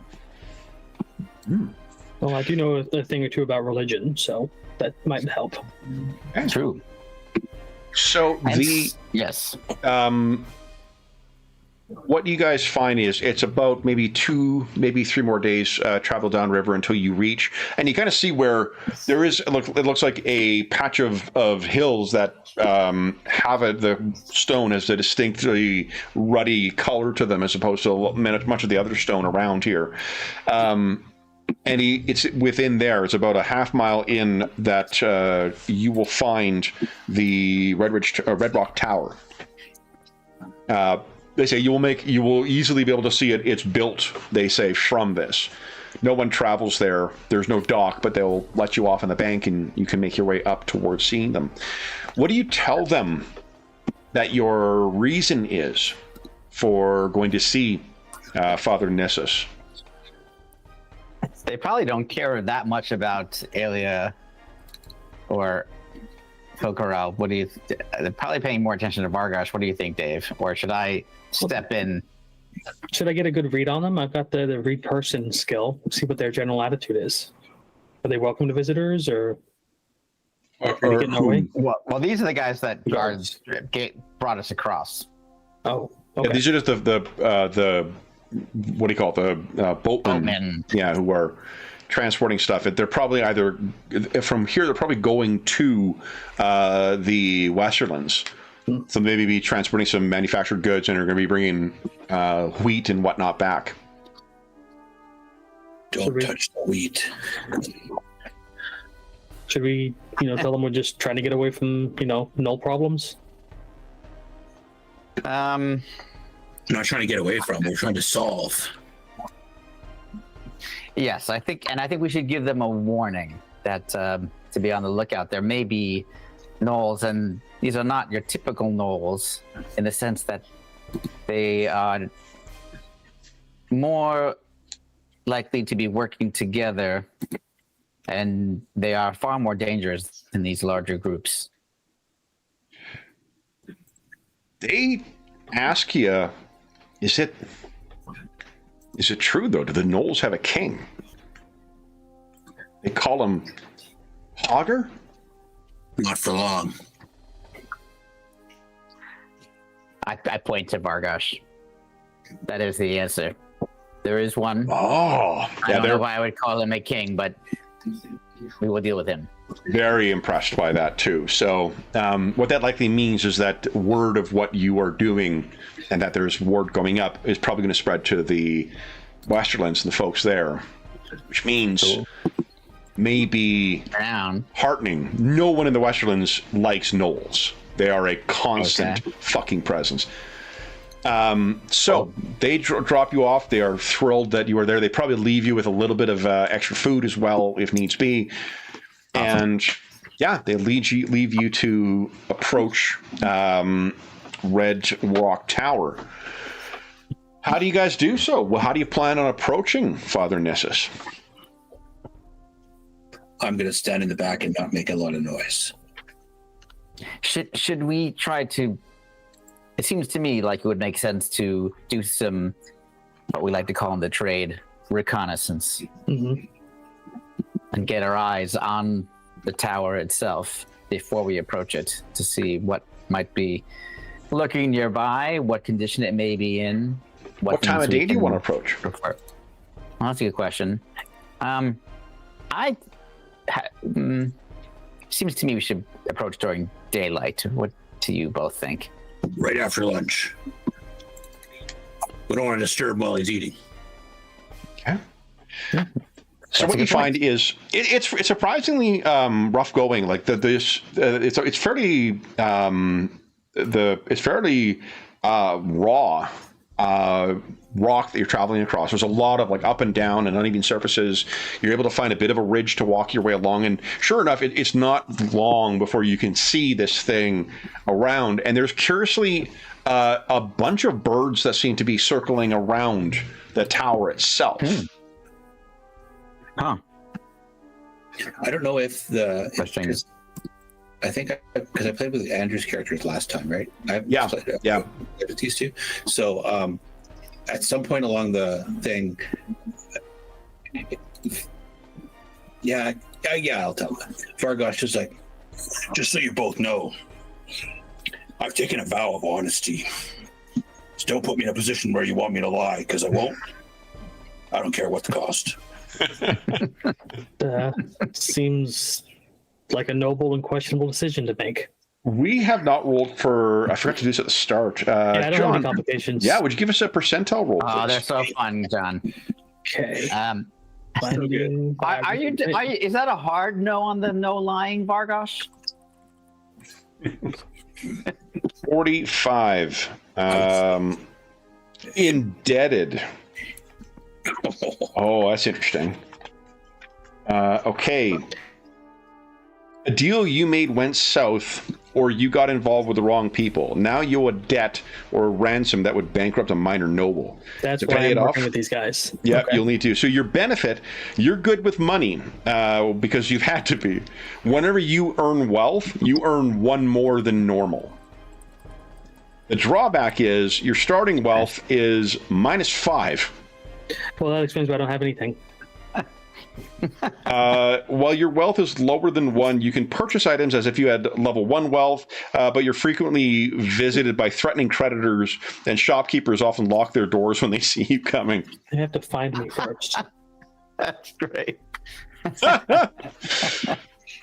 Well, I do know a thing or two about religion, so that might help. True. So yes. what you guys find is it's about maybe 2, maybe 3 more days travel downriver until you reach, and you kind of see where there is. It looks like a patch of hills that have the stone as a distinctly ruddy color to them, as opposed to much of the other stone around here. And it's within there. It's about a half mile in that you will find the Red Rock Tower. They say you will easily be able to see it. It's built, they say, from this. No one travels there. There's no dock, but they'll let you off on the bank, and you can make your way up towards seeing them. What do you tell them that your reason is for going to see Father Nissus? They probably don't care that much about Alia or HOHGARR. What do you? They're probably paying more attention to Vargosh. What do you think, Dave? Or should I step in? Should I get a good read on them? I've got the read person skill. See what their general attitude is. Are they welcome to visitors, or are they getting away? Well, these are the guys that guards brought us across. Oh, okay. Yeah, these are just the what do you call it? The boatmen. Yeah, who are transporting stuff. They're probably either from here. They're probably going to the Westerlands. So maybe be transporting some manufactured goods, and are going to be bringing wheat and whatnot back. Don't touch the wheat. Should we, tell them we're just trying to get away from, no problems? We're not trying to get away from. We're trying to solve. Yes, I think we should give them a warning that to be on the lookout. There may be gnolls, and these are not your typical gnolls in the sense that they are more likely to be working together, and they are far more dangerous than these larger groups. They ask you, is it true, though? Do the gnolls have a king? They call him HOHGARR? Not for long. I point to Vargosh. That is the answer. There is one. Oh, I don't know why I would call him a king, but we will deal with him. Very impressed by that, too. So what that likely means is that word of what you are doing and that there's word going up is probably going to spread to the Westerlands and the folks there, which means maybe heartening. No one in the Westerlands likes gnolls. They are a constant fucking presence. So they drop you off. They are thrilled that you are there. They probably leave you with a little bit of extra food as well, if needs be. And yeah, they leave you to approach Red Rock Tower. How do you guys do so? Well, how do you plan on approaching Father Nissus? I'm going to stand in the back and not make a lot of noise. Should we try to? It seems to me like it would make sense to do some, what we like to call in the trade, reconnaissance, and get our eyes on the tower itself before we approach it to see what might be lurking nearby, what condition it may be in. What time of day do you want to approach? Well, that's a good question. Seems to me we should approach during daylight. What do you both think? Right after lunch. We don't want to disturb while he's eating. Okay. Yeah. So what you find is it's surprisingly rough going. Like it's fairly raw rock that you're traveling across. There's a lot of like up and down and uneven surfaces. You're able to find a bit of a ridge to walk your way along, and sure enough, it's not long before you can see this thing around. And there's curiously a bunch of birds that seem to be circling around the tower itself. Huh. I don't know if I think because I played with Andrew's characters last time, right? Played with these two. So at some point along the thing, I'll tell them. Vargosh is like, just so you both know, I've taken a vow of honesty. Just don't put me in a position where you want me to lie, because I won't. I don't care what the cost. Seems like a noble and questionable decision to make. We have not rolled for. I forgot to do this at the start. Yeah, I don't have John, any complications. yeah, would you give us a percentile roll? Oh, please? they're so fun, John. Okay. Is that a hard no on the no lying, Vargosh? 45. Indebted. Oh, that's interesting. Okay. A deal you made went south, or you got involved with the wrong people. Now you owe a debt or a ransom that would bankrupt a minor noble. That's To why pay I'm it working off? with these guys. Yeah, Okay. you'll need to. So your benefit, you're good with money because you've had to be. Whenever you earn wealth, you earn one more than normal. The drawback is your starting wealth is -5. Well, that explains why I don't have anything. While your wealth is lower than 1, you can purchase items as if you had level 1 wealth, but you're frequently visited by threatening creditors, and shopkeepers often lock their doors when they see you coming. They have to find me first. That's great.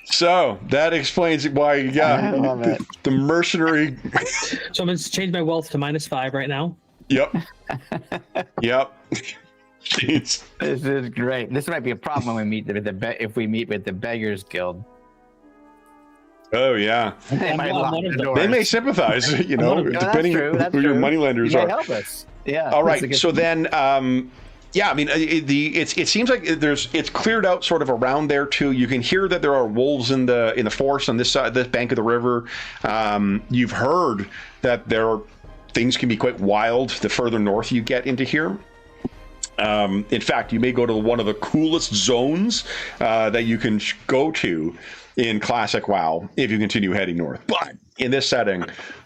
So that explains why, I love it. the mercenary. So I'm going to change my wealth to -5 right now. Yep. Yep. Jeez. This is great. This might be a problem when we meet with if we meet with the Beggars Guild. Oh yeah. They I'm might one lock of the them. doors. They may sympathize, you know, No, that's depending true, that's who your true. moneylenders Yeah, are. help us. Yeah. All that's a right. good- So then, yeah, I mean, it seems like it's cleared out sort of around there too. You can hear that there are wolves in the forest on this side, this bank of the river. You've heard that things can be quite wild the further north you get into here. In fact, you may go to one of the coolest zones that you can go to in Classic WoW if you continue heading north. But in this setting,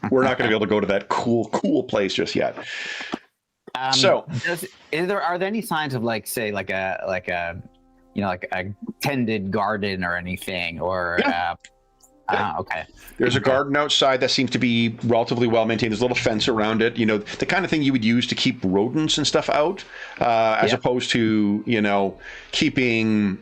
we're not going to be able to go to that cool place just yet. So, are there any signs of say like a tended garden or anything or? Okay. There's a garden outside that seems to be relatively well maintained. There's a little fence around it. You know, the kind of thing you would use to keep rodents and stuff out, as opposed to keeping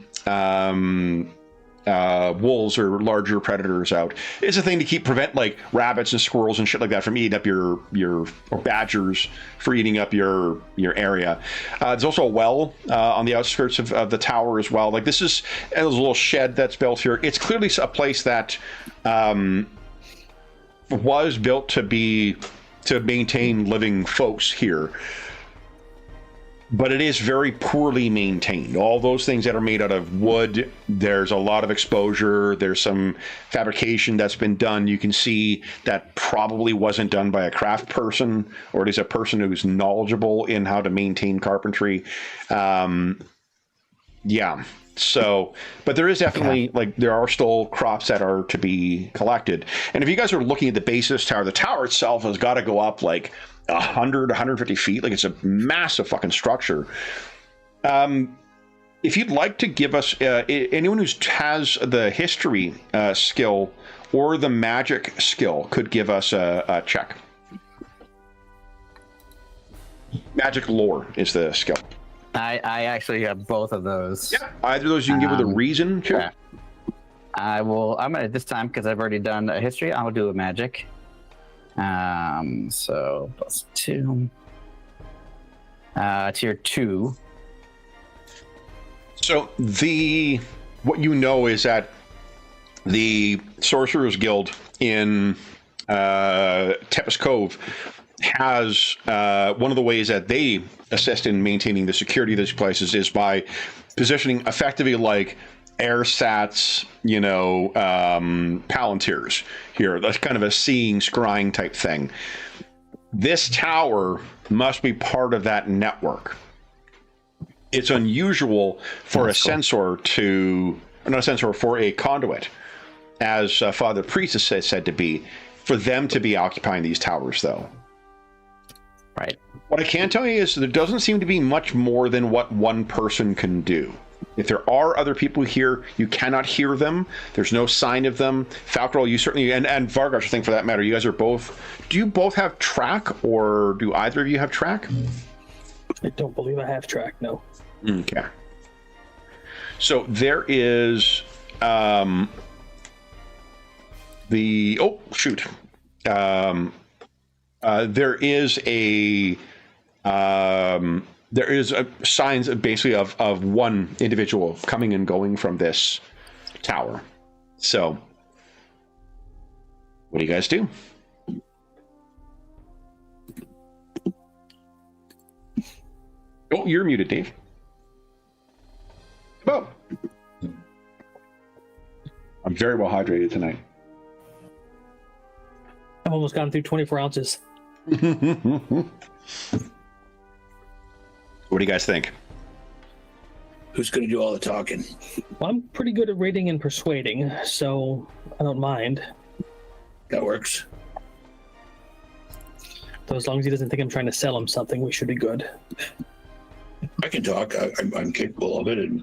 wolves or larger predators out. It's a thing to prevent like rabbits and squirrels and shit like that from eating up your or badgers for eating up your area. There's also a well on the outskirts of the tower as well. Like this is there's a little shed that's built here. It's clearly a place that was built to maintain living folks here. But it is very poorly maintained. All those things that are made out of wood, there's a lot of exposure. There's some fabrication that's been done. You can see that probably wasn't done by a craft person, or it is a person who's knowledgeable in how to maintain carpentry. Yeah. So, but there is definitely, there are still crops that are to be collected. And if you guys are looking at the base of this tower, the tower itself has got to go up 150 feet. Like it's a massive fucking structure. If you'd like to give us anyone who has the history skill or the magic skill could give us a check. Magic lore is the skill. I actually have both of those. Yeah, either of those you can give with a reason. Sure. Okay. I'm gonna this time because I've already done a history. I'll do a magic. So +2. Tier 2. So what you know is that the Sorcerer's Guild in Tempest Cove has one of the ways that they assist in maintaining the security of these places is by positioning effectively like airsats, palantirs here. That's kind of a seeing, scrying type thing. This tower must be part of that network. It's unusual for a censor for a conduit, as Father Priest is said to be, for them to be occupying these towers, though. Right. What I can tell you is there doesn't seem to be much more than what one person can do. If there are other people here, you cannot hear them. There's no sign of them. Falcarol, you certainly, and Vargosh, I think for that matter, you guys are both. Do you both have track, or do either of you have track? I don't believe I have track. No. Okay. So there is there is signs basically of one individual coming and going from this tower. So what do you guys do? Oh, you're muted, Dave. Oh. I'm very well hydrated tonight. I've almost gone through 24 ounces. What do you guys think? Who's going to do all the talking? Well, I'm pretty good at rating and persuading, so I don't mind. That works. Though as long as he doesn't think I'm trying to sell him something, we should be good. I can talk. I'm capable of it, and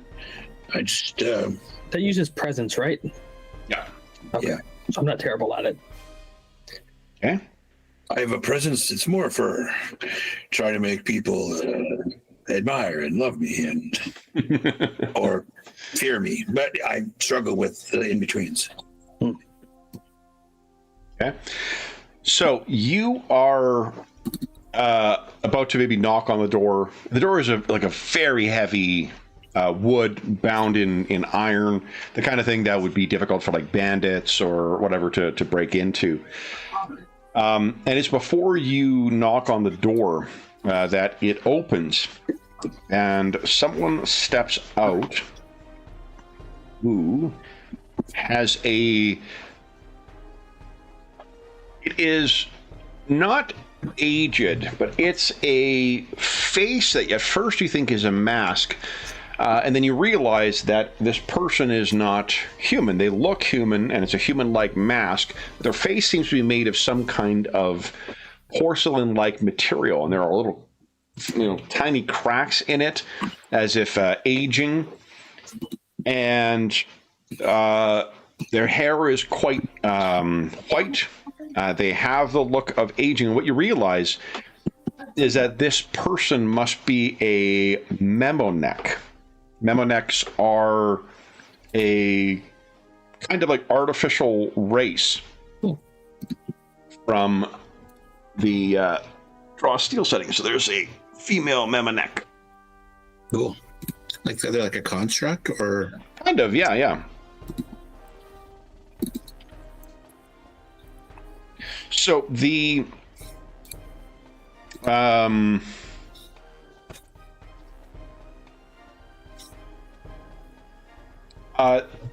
I just. That uses presence, right? Yeah. Okay. Yeah. So I'm not terrible at it. Okay. I have a presence. It's more for trying to make people admire and love me, and or fear me. But I struggle with the in-betweens. Okay. So you are about to maybe knock on the door. The door is like a very heavy wood bound in iron, the kind of thing that would be difficult for like bandits or whatever to break into. And it's before you knock on the door that it opens, and someone steps out who has it is not aged, but it's a face that at first you think is a mask, and then you realize that this person is not human. They look human, and it's a human-like mask. Their face seems to be made of some kind of porcelain-like material, and there are little, tiny cracks in it, as if aging. And their hair is quite white. They have the look of aging. And what you realize is that this person must be a Memonech. Memonechs are a kind of like artificial race from the draw steel setting. So there's a female Memonech. Cool. Like they're like a construct, or Kind of, yeah. So the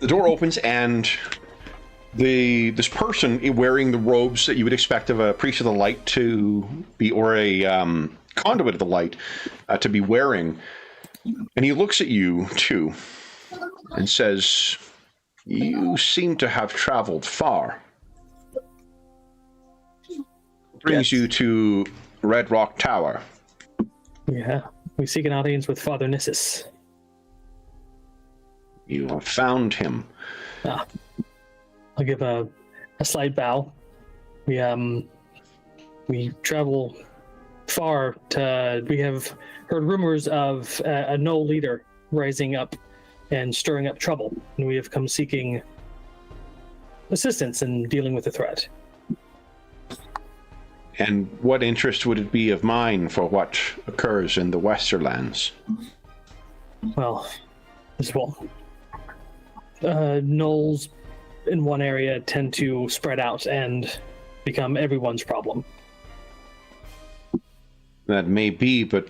door opens, and this person wearing the robes that you would expect of a priest of the light to be, or a conduit of the light to be wearing, and he looks at you too and says, "You seem to have traveled far. Brings you to Red Rock Tower." Yeah, we seek an audience with Father Nissus. You have found him. I'll give a slight bow. We travel far to. We have heard rumors of a Knoll leader rising up and stirring up trouble, and we have come seeking assistance in dealing with the threat. And what interest would it be of mine for what occurs in the Westerlands? Well, gnolls in one area tend to spread out and become everyone's problem. That may be, but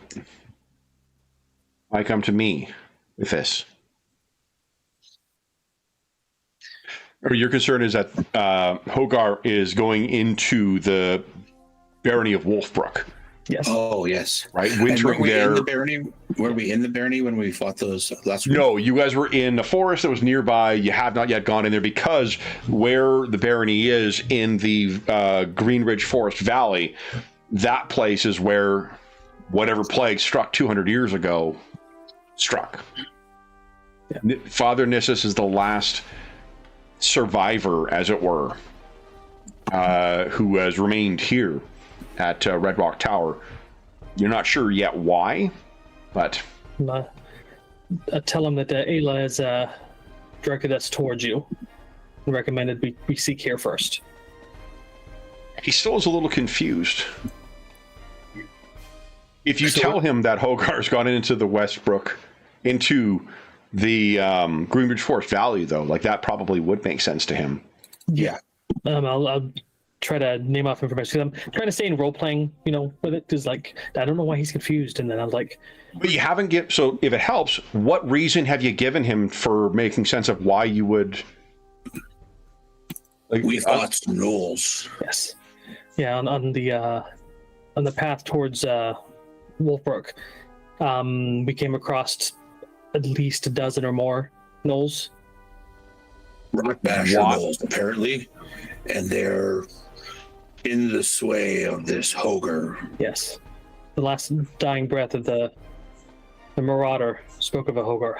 why come to me with this? Or your concern is that HOHGARR is going into the barony of Wolfbrook. Yes. Oh, yes. Right, wintering there. Were we in the barony when we fought those last week? No, you guys were in a forest that was nearby. You have not yet gone in there because where the barony is in the Green Ridge Forest Valley, that place is where whatever plague struck 200 years ago struck. Father Nissus is the last survivor, as it were, who has remained here at Red Rock Tower. You're not sure yet why, but tell him that Ayla has directed us towards you and recommended we seek here first. he still is a little confused. If you tell him that HOHGARR's gone into the Westbrook, into the Greenbridge Forest Valley, though, like that probably would make sense to him. Yeah. I'll try to name off information. I'm trying to stay in role playing, with it, because like I don't know why he's confused, and then I was like, but you haven't given. So if it helps, what reason have you given him for making sense of why you would? Like, We fought some gnolls. yes, yeah, on the path towards Wolfbrook, we came across at least a dozen or more gnolls. Rock basher gnolls, apparently. And they're in the sway of this HOHGARR. Yes, the last dying breath of the Marauder spoke of a HOHGARR.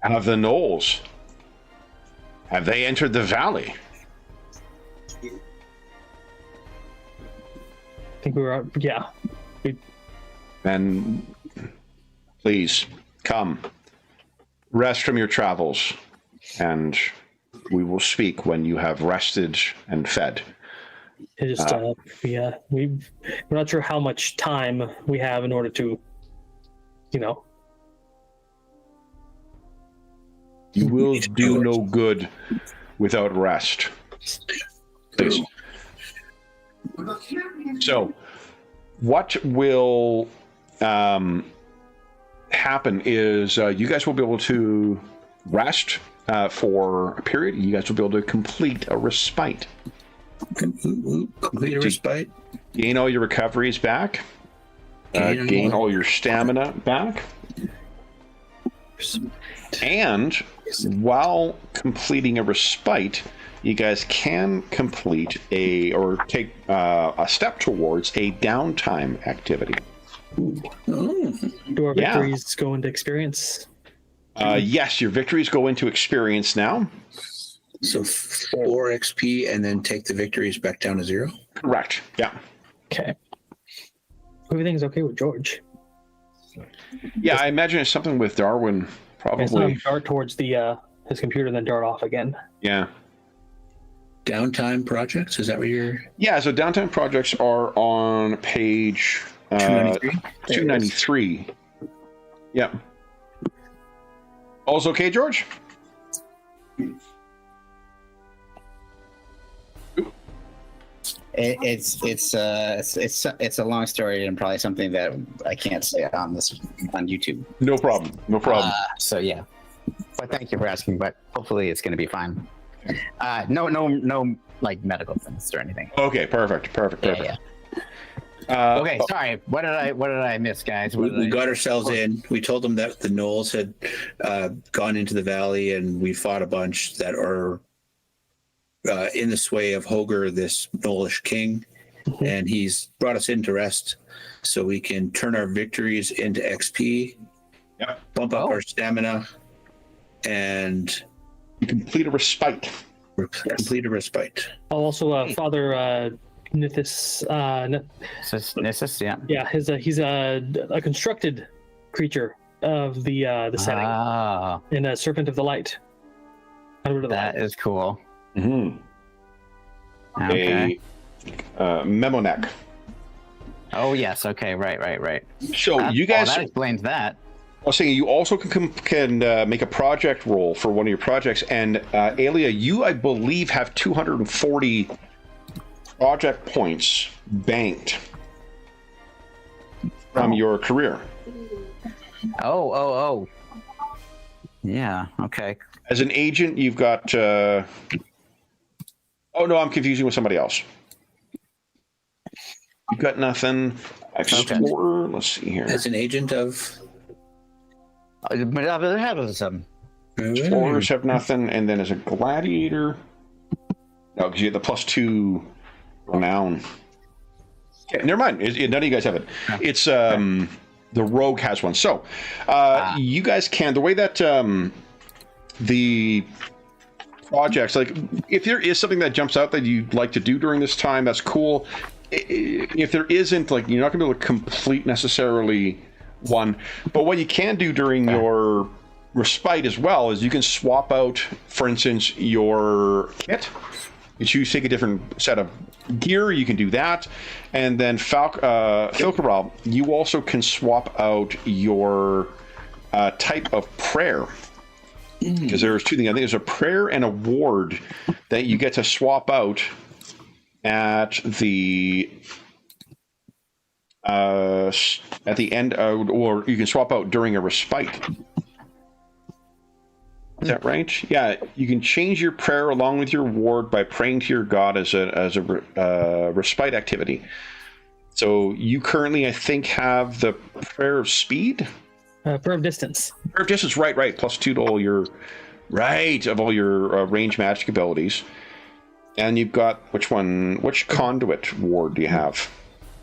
Have the gnolls? Have they entered the valley? I think we were, yeah. Then please come, rest from your travels, and we will speak when you have rested and fed. It just we're not sure how much time we have in order to, You will do no good without rest. Please. So, what will happen is you guys will be able to rest for a period. You guys will be able to complete a respite. Complete a respite. Gain all your recoveries back. Gain all your stamina back. And while completing a respite, you guys can complete take a step towards a downtime activity. Do our victories go into experience? Yes, your victories go into experience now. So 4 XP and then take the victories back down to 0? Correct. Yeah. Okay. Everything's okay with George. Yeah, I imagine it's something with Darwin, probably. It's not dart towards his computer, then dart off again. Yeah. Downtime projects? Is that what you're... Yeah, so downtime projects are on page 293. Yeah. All's okay, George? It's a long story and probably something that I can't say on YouTube. No problem. No problem. So yeah, but thank you for asking. But hopefully it's going to be fine. No, like medical things or anything. Okay, perfect. Yeah. Okay, sorry. What did I miss, guys? We got ourselves in. We told them that the gnolls had gone into the valley, and we fought a bunch that are in the sway of HOHGARR, this gnollish king, and he's brought us in to rest so we can turn our victories into XP, bump up our stamina, and complete a respite. Complete a respite. Also, Father Nithis. Nissus, yeah. Yeah, he's a constructed creature of the setting, and a serpent of the light. That is cool. Mm-hmm. Okay. A memo neck. Oh yes. Okay. Right. So you guys. That explains that. I was saying you also can make a project roll for one of your projects, and Alia, you I believe have 240 project points banked from your career. Oh. Yeah. Okay. As an agent, you've got. Oh no, I'm confusing with somebody else. You've got nothing. Explorer. Okay. Let's see here. As an agent of. Explorers have nothing, and then as a gladiator. No, because you have the +2 renown. Okay, never mind. None of you guys have it. It's the rogue has one. So you guys can. The way that the projects, like if there is something that jumps out that you'd like to do during this time, that's cool. If there isn't, like, you're not going to be able to complete necessarily one, but what you can do during your respite as well is you can swap out, for instance, your kit. You choose, take a different set of gear, you can do that. And then Filkarab, you also can swap out your type of prayer. Because there's two things. I think there's a prayer and a ward that you get to swap out at the end, or you can swap out during a respite. Is that right? Yeah, you can change your prayer along with your ward by praying to your god as a respite activity. So you currently, I think, have the prayer of speed. Prayer of distance. Prayer of distance, right. +2 to all your range magic abilities. And you've got which conduit ward do you have?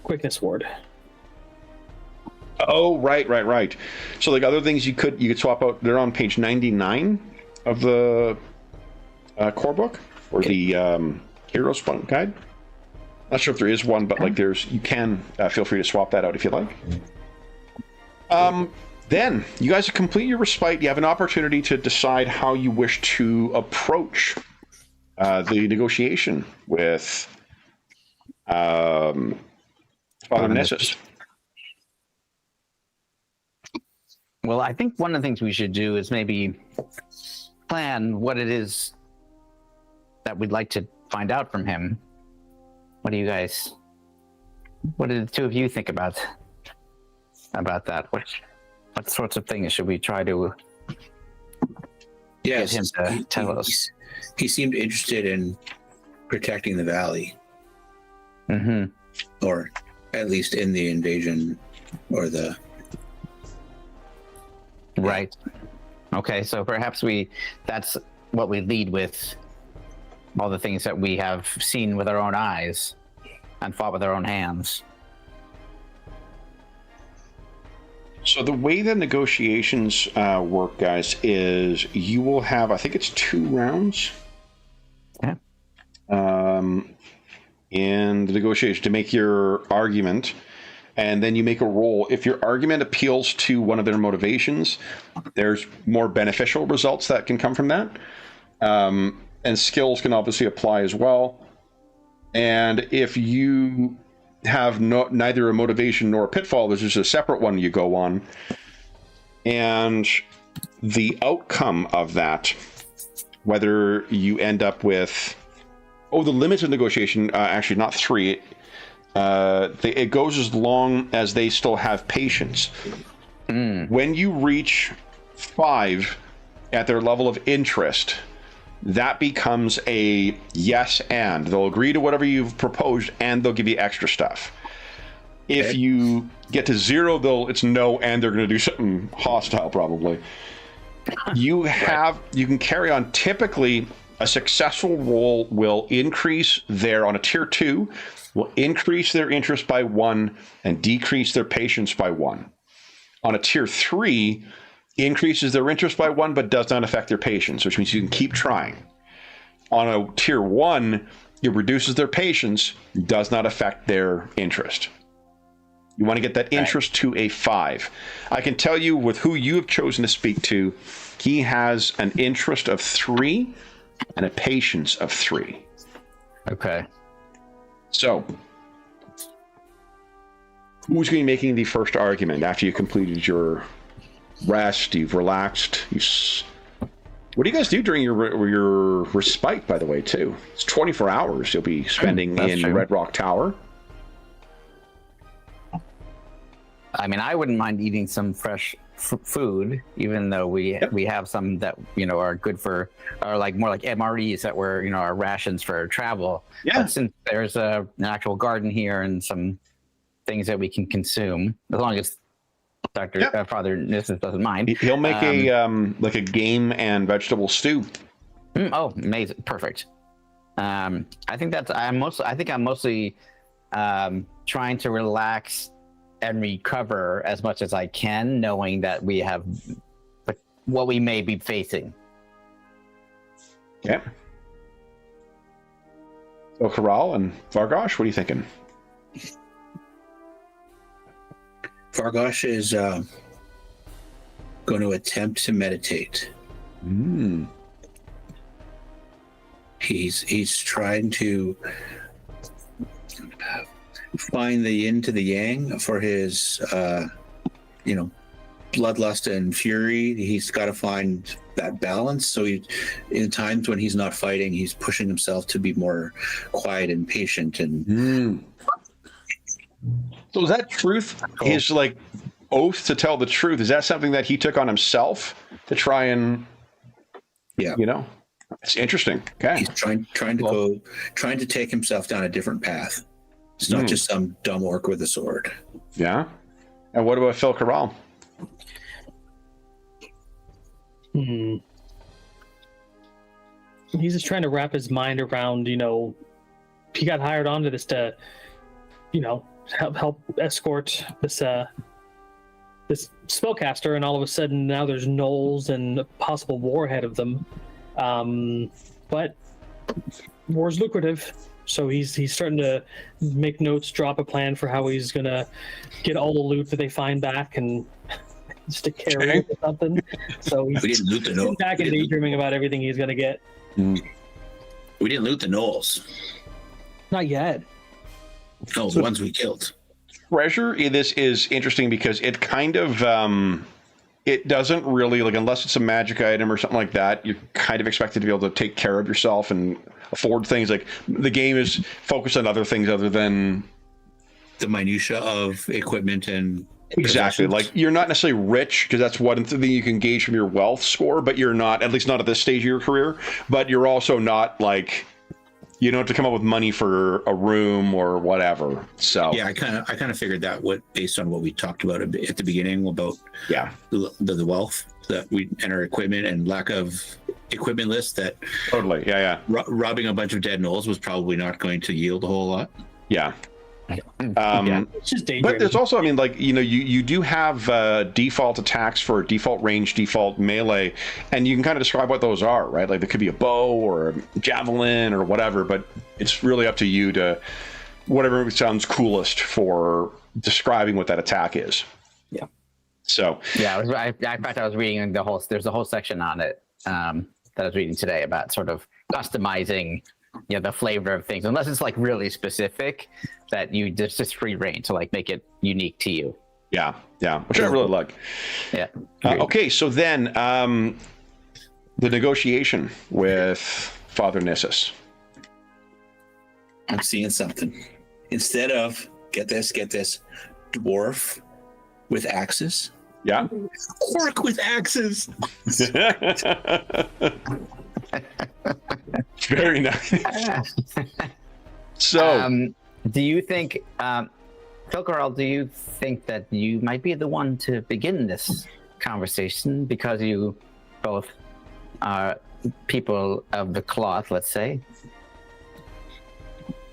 Quickness ward. Oh, right. So like other things you could swap out. They're on page 99 of the core book or the Heroes Guide. Not sure if there is one, but like you can feel free to swap that out if you like. Then you guys complete your respite. You have an opportunity to decide how you wish to approach the negotiation with Father Nessus. Well, I think one of the things we should do is maybe plan what it is that we'd like to find out from him. What do the two of you think about that? What sorts of things should we try to get him to tell us? He seemed interested in protecting the valley. Mm-hmm. Or at least in the invasion or the... Right. Okay, so perhaps that's what we lead with, all the things that we have seen with our own eyes and fought with our own hands. So the way the negotiations work, guys, is you will have, I think it's 2 rounds. Yeah. In the negotiation to make your argument, and then you make a roll. If your argument appeals to one of their motivations, there's more beneficial results that can come from that. And skills can obviously apply as well. And if you have neither a motivation nor a pitfall, there's just a separate one you go on. And the outcome of that, whether you end up with... the limits of negotiation, actually not 3. It goes as long as they still have patience. When you reach 5 at their level of interest, that becomes a yes, and they'll agree to whatever you've proposed and they'll give you extra stuff. If you get to 0, it's no, and they're going to do something hostile probably. You can carry on. Typically, a successful roll will increase on a tier 2, will increase their interest by 1 and decrease their patience by 1. On a tier 3, increases their interest by 1 but does not affect their patience, which means you can keep trying. On a tier 1, it reduces their patience, does not affect their interest. You want to get that interest to a 5. I can tell you with who you have chosen to speak to, he has an interest of 3 and a patience of 3. Okay. So, who's going to be making the first argument after you completed your rest, you've relaxed? What do you guys do during your respite, by the way, too? It's 24 hours you'll be spending in true. Red Rock Tower. I mean, I wouldn't mind eating some fresh food, even though we have some that are good for, or like more like MREs that were our rations for travel. Yeah. But since there's an actual garden here and some things that we can consume, as long as Father Nissus doesn't mind, he'll make a game and vegetable stew. Amazing, perfect. I think I'm mostly trying to relax and recover as much as I can, knowing that we have what we may be facing. Okay. So Corral and Vargosh, what are you thinking? Vargosh is going to attempt to meditate. He's trying to find the yin to the yang for his bloodlust and fury. He's got to find that balance. So in times when he's not fighting, he's pushing himself to be more quiet and patient. And so is that truth? His like oath to tell the truth. Is that something that he took on himself to try and? Yeah, it's interesting. Okay, he's trying to take himself down a different path. It's not just some dumb orc with a sword. Yeah. And what about Phil Corral? He's just trying to wrap his mind around, he got hired onto this to, help escort this spellcaster, and all of a sudden now there's gnolls and a possible war ahead of them. But war's lucrative, so he's starting to make notes, drop a plan for how he's gonna get all the loot that they find back and just to carry it or something. So we didn't loot the gnolls. Back and daydreaming about everything he's gonna get. We didn't loot the gnolls. Not yet. No, the ones we killed. Treasure in this is interesting because it kind of it doesn't really, like, unless it's a magic item or something like that, you're kind of expected to be able to take care of yourself and afford things. Like, the game is focused on other things other than the minutia of equipment and exactly. Like, you're not necessarily rich, because that's one thing you can gauge from your wealth score, but you're not, at least not at this stage of your career, but you're also not like, you don't have to come up with money for a room or whatever. So yeah, I kind of figured that based on what we talked about at the beginning about the wealth that we and our equipment and lack of equipment list, that totally robbing a bunch of dead gnolls was probably not going to yield a whole lot. It's just dangerous. But there's also, I mean, like, you do have default attacks for default range, default melee, and you can kind of describe what those are, right? Like, there could be a bow or a javelin or whatever, but it's really up to you to whatever sounds coolest for describing what that attack is. Yeah. So yeah, in fact, I was reading there's a whole section on it that I was reading today about sort of customizing the flavor of things, unless it's like really specific, that you just free reign to like make it unique to you. Yeah, which I really like. Yeah. Okay, so then the negotiation with Father Nissus. I'm seeing something. Instead of get this dwarf with axes. Yeah. Orc with axes. Very nice. So, do you think, Philcarl, do you think that you might be the one to begin this conversation because you both are people of the cloth, let's say?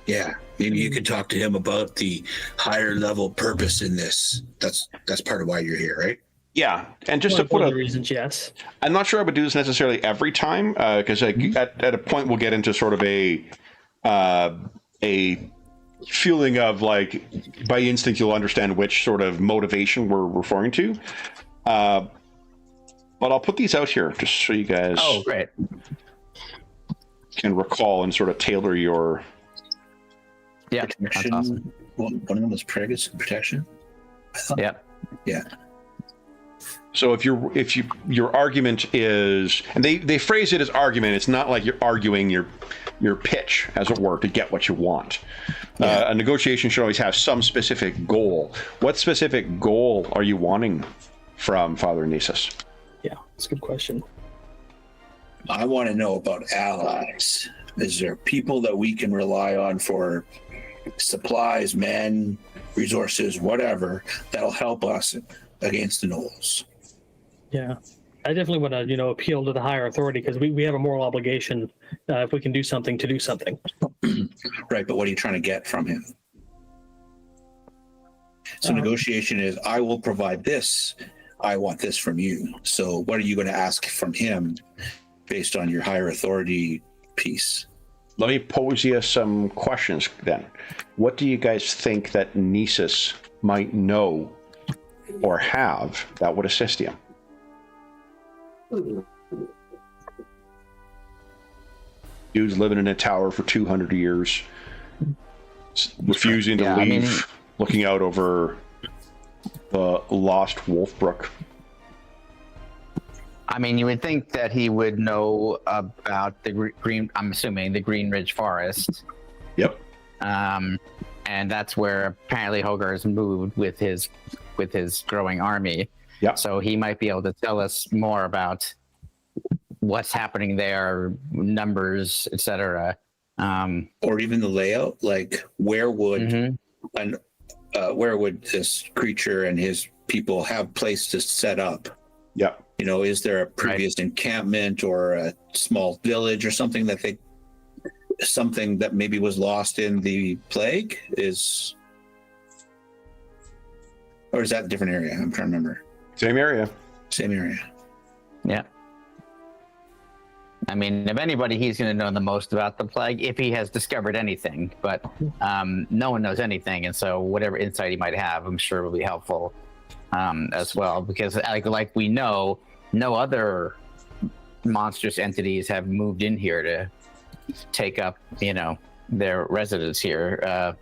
Yeah, maybe you could talk to him about the higher level purpose in this. That's part of why you're here, right? yeah, and just One to put of a the reasons, yes. I'm not sure I would do this necessarily every time, because at a point we'll get into sort of a feeling of, like, by instinct you'll understand which sort of motivation we're referring to. But I'll put these out here just so you guys Great. can recall and sort of tailor your. Yeah, that's awesome. One of them was protection. Yeah. Yeah. So if your argument is, and they phrase it as argument, it's not like you're arguing your pitch, as it were, to get what you want. Yeah. A negotiation should always have some specific goal. What specific goal are you wanting from Father Nissus? Yeah, that's a good question. I want to know about allies. Is there people that we can rely on for supplies, men, resources, whatever, that'll help us against the gnolls? Yeah, I definitely want to, appeal to the higher authority, because we have a moral obligation, if we can do something, to do something. Right, but what are you trying to get from him? So negotiation is, I will provide this. I want this from you. So what are you going to ask from him based on your higher authority piece. Let me pose you some questions then. What do you guys think that Nisus might know or have that would assist you? Dude's living in a tower for 200 years, refusing to leave, looking out over the lost Wolfbrook. I mean, you would think that he would know about the green. I'm assuming the Green Ridge Forest. Yep. And that's where apparently HOHGARR has moved with his growing army. Yep. So he might be able to tell us more about what's happening there, numbers, etc. Or even the layout. Like, where would where would this creature and his people have place to set up? Yep. You know, is there a previous encampment or a small village or something that maybe was lost in the plague? Or is that a different area? I'm trying to remember. Same area. Same area. Yeah. I mean, if anybody, he's going to know the most about the plague if he has discovered anything. But no one knows anything, and so whatever insight he might have, I'm sure will be helpful as well. Because, like we know, no other monstrous entities have moved in here to take up, their residence here,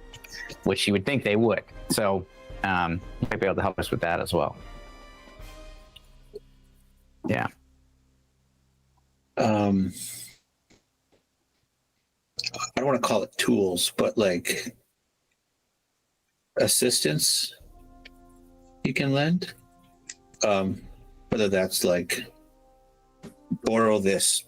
which you would think they would. So, he might be able to help us with that as well. Yeah. I don't want to call it tools, but like assistance you can lend. Whether that's like borrow this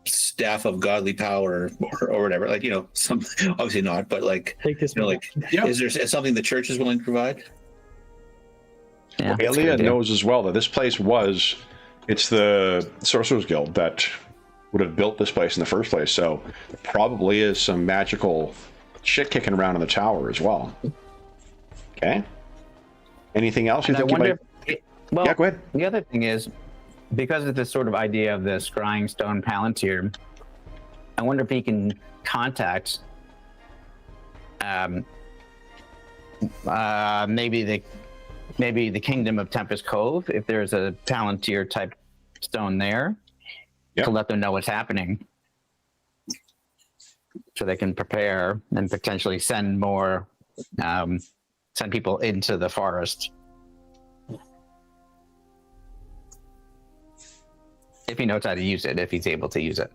staff of godly power or whatever, like, some obviously not, but like, Take this. is there something the church is willing to provide? Yeah, Alia knows as well that this place it's the Sorcerer's Guild that would have built this place in the first place, so probably is some magical shit kicking around in the tower as well. Okay. Anything else you think you might... Well, yeah, go ahead. The other thing is, because of this sort of idea of the scrying stone palantir, I wonder if he can contact maybe the Kingdom of Tempest Cove, if there's a palantir type stone there, to let them know what's happening, so they can prepare and potentially send people into the forest. If he knows how to use it, if he's able to use it.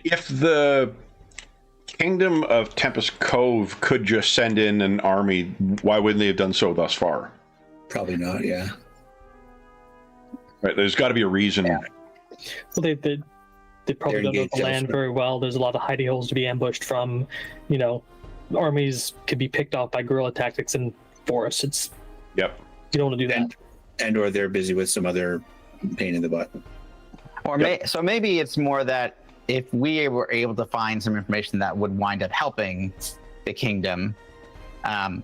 If the Kingdom of Tempest Cove could just send in an army, why wouldn't they have done so thus far? Probably not. Yeah. Right. There's got to be a reason. Well, they probably don't know the land very well. There's a lot of hidey holes to be ambushed from. Armies could be picked off by guerrilla tactics in forests. You don't want to do that. Or they're busy with some other pain in the butt. So maybe it's more that if we were able to find some information that would wind up helping the kingdom,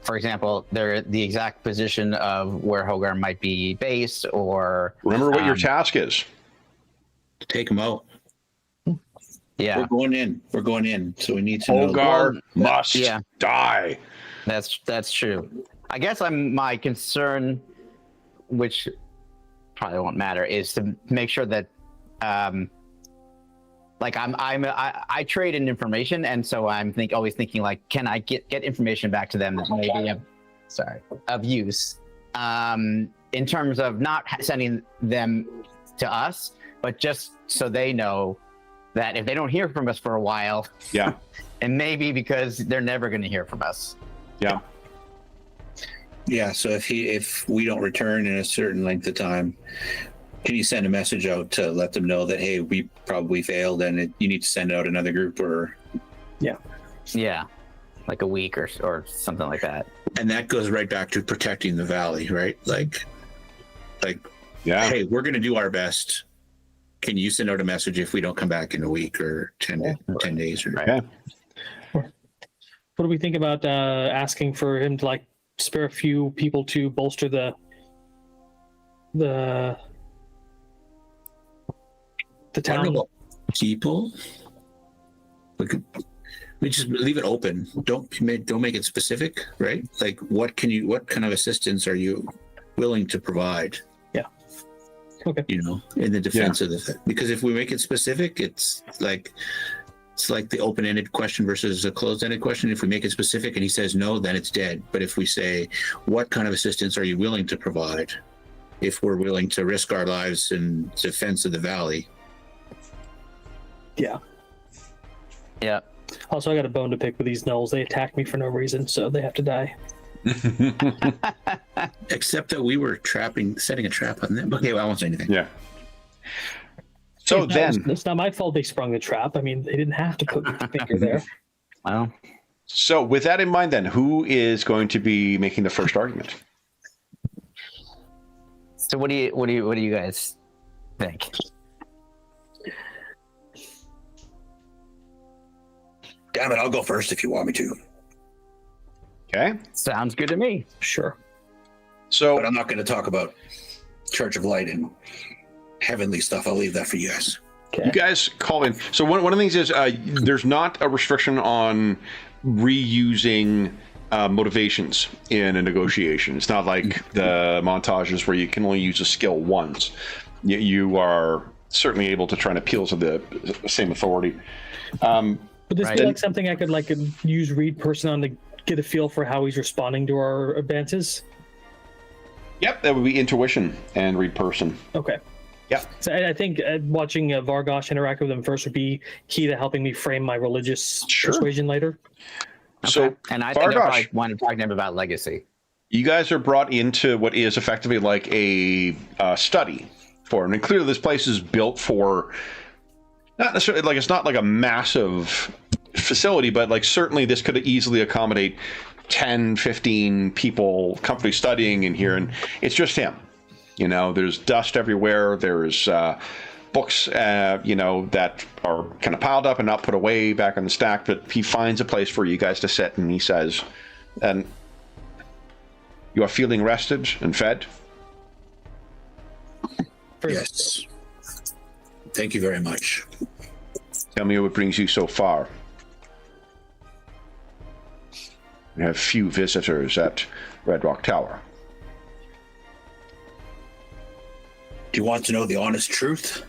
for example, the exact position of where HOHGARR might be based, or remember what your task is. Take them out. Yeah, we're going in. So we need to know. HOHGARR must die. That's true. I guess my concern, which probably won't matter, is to make sure that I trade in information, and so I'm always thinking, like, can I get information back to them that may be of use, in terms of not sending them to us, but just so they know that if they don't hear from us for a while, and maybe because they're never going to hear from us. So if we don't return in a certain length of time, can you send a message out to let them know that, hey, we probably failed and you need to send out another group? Or like a week or something like that. And that goes right back to protecting the valley, right? Like hey, we're going to do our best. Can you send out a message if we don't come back in a week or 10 days? Right. What do we think about asking for him to spare a few people to bolster the the town. Wonderful. People. We just leave it open. Don't make it specific, right? Like, what kind of assistance are you willing to provide? Yeah. Okay. In the defense of the thing. Because if we make it specific, it's like the open-ended question versus a closed-ended question. If we make it specific and he says no, then it's dead. But if we say, what kind of assistance are you willing to provide? If we're willing to risk our lives in defense of the valley. Yeah. Yeah. Also, I got a bone to pick with these gnolls. They attacked me for no reason, so they have to die. Except that we were setting a trap on them. Okay, well, I won't say anything. Yeah. So it's not my fault they sprung the trap. I mean, they didn't have to put the finger there. Well. So with that in mind, then, who is going to be making the first argument? So what do you guys think? Damn it, I'll go first if you want me to. Okay. Sounds good to me. Sure. So, But I'm not going to talk about Church of Light and heavenly stuff. I'll leave that for you guys. Okay. you guys call in. So one of the things is there's not a restriction on reusing motivations in a negotiation. It's not like the montages where you can only use a skill once. You are certainly able to try and appeal to the same authority. Would this be like something I could use read person on to get a feel for how he's responding to our advances? Yep, that would be intuition and read person. Okay. Yeah. So I think watching Vargosh interact with him first would be key to helping me frame my religious persuasion later. Okay. So, and I think I probably Vargosh, want to talk to him about legacy. you guys are brought into what is effectively like a study for him. And clearly this place is built for, not necessarily, like, it's not like a massive facility, but like certainly this could easily accommodate 10, 15 people comfortably studying in here. And it's just him. There's dust everywhere. There's books, that are kind of piled up and not put away back on the stack. But he finds a place for you guys to sit, and he says, "And you are feeling rested and fed?" Yes. Thank you very much. Tell me what brings you so far. We have few visitors at Red Rock Tower. Do you want to know the honest truth?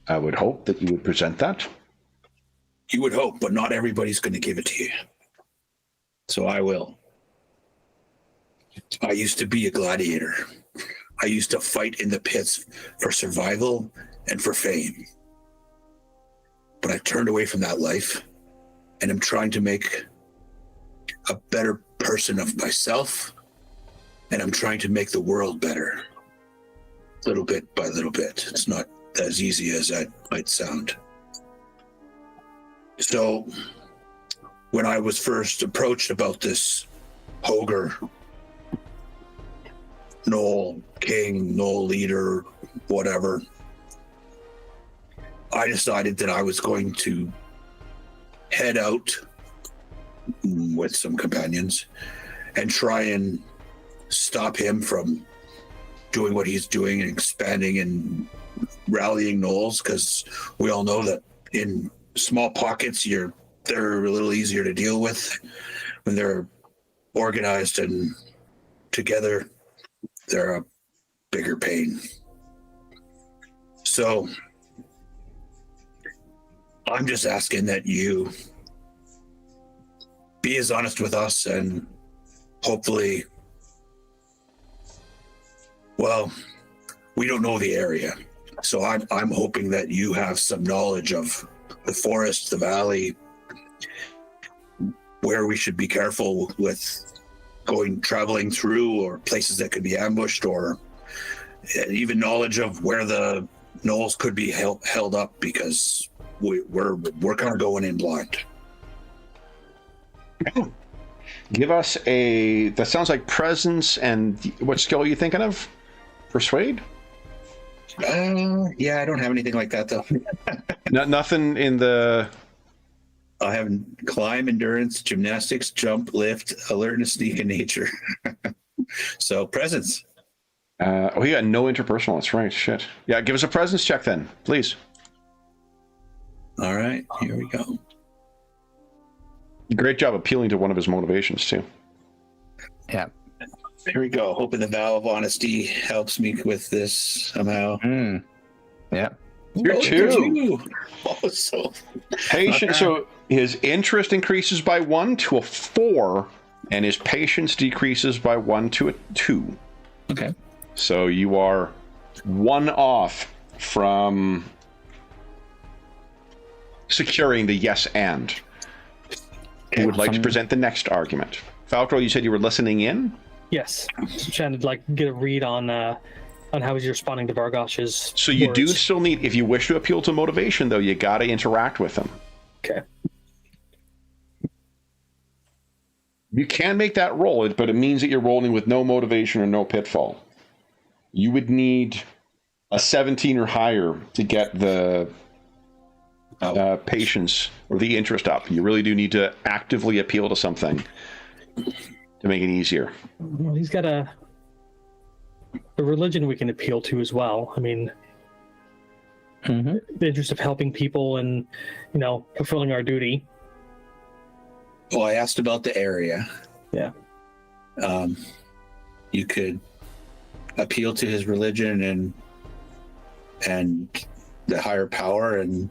I would hope that you would present that. You would hope, but not everybody's going to give it to you. So I will. I used to be a gladiator. I used to fight in the pits for survival and for fame. But I turned away from that life, and I'm trying to make a better person of myself, and I'm trying to make the world better, little bit by little bit. It's not as easy as that might sound. So when I was first approached about this HOHGARR, Gnoll king, Gnoll leader, whatever, I decided that I was going to head out with some companions and try and stop him from doing what he's doing and expanding and rallying gnolls, because we all know that in small pockets they're a little easier to deal with. When they're organized and together, they're a bigger pain. So I'm just asking that you be as honest with us, and hopefully, well, we don't know the area. So I'm hoping that you have some knowledge of the forest, the valley, where we should be careful with traveling through, or places that could be ambushed, or even knowledge of where the gnolls could be held up, because we're kind of going in blind. Give us that sounds like presence, and what skill are you thinking of? Persuade? Yeah, I don't have anything like that though. Nothing in the... I have climb, endurance, gymnastics, jump, lift, alertness, sneak, and nature. So presence. Oh, yeah, no interpersonal. That's right. Shit. Yeah, give us a presence check then, please. All right, here we go. Great job appealing to one of his motivations, too. Yeah. Here we go. Hoping the vow of honesty helps me with this somehow. Yeah. You're two. Oh, so Patience. So his interest increases by 1 to a 4, and his patience decreases by 1 to a 2. okay. So you are 1 off from securing the yes and. Who would like to present the next argument? Falco, you said you were listening in? Yes, just trying to like get a read on how he's responding to Vargosh's. So you do words. still need, if you wish to appeal to motivation, though, you got to interact with him. Okay. You can make that roll, but it means that you're rolling with no motivation or no pitfall. You would need a 17 or higher to get the patience or the interest up. You really do need to actively appeal to something to make it easier. Well, he's got a religion we can appeal to as well. I mean, the interest of helping people and, fulfilling our duty. Well, I asked about the area. Yeah. You could appeal to his religion and the higher power and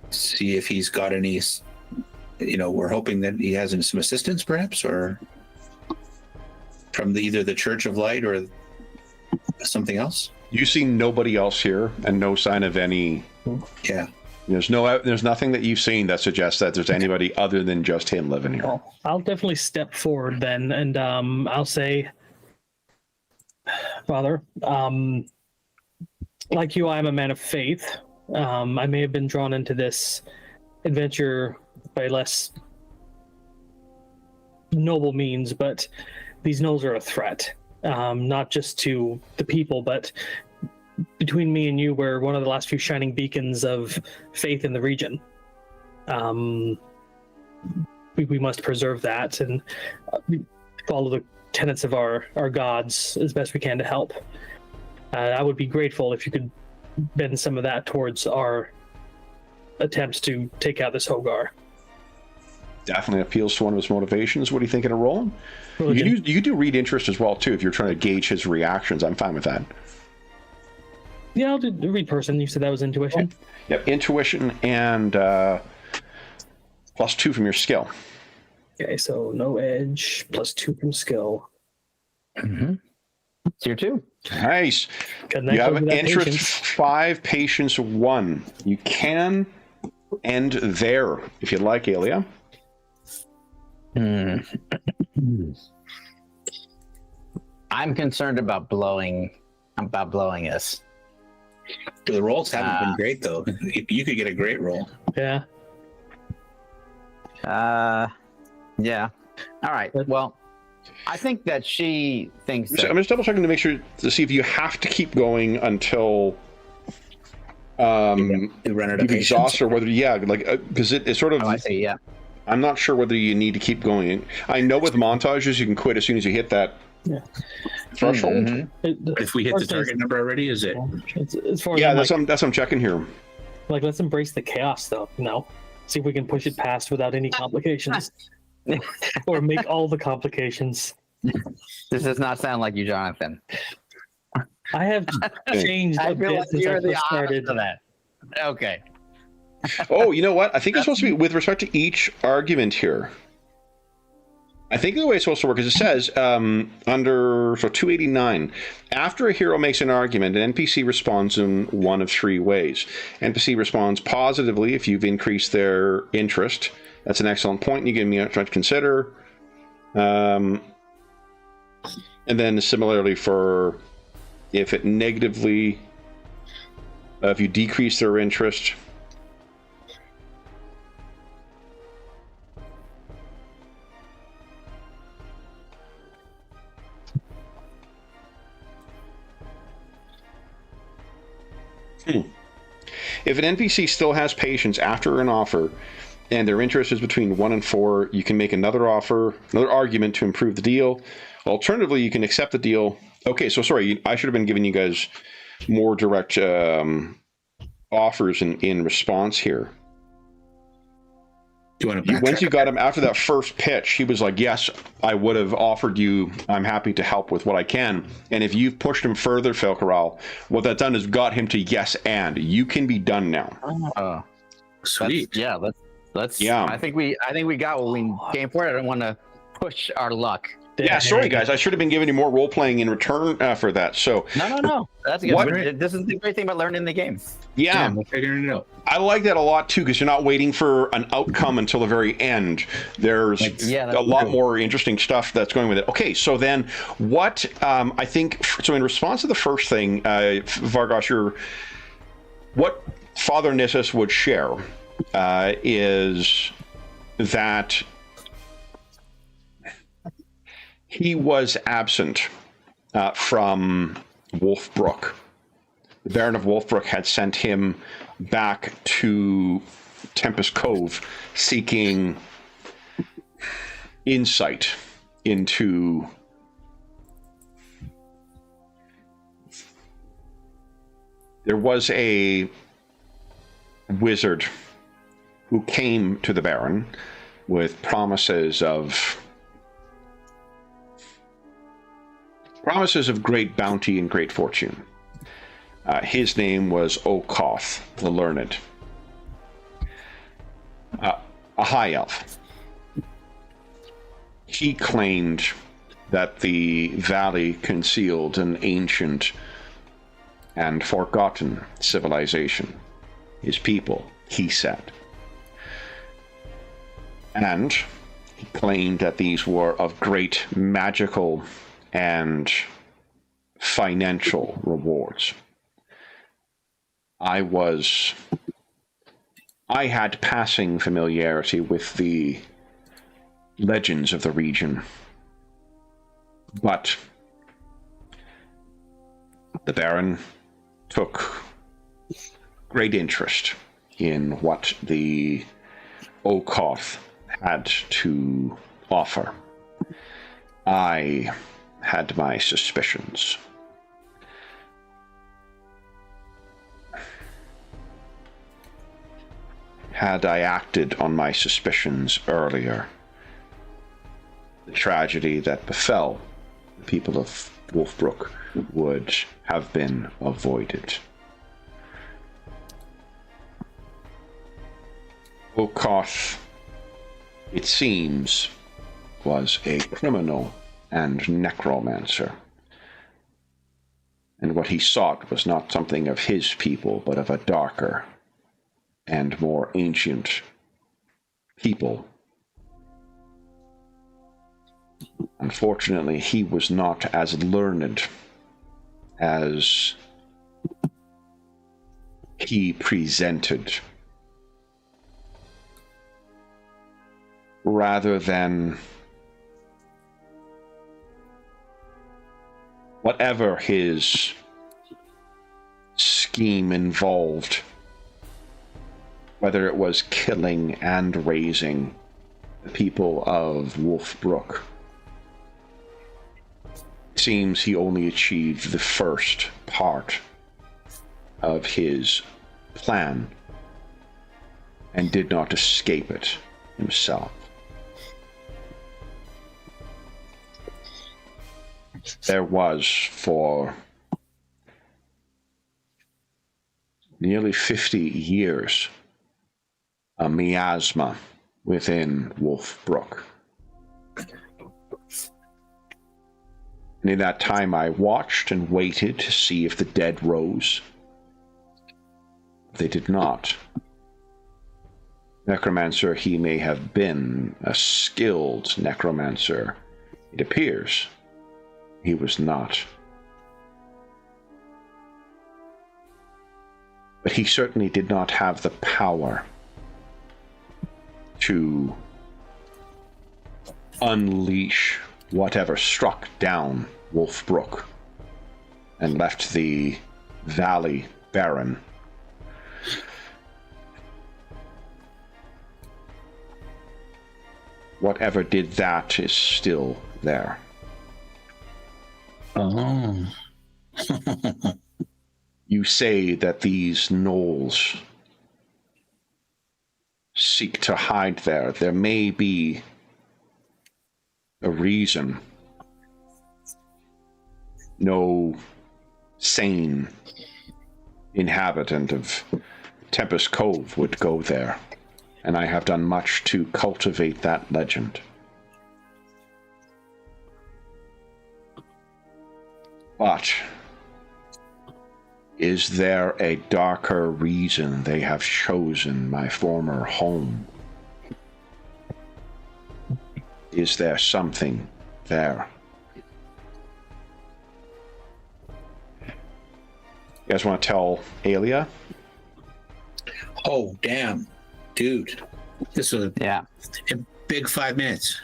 see if he's got any, we're hoping that he has some assistance perhaps, or from either the Church of Light or something else. You see nobody else here and no sign of any. Yeah. There's nothing that you've seen that suggests that there's anybody other than just him living here. Well, I'll definitely step forward then, and I'll say, Father, like you, I'm a man of faith. I may have been drawn into this adventure by less noble means, but these gnolls are a threat, not just to the people, but between me and you, we're one of the last few shining beacons of faith in the region. We must preserve that and follow the tenets of our gods as best we can to help. I would be grateful if you could bend some of that towards our attempts to take out this HOHGARR. Definitely appeals to one of his motivations. What are you thinking of rolling? You do read interest as well, too, if you're trying to gauge his reactions. I'm fine with that. Yeah, I'll do read person. You said that was intuition? Yep, intuition and +2 from your skill. Okay, so no edge, +2 from skill. It's your 2. Nice. You have interest 5, patience 1. You can end there if you'd like, Alia. I'm concerned about blowing us. The rolls haven't been great though. You could get a great roll. Yeah. Yeah. All right. Well, I think that she thinks that... I'm just double checking to make sure to see if you have to keep going until You run out of you patience. exhaust, or whether because it's sort of. Oh, I see. Yeah. I'm not sure whether you need to keep going. I know with montages you can quit as soon as you hit that threshold. If we hit the target number already, is it? As far as That's what I'm checking here. Like, let's embrace the chaos, though. See if we can push it past without any complications, or make all the complications. This does not sound like you, Jonathan. I have changed I a feel bit like since I you're the first started. opposite of that. Okay. Oh, you know what? I think it's supposed to be with respect to each argument here. I think the way it's supposed to work is it says under 289, after a hero makes an argument, an NPC responds in one of 3 ways. NPC responds positively if you've increased their interest. That's an excellent point. You give me a try to consider. And then similarly for if it negatively, if you decrease their interest. If an NPC still has patience after an offer, and their interest is between 1 and 4, you can make another offer, another argument to improve the deal. Alternatively, you can accept the deal. Okay, so sorry, I should have been giving you guys more direct offers in response here. Do you want to Once you got him after that first pitch, he was like, yes, I would have offered you, I'm happy to help with what I can. And if you've pushed him further, Phil Corral, what that's done is got him to yes, and you can be done now. Oh, Sweet. Let's. Yeah. I think we got what we came for. I don't want to push our luck. Yeah, sorry guys, I should have been giving you more role playing in return for that. So No. That's good. This is the great thing about learning the game. yeah, We're figuring it out. I like that a lot too, because you're not waiting for an outcome until the very end. There's a lot more interesting stuff that's going with it. Okay, so then what I think, so in response to the first thing, Vargosh, what Father Nissus would share is that he was absent from Wolfbrook. The Baron of Wolfbrook had sent him back to Tempest Cove seeking insight into there was a wizard who came to the Baron with promises of great bounty and great fortune. His name was Okoth the Learned, a high elf. He claimed that the valley concealed an ancient and forgotten civilization. His people, he said. And he claimed that these were of great magical and financial rewards. I had passing familiarity with the legends of the region, but the Baron took great interest in what the Okoth had to offer. I had my suspicions. Had I acted on my suspicions earlier, the tragedy that befell the people of Wolfbrook would have been avoided. Okoth, it seems, was a criminal and necromancer. And what he sought was not something of his people, but of a darker and more ancient people. Unfortunately, he was not as learned as he presented. Rather than whatever his scheme involved, whether it was killing and raising the people of Wolfbrook, it seems he only achieved the first part of his plan and did not escape it himself. There was, for nearly 50 years, a miasma within Wolfbrook. And in that time I watched and waited to see if the dead rose. They did not. Necromancer he may have been, a skilled necromancer, it appears. He was not. But he certainly did not have the power to unleash whatever struck down Wolfbrook and left the valley barren. Whatever did that is still there. Oh. You say that these gnolls seek to hide there. There may be a reason. No sane inhabitant of Tempest Cove would go there, and I have done much to cultivate that legend. But is there a darker reason they have chosen my former home? Is there something there? You guys want to tell Alia? Oh, damn. Dude. This was a big 5 minutes.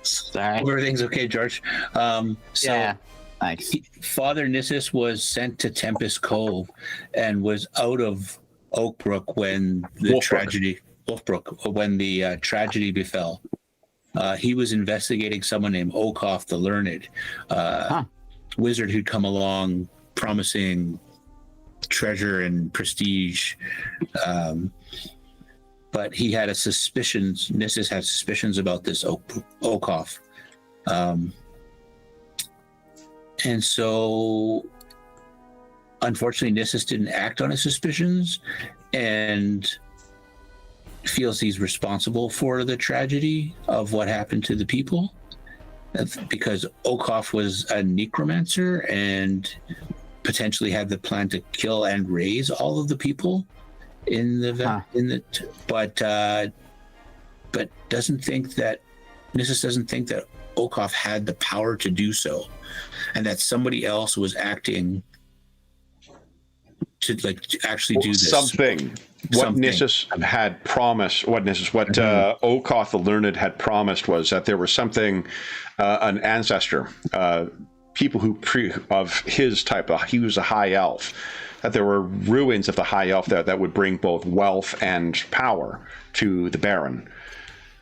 Sorry. Everything's okay, George. Yeah. Thanks. Father Nissus was sent to Tempest Cove and was out of Oakbrook when the tragedy befell. He was investigating someone named Okoff the Learned, wizard who'd come along promising treasure and prestige. But he had Nissus had suspicions about this Okoff. And so, unfortunately, Nissus didn't act on his suspicions and feels he's responsible for the tragedy of what happened to the people. Because Okoff was a necromancer and potentially had the plan to kill and raise all of the people but doesn't think that Nissus doesn't think that Okoff had the power to do so, and that somebody else was acting to actually do this. What Nissus had promised, Okoff the Learned had promised was that there was something, an ancestor, people who of his type, he was a high elf, that there were ruins of the high elf there that would bring both wealth and power to the Baron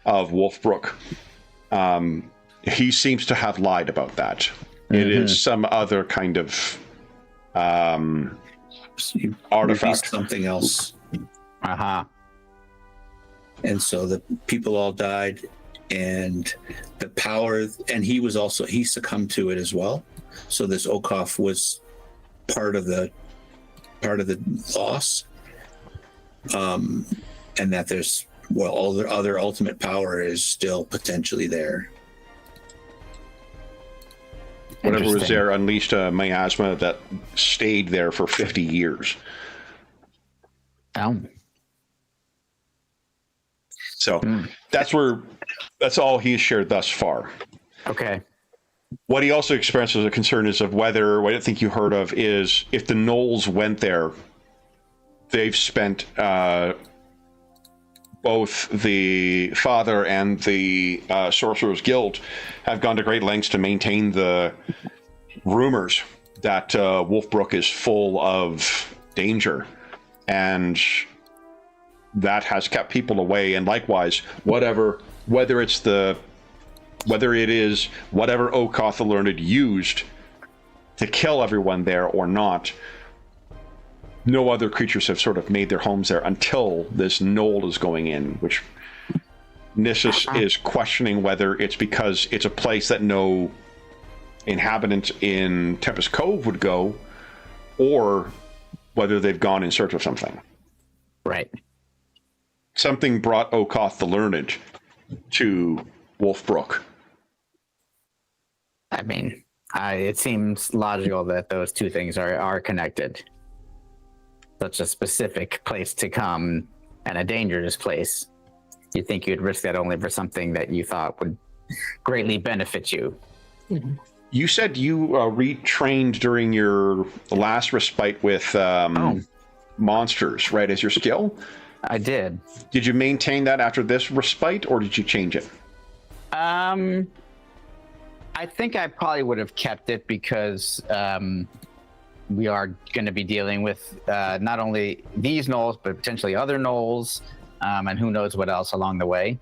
of Wolfbrook. He seems to have lied about that. It is some other kind of artifact. Something else. And so the people all died, and the power, and he succumbed to it as well. So this Okoff was part of the loss, and that there's all the other ultimate power is still potentially there. Whatever was there unleashed a miasma that stayed there for 50 years. So that's all he's shared thus far. Okay. What he also expressed as a concern is of whether, what I think you heard of, is if the gnolls went there, they've spent both the Father and the Sorcerer's Guild have gone to great lengths to maintain the rumors that Wolfbrook is full of danger, and that has kept people away. And likewise, whether it is whatever Okoff the Learned used to kill everyone there or not, no other creatures have sort of made their homes there until this gnoll is going in, which Nissus is questioning whether it's because it's a place that no inhabitant in Tempest Cove would go, or whether they've gone in search of something. Right. Something brought Okoff the Learned to Wolfbrook. I mean, it seems logical that those two things are connected. Such a specific place to come and a dangerous place. You'd think you'd risk that only for something that you thought would greatly benefit you. Mm-hmm. You said you retrained during your last respite with monsters, right, as your skill? I did. Did you maintain that after this respite, or did you change it? I think I probably would have kept it because we are going to be dealing with not only these gnolls, but potentially other gnolls, and who knows what else along the way.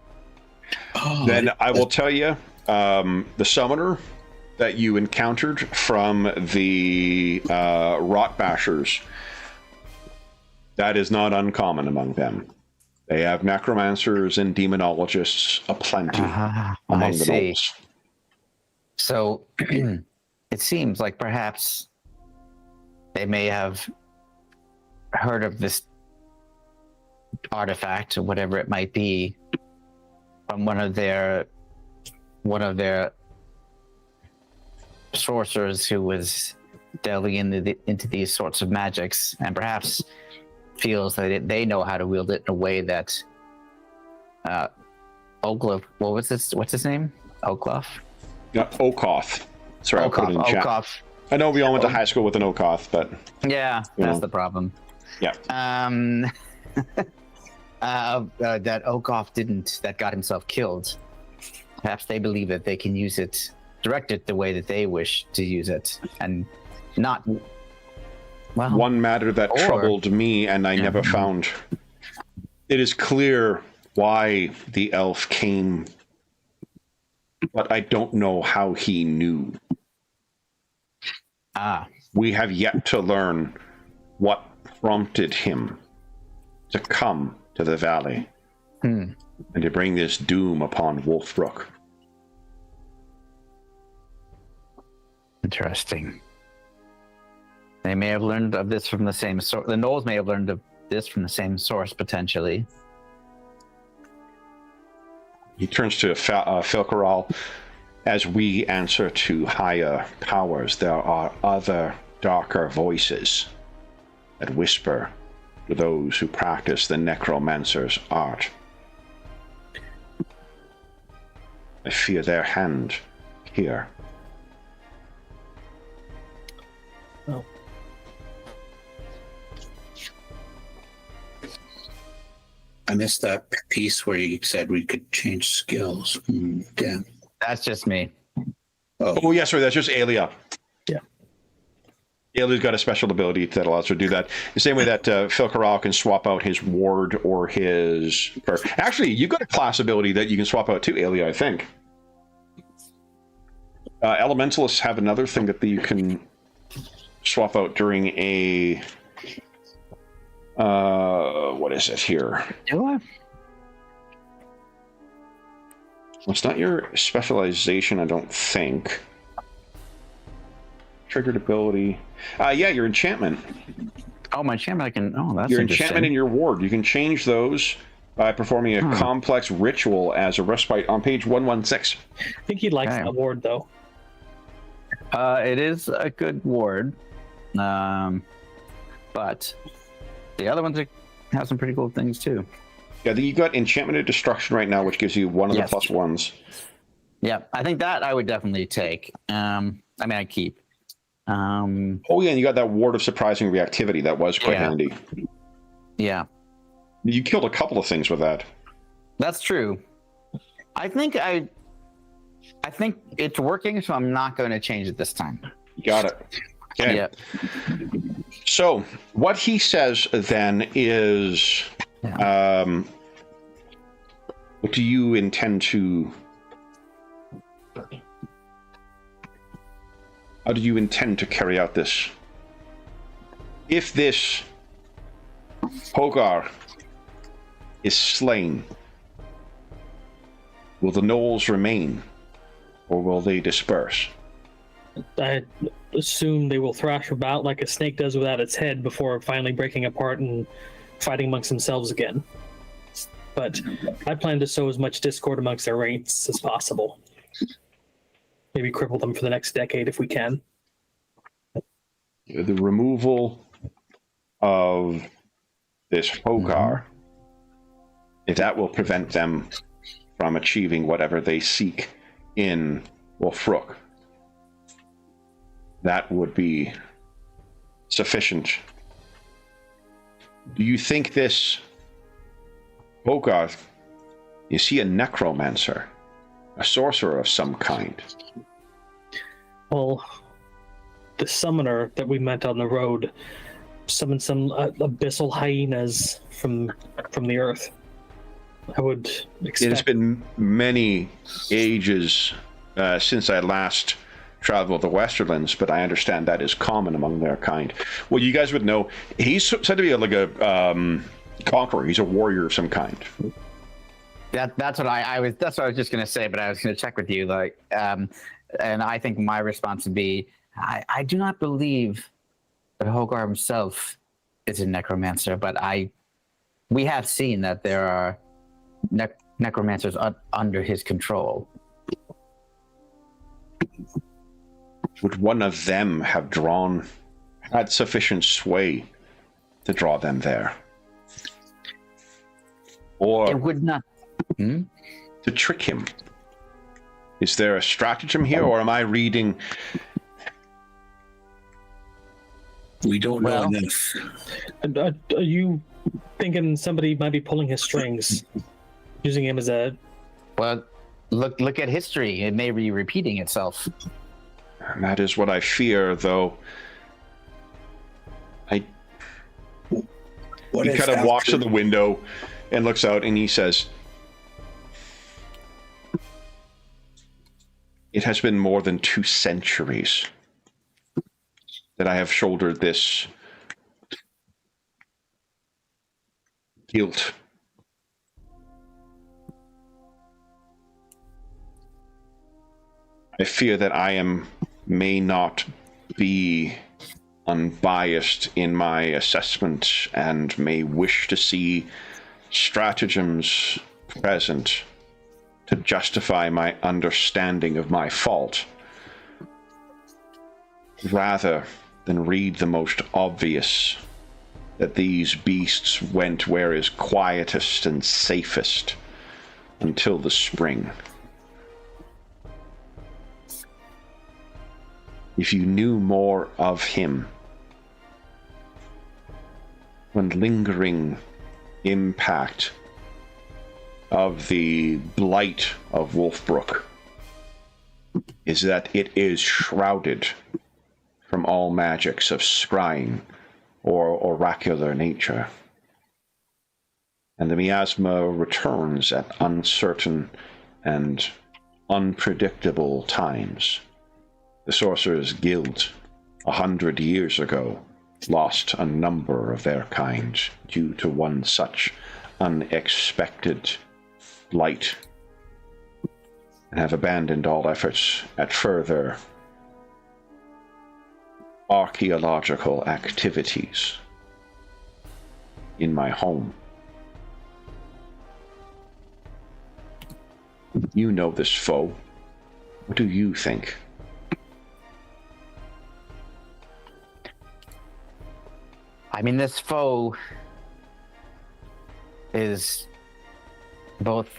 Then I will tell you, the summoner that you encountered from the Rot Bashers, that is not uncommon among them. They have necromancers and demonologists aplenty among the gnolls. So it seems like perhaps they may have heard of this artifact or whatever it might be from one of their sorcerers who was delving into these sorts of magics, and perhaps feels that they know how to wield it in a way that Oglaf, what's his name? Oglaf? Yeah, Okoth. Sorry, I'll put it in chat. Okoth. I know we all went to high school with an Okoth, but yeah, that's the problem. Yeah. That Okoth that got himself killed. Perhaps they believe that they can use it, direct it the way that they wish to use it, and not. Well, one matter that troubled me and I never found. It is clear why the elf came, but I don't know how he knew. We have yet to learn what prompted him to come to the valley and to bring this doom upon Wolfbrook. Interesting. They may have learned of this from the same source. The gnolls may have learned of this from the same source, potentially. He turns to Filcaral. As we answer to higher powers, there are other darker voices that whisper to those who practice the necromancer's art. I fear their hand here. Oh. I missed that piece where you said we could change skills. Damn. That's just me. Oh, yeah, sorry, that's just Aelia. Yeah. Aelia's got a special ability that allows her to do that. The same way that Filcaral can swap out his ward or his... Actually, you've got a class ability that you can swap out too, Aelia, I think. Elementalists have another thing that you can swap out during a... what is it here? Do I? Well, it's not your specialization, I don't think. Triggered ability. Yeah, your enchantment. Oh, my enchantment, I can... Oh, that's your interesting. enchantment and your ward. You can change those by performing a complex ritual as a respite on page 116. I think he likes that ward, though. It is a good ward. But the other ones have some pretty cool things, too. Yeah, you got Enchantment of Destruction right now, which gives you one of the plus ones. Yeah, I think that I would definitely take. I keep. Oh, yeah, and you got that Ward of Surprising Reactivity. That was quite handy. Yeah. You killed a couple of things with that. That's true. I think it's working, so I'm not going to change it this time. You got it. Okay. Yep. So, what he says then is... what do you intend to... How do you intend to carry out this? If this HOHGARR is slain, will the gnolls remain, or will they disperse? I assume they will thrash about like a snake does without its head before finally breaking apart and fighting amongst themselves again. But I plan to sow as much discord amongst their ranks as possible. Maybe cripple them for the next decade if we can. The removal of this HOHGARR, if that will prevent them from achieving whatever they seek in Wolfbrook, that would be sufficient. Do you think this HOHGARR, is he a necromancer? A sorcerer of some kind? Well, the summoner that we met on the road summoned some abyssal hyenas from the earth. I would expect... It has been many ages since I last travel the Westerlands, but I understand that is common among their kind. Well, you guys would know, he's said to be like a conqueror. He's a warrior of some kind. That's what I was just gonna say, but I was gonna check with you, like, and I think my response would be, I do not believe that HOHGARR himself is a necromancer, but we have seen that there are necromancers under his control. Would one of them have had sufficient sway to draw them there? Or it would not. To trick him? Is there a stratagem here, or am I reading? We don't know enough. Are you thinking somebody might be pulling his strings, using him as a? Well, look at history. It may be repeating itself. And that is what I fear, though. He kind of walks to the window and looks out, and he says, "It has been more than 2 centuries that I have shouldered this guilt. I fear that I may not be unbiased in my assessment and may wish to see stratagems present to justify my understanding of my fault, rather than read the most obvious, that these beasts went where is quietest and safest until the spring. If you knew more of him, when lingering impact of the blight of Wolfbrook is that it is shrouded from all magics of scrying or oracular nature. And the miasma returns at uncertain and unpredictable times. The Sorcerer's Guild, 100 years ago, lost a number of their kind due to one such unexpected blight, and have abandoned all efforts at further archaeological activities in my home. You know this foe. What do you think? I mean, this foe is both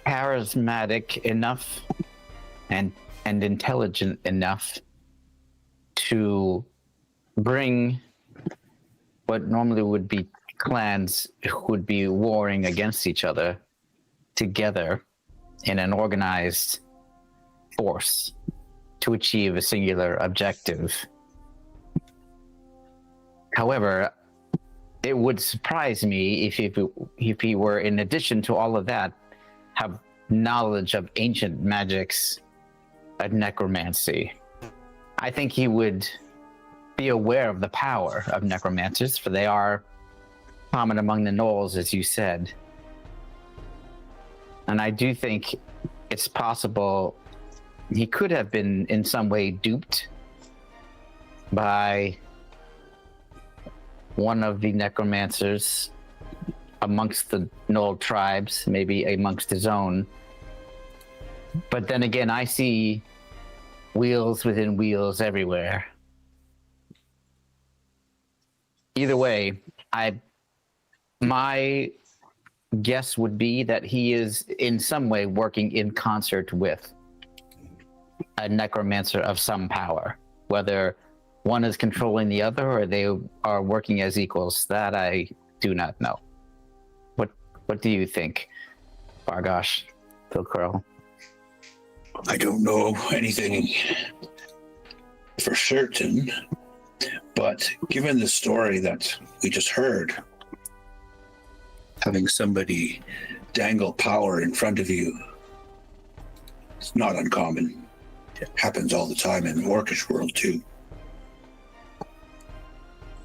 charismatic enough and intelligent enough to bring what normally would be clans who would be warring against each other together in an organized force to achieve a singular objective. However, it would surprise me if he were, in addition to all of that, have knowledge of ancient magics of necromancy. I think he would be aware of the power of necromancers, for they are common among the gnolls, as you said. And I do think it's possible he could have been in some way duped by one of the necromancers amongst the Gnoll tribes, maybe amongst his own. But then again, I see wheels within wheels everywhere. Either way, my guess would be that he is in some way working in concert with a necromancer of some power, whether one is controlling the other or they are working as equals. That I do not know. What do you think, Vargosh, Philcurl? I don't know anything for certain, but given the story that we just heard, having somebody dangle power in front of you is not uncommon. happens all the time in the orcish world too.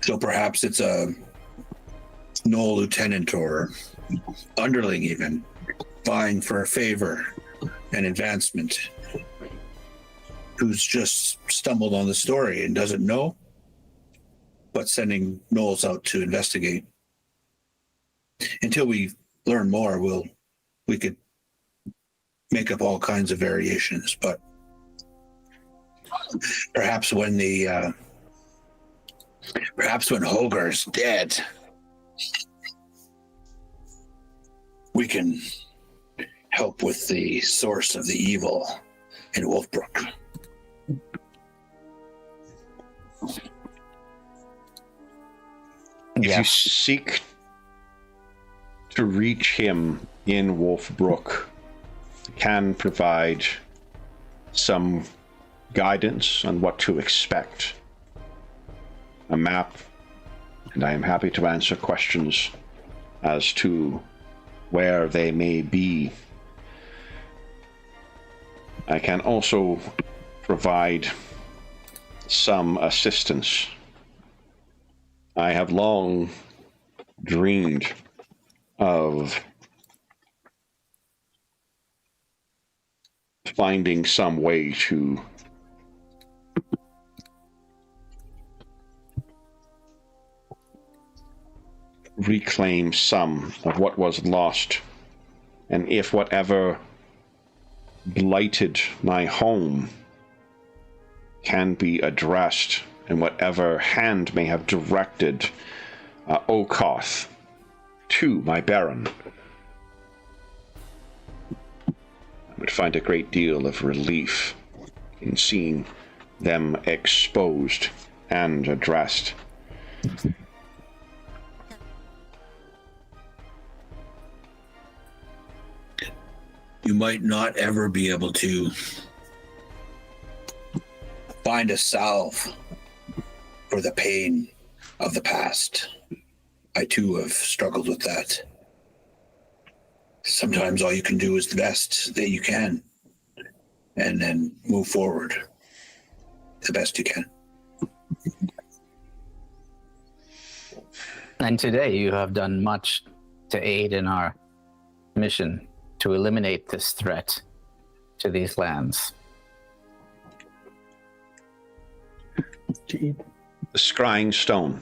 So perhaps it's a Knoll lieutenant or underling even vying for a favor and advancement who's just stumbled on the story and doesn't know, but sending Knolls out to investigate. Until we learn more, we could make up all kinds of variations, but perhaps when HOHGARR's dead, we can help with the source of the evil in Wolfbrook. If you seek to reach him in Wolfbrook, can provide some guidance on what to expect. A map, and I am happy to answer questions as to where they may be. I can also provide some assistance. I have long dreamed of finding some way to reclaim some of what was lost, and if whatever blighted my home can be addressed, and whatever hand may have directed Okoth to my Baron, I would find a great deal of relief in seeing them exposed and addressed. You might not ever be able to find a salve for the pain of the past. I too have struggled with that. Sometimes all you can do is the best that you can, and then move forward the best you can. And today you have done much to aid in our mission to eliminate this threat to these lands. The scrying stone.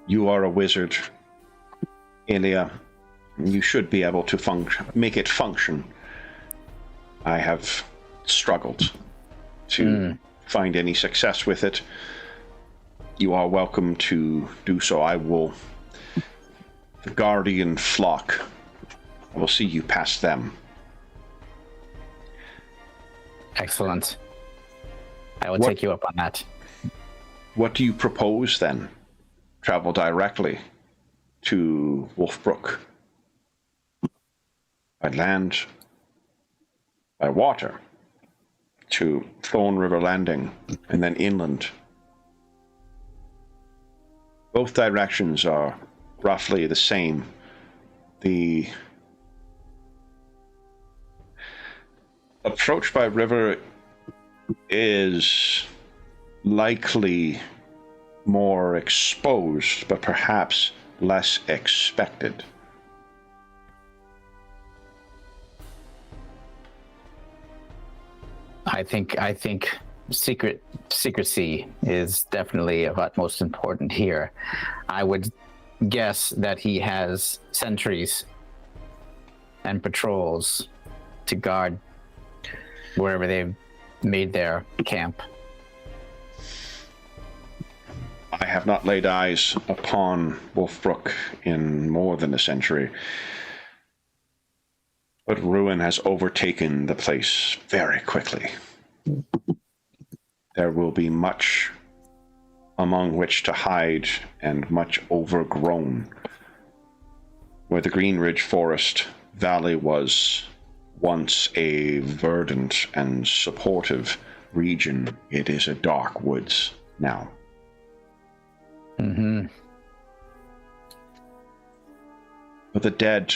You are a wizard, Elia. You should be able to make it function. I have struggled to find any success with it. You are welcome to do so. I will. The guardian flock. I will see you past them. Excellent. I will take you up on that. What do you propose then? Travel directly to Wolfbrook? By land? By water? To Thorn River Landing and then inland? Both directions are roughly the same. The approach by river is likely more exposed, but perhaps less expected. I think secrecy is definitely of utmost importance here. I would guess that he has sentries and patrols to guard wherever they've made their camp. I have not laid eyes upon Wolfbrook in more than a century, but ruin has overtaken the place very quickly. There will be much among which to hide and much overgrown. Where the Green Ridge Forest Valley was once a verdant and supportive region, it is a dark woods now. Mm-hmm. But the dead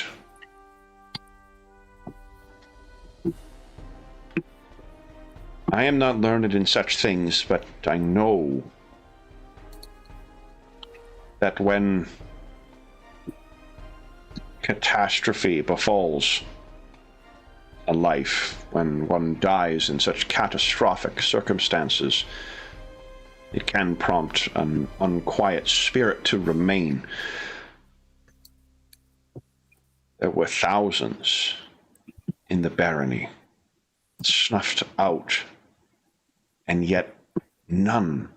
I am not learned in such things, but I know that when catastrophe befalls a life, when one dies in such catastrophic circumstances, it can prompt an unquiet spirit to remain. There were thousands in the barony, snuffed out, and yet none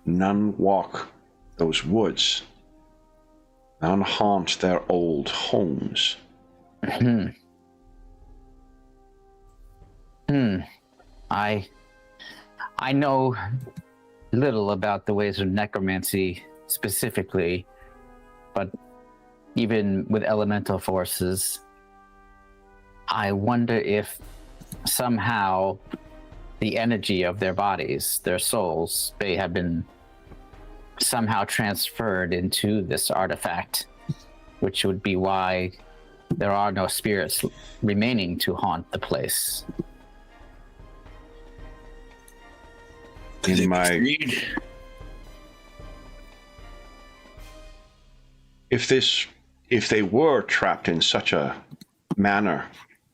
walk those woods, none haunt their old homes. I know little about the ways of necromancy specifically, but even with elemental forces, I wonder if somehow the energy of their bodies, their souls, they have been somehow transferred into this artifact, which would be why there are no spirits remaining to haunt the place. If they were trapped in such a manner,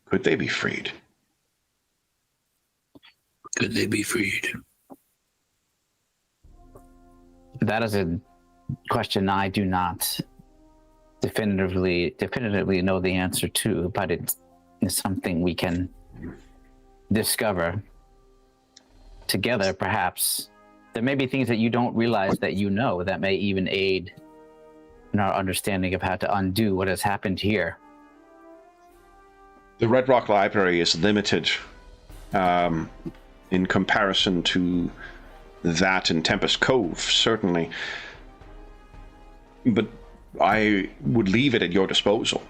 could they be freed? Could they be freed? That is a question I do not definitively know the answer to, but it is something we can discover together, perhaps. There may be things that you don't realize that you know that may even aid in our understanding of how to undo what has happened here. The Red Rock Library is limited in comparison to that in Tempest Cove, certainly. But I would leave it at your disposal.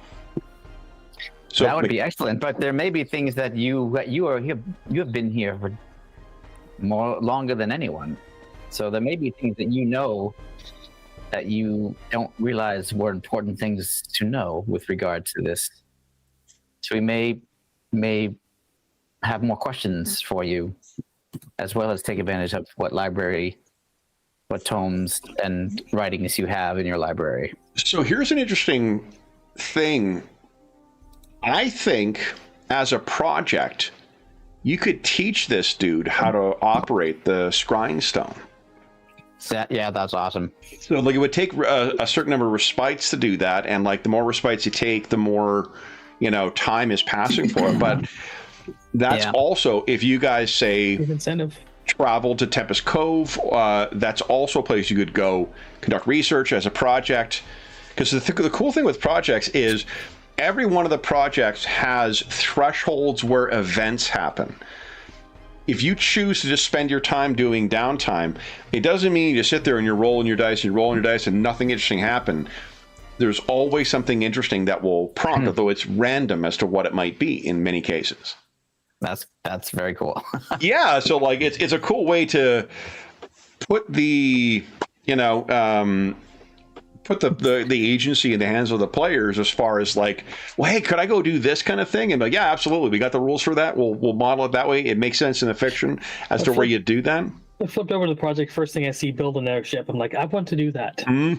So that would be excellent. But there may be things that you have been here for longer than anyone. So there may be things that you know that you don't realize were important things to know with regard to this. So we may have more questions for you, as well as take advantage of what tomes and writings you have in your library. So here's an interesting thing. I think as a project, you could teach this dude how to operate the scrying stone. Yeah, that's awesome. So like it would take a certain number of respites to do that, and like the more respites you take, the more time is passing for it. But that's also, if you guys say incentive travel to Tempest Cove, that's also a place you could go conduct research as a project. Because the cool thing with projects is every one of the projects has thresholds where events happen. If you choose to just spend your time doing downtime, it doesn't mean you just sit there and you're rolling your dice and nothing interesting happened. There's always something interesting that will prompt, although it's random as to what it might be in many cases. That's very cool. Yeah, so like it's a cool way to put the put the agency in the hands of the players as far as like, well, hey, could I go do this kind of thing? And like, yeah, absolutely. We got the rules for that. We'll model it that way. It makes sense in the fiction as to where you do that. I flipped over to the project. First thing I see, build an airship. I'm like, I want to do that. I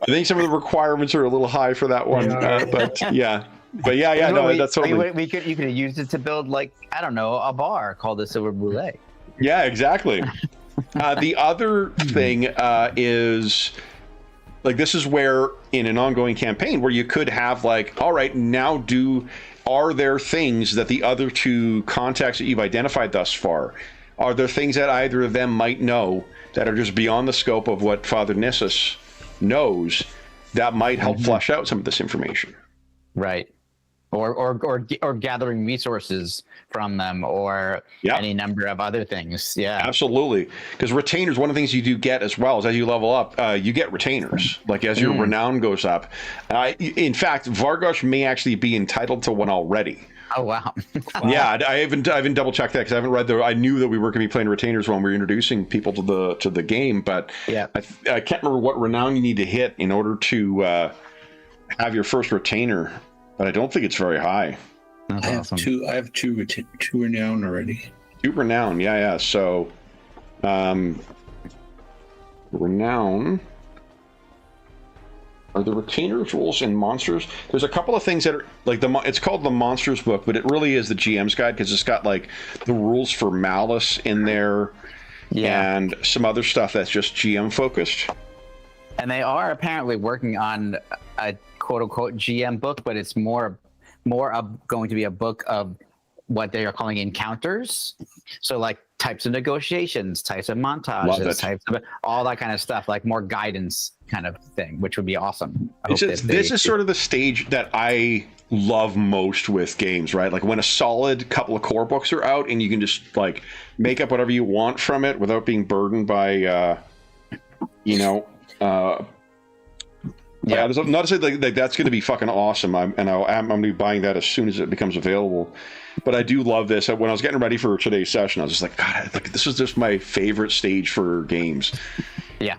think some of the requirements are a little high for that one, but yeah. But yeah, no, that's totally. You could have used it to build, like, I don't know, a bar called the Silver Brûlée. Yeah, exactly. The other thing is, like, this is where in an ongoing campaign where you could have like, all right, now are there things that the other two contacts that you've identified thus far, are there things that either of them might know that are just beyond the scope of what Father Nissus knows that might help flush out some of this information? Right. Or gathering resources from them, or any number of other things. Yeah, absolutely. Because retainers, one of the things you do get as well is as you level up, you get retainers. Like as your renown goes up. In fact, Vargosh may actually be entitled to one already. Oh wow! Yeah, I haven't double checked that because I haven't read I knew that we were going to be playing retainers when we were introducing people to the game, but I can't remember what renown you need to hit in order to have your first retainer. But I don't think it's very high. That's I have awesome. two. I have two renown already. 2 renown. Yeah. So, renown. Are the retainers rules in monsters? There's a couple of things that are like it's called the monsters book, but it really is the GM's guide because it's got like the rules for malice in there, and some other stuff that's just GM focused. And they are apparently working on a quote unquote GM book, but it's more of going to be a book of what they are calling encounters. So like types of negotiations, types of montages, types of all that kind of stuff, like more guidance kind of thing, which would be awesome. This is sort of the stage that I love most with games, right? Like when a solid couple of core books are out and you can just like make up whatever you want from it without being burdened by, there's not to say like that's going to be fucking awesome. I'm going to be buying that as soon as it becomes available. But I do love this. When I was getting ready for today's session, I was just like, God, this is just my favorite stage for games. Yeah,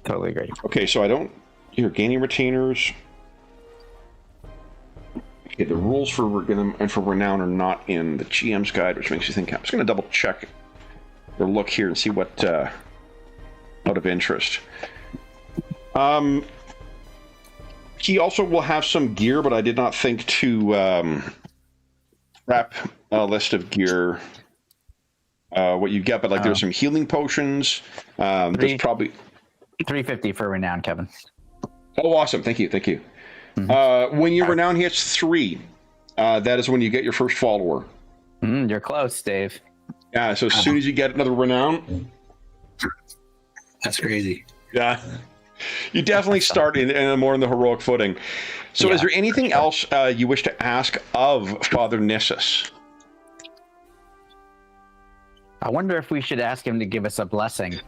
totally agree. Okay, so you're gaining retainers. Okay, the rules for renown are not in the GM's guide, which makes you think. I'm just going to double check or look here and see what out of interest. He also will have some gear, but I did not think to wrap a list of gear. What you get, but like there's some healing potions. There's probably 350 for renown, Kevin. Oh, awesome! Thank you. Mm-hmm. When your renown hits 3, that is when you get your first follower. You're close, Dave. Yeah. So as soon as you get another renown, that's crazy. Yeah. You definitely start in more in the heroic footing. So is there anything else you wish to ask of Father Nissus? I wonder if we should ask him to give us a blessing.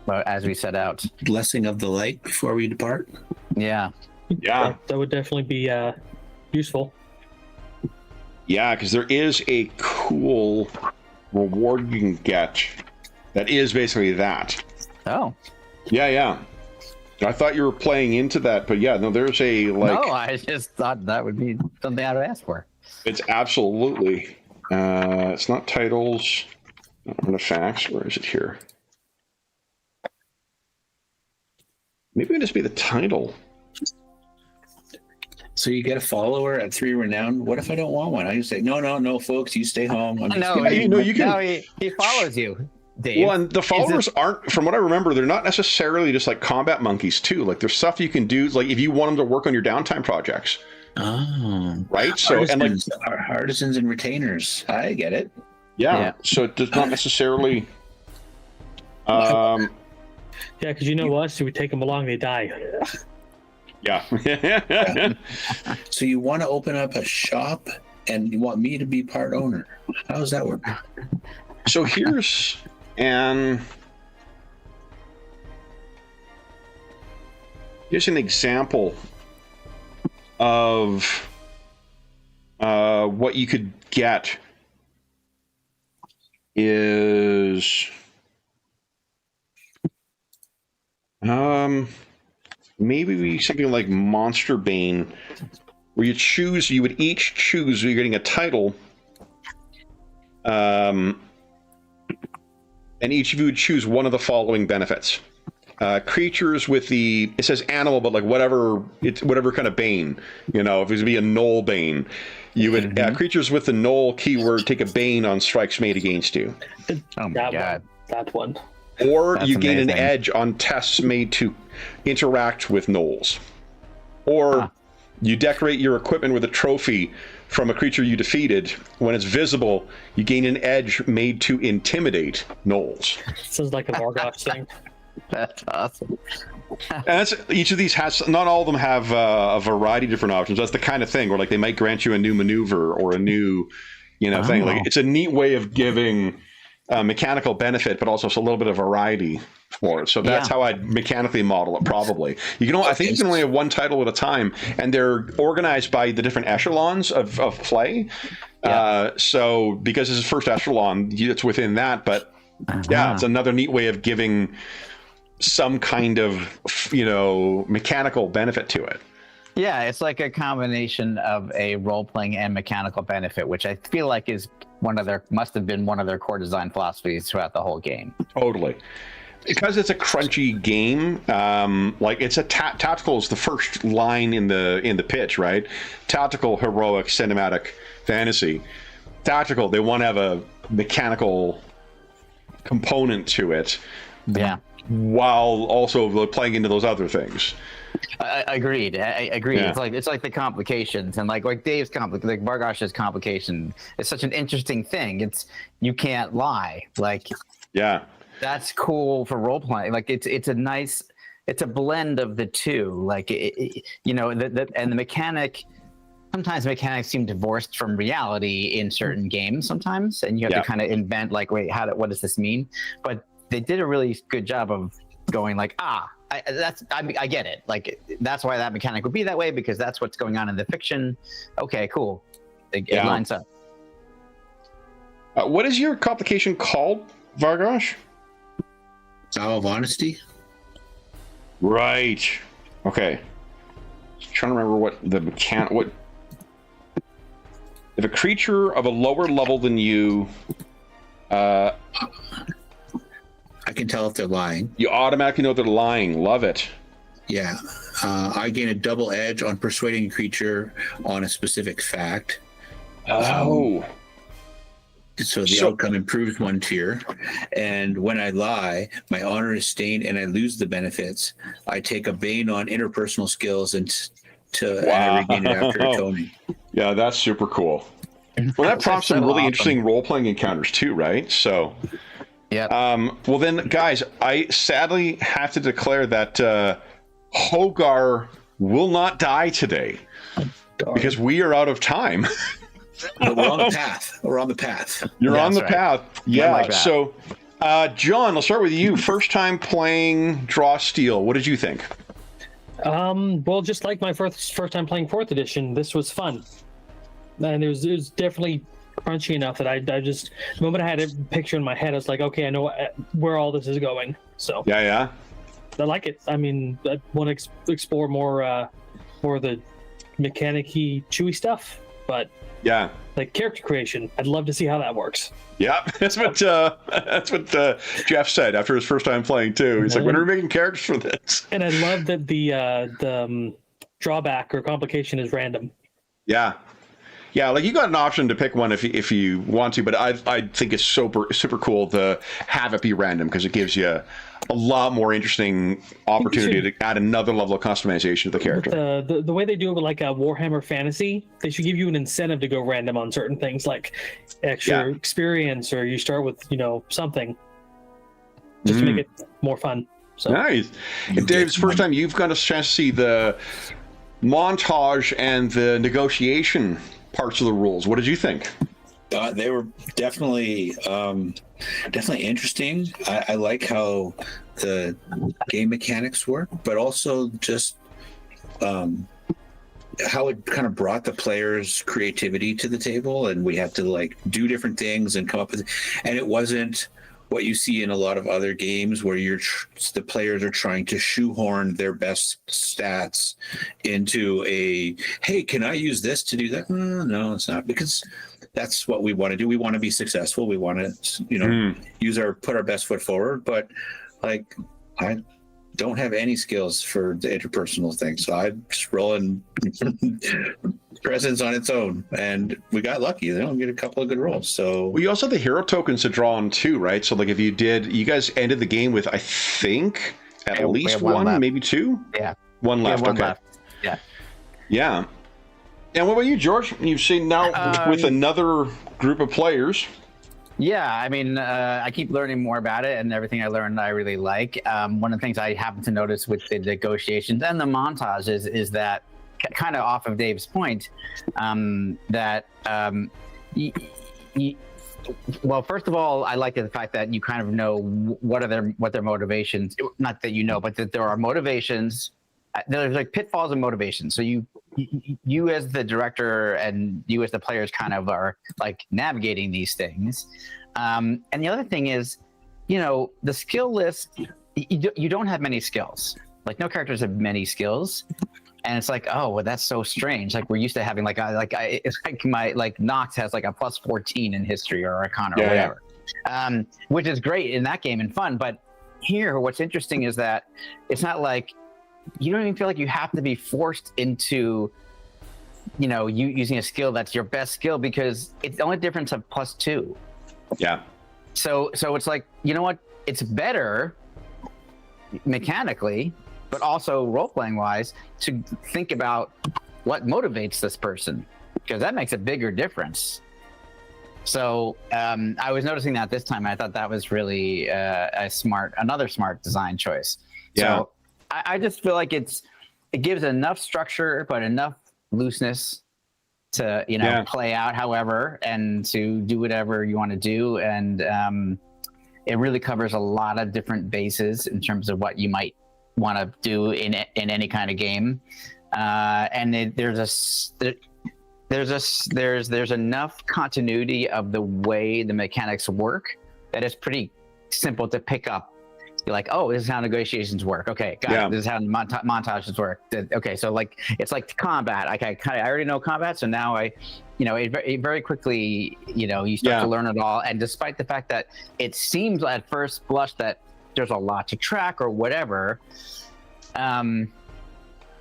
As we set out. Blessing of the light before we depart? Yeah. Yeah. That would definitely be useful. Yeah, because there is a cool reward you can get that is basically that. Oh. Yeah. I thought you were playing into that, but yeah, no, there's a like. No, I just thought that would be something I would ask for. It's absolutely. It's not titles, not artifacts. Where is it here? Maybe it would just be the title. So you get a follower at 3 renown. What if I don't want one? I just say, no, folks, you stay home. You can. No, he follows you, Dave. Well, and the followers aren't, from what I remember, they're not necessarily just like combat monkeys too. Like there's stuff you can do, like if you want them to work on your downtime projects. Oh, right. So artisans, and like artisans and retainers. I get it. Yeah. So it does not necessarily. Yeah, because you know what? So we take them along, they die. Yeah. So you want to open up a shop and you want me to be part owner. How does that work? So here's an example of what you could get is maybe something like Monster Bane, where you would each choose, you're getting a title, and each of you would choose one of the following benefits. Creatures with it says animal, but like whatever kind of bane, if it was to be a Knoll Bane, you would, creatures with the Knoll keyword take a bane on strikes made against you. Oh my God. That one. Or That's you gain amazing. an edge on tests made to interact with gnolls. Or you decorate your equipment with a trophy from a creature you defeated. When it's visible, you gain an edge made to intimidate gnolls. Sounds like a Vargosh thing. That's awesome. And each of these has, not all of them have a variety of different options. That's the kind of thing where like they might grant you a new maneuver or a new, thing. Like it's a neat way of giving mechanical benefit, but also a little bit of variety for it. So that's how I'd mechanically model it. Probably I think you can only have one title at a time, and they're organized by the different echelons of play. So because this is first echelon, it's within that. But it's another neat way of giving some kind of mechanical benefit to it. Yeah, it's like a combination of a role-playing and mechanical benefit, which I feel like is must have been one of their core design philosophies throughout the whole game. Totally. Because it's a crunchy game, like it's a tactical is the first line in the pitch, right? Tactical, heroic, cinematic, fantasy. Tactical, they want to have a mechanical component to it. Yeah. While also playing into those other things. Agreed. I agree. Yeah. It's like the complications, and like Dave's like Vargosh's complication. It's such an interesting thing. It's you can't lie. Like yeah. That's cool for role playing. Like it's a blend of the two. Like you know, and the mechanic. Sometimes mechanics seem divorced from reality in certain games. Sometimes, and you have to kind of invent like, wait, what does this mean? But they did a really good job of going like, I get it. Like that's why that mechanic would be that way because that's what's going on in the fiction. Okay, cool. It lines up. What is your complication called, Vargosh? Vow of Honesty. Right. Okay. Just trying to remember what the mechanic. If a creature of a lower level than you, I can tell if they're lying. You automatically know they're lying. Love it. Yeah. I gain a double edge on persuading a creature on a specific fact. Oh. So the outcome improves 1 tier. And when I lie, my honor is stained and I lose the benefits. I take a bane on interpersonal skills and I regain it after atoning. Yeah, that's super cool. Well, that prompts some really interesting role-playing encounters too, right? So, yeah. Well, then, guys, I sadly have to declare that HOHGARR will not die today because we are out of time. But we're on the path. We're on the path. You're on the path. Yeah. Like so, John, I'll start with you. First time playing Draw Steel. What did you think? Well, just like my first time playing 4th edition, this was fun. And it was definitely crunchy enough that I just, the moment I had a picture in my head, I was like, okay, I know where all this is going. So yeah. I like it. I mean, I want to explore more of the mechanic-y, chewy stuff, but yeah, like character creation, I'd love to see how that works. Yeah, that's what Jeff said after his first time playing too. He's like, "When are we making characters for this?" And I love that the drawback or complication is random. Yeah, like you got an option to pick one if you want to, but I think it's super cool to have it be random because it gives you a lot more interesting opportunity to add another level of customization to the character. The way they do it with like a Warhammer Fantasy, they should give you an incentive to go random on certain things like extra experience, or you start with something just to make it more fun. So. Nice. And Dave's first time you've got a chance to see the montage and the negotiation parts of the rules. What did you think? They were definitely interesting. I like how the game mechanics work, but also just how it kind of brought the players' creativity to the table, and we had to like do different things and come up with. And it wasn't what you see in a lot of other games where the players are trying to shoehorn their best stats into a, hey, can I use this to do that? No, it's not, because that's what we want to do. We want to be successful. We want to, put our best foot forward. But like, I don't have any skills for the interpersonal thing, so I'm just rolling presence on its own, and we got lucky. They don't get a couple of good rolls. So we also have the hero tokens to draw on too, right? So like, if you guys ended the game with, I think, at least one, maybe two. Yeah, one left. One okay. left. Yeah. And what about you, George? You've seen now with another group of players. Yeah, I mean, I keep learning more about it, and everything I learned I really like. One of the things I happen to notice with the negotiations and the montages is that, kind of off of Dave's point, that well, first of all, I like the fact that you kind of know what their motivations. Not that you know, but that there are motivations. There's like pitfalls and motivations. So you as the director and you as the players kind of are like navigating these things. And the other thing is, the skill list, you don't have many skills. Like no characters have many skills. And it's like, oh, well, that's so strange. Like we're used to having it's like my Nox has like a plus 14 in history or Arcana or whatever, which is great in that game and fun. But here, what's interesting is that it's not like you don't even feel like you have to be forced into, you know, you using a skill that's your best skill, because it's the only difference of +2. Yeah. So it's like, you know what? It's better mechanically, but also role-playing wise, to think about what motivates this person, because that makes a bigger difference. So I was noticing that this time. I thought that was really another smart design choice. Yeah. So I just feel like it gives enough structure, but enough looseness to, you know, play out however, and to do whatever you want to do. And it really covers a lot of different bases in terms of what you might want to do in any kind of game. And there's enough continuity of the way the mechanics work that it's pretty simple to pick up. You're like, oh, this is how negotiations work. Okay, got it. This is how montages work. Okay, so like it's like combat. I already know combat, so now it very quickly, you know, you start to learn it all. And despite the fact that it seems at first blush that there's a lot to track or whatever,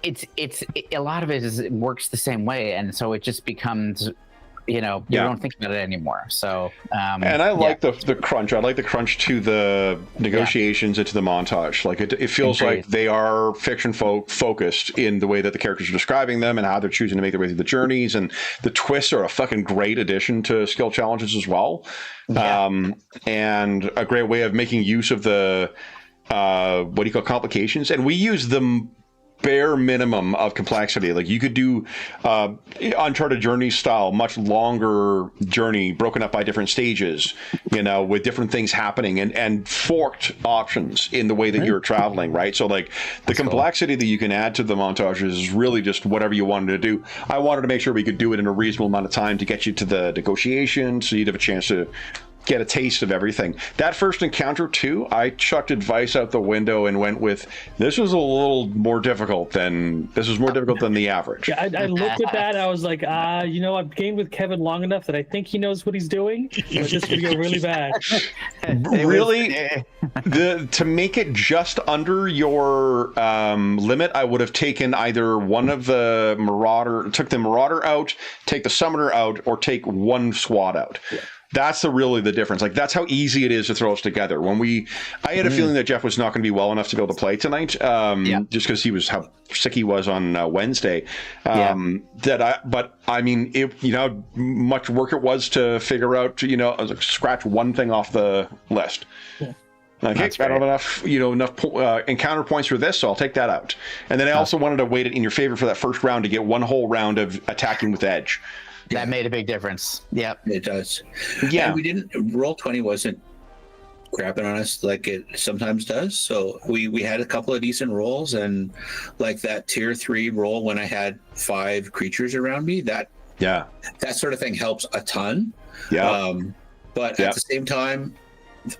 it's a lot of it works the same way, and so it just becomes, you know, you don't think about it anymore. So and I like the crunch. I like the crunch to the negotiations and to the montage. Like it feels like they are fiction focused in the way that the characters are describing them and how they're choosing to make their way through the journeys, and the twists are a fucking great addition to skill challenges as well. And a great way of making use of the what do you call complications, and we use them bare minimum of complexity. Like you could do Uncharted Journey style, much longer journey broken up by different stages, you know, with different things happening and forked options in the way that you're traveling, right? So like the complexity that you can add to the montages is really just whatever you wanted to do. I wanted to make sure we could do it in a reasonable amount of time to get you to the negotiation, so you'd have a chance to get a taste of everything. That first encounter too, I chucked advice out the window and went with, this was more difficult than the average. Yeah, I looked at that. I was like, you know, I've gamed with Kevin long enough that I think he knows what he's doing. But this could go really bad. Really, to make it just under your limit, I would have taken either one of the took the Marauder out, take the Summoner out, or take one SWAT out. Yeah. That's really the difference. Like that's how easy it is to throw us together. I had a feeling that Jeff was not going to be well enough to be able to play tonight, just because how sick he was on Wednesday. But I mean, you know, much work it was to figure out, you know, scratch one thing off the list. Yeah. Like, hey, I don't have enough encounter points for this, so I'll take that out. And then I also wanted to weight it in your favor for that first round to get one whole round of attacking with edge. That made a big difference. Yeah, it does. Yeah, and we didn't. Roll20 wasn't crapping on us like it sometimes does. So we had a couple of decent rolls, and like that tier 3 roll when I had 5 creatures around me, that sort of thing helps a ton. Yeah. But at the same time,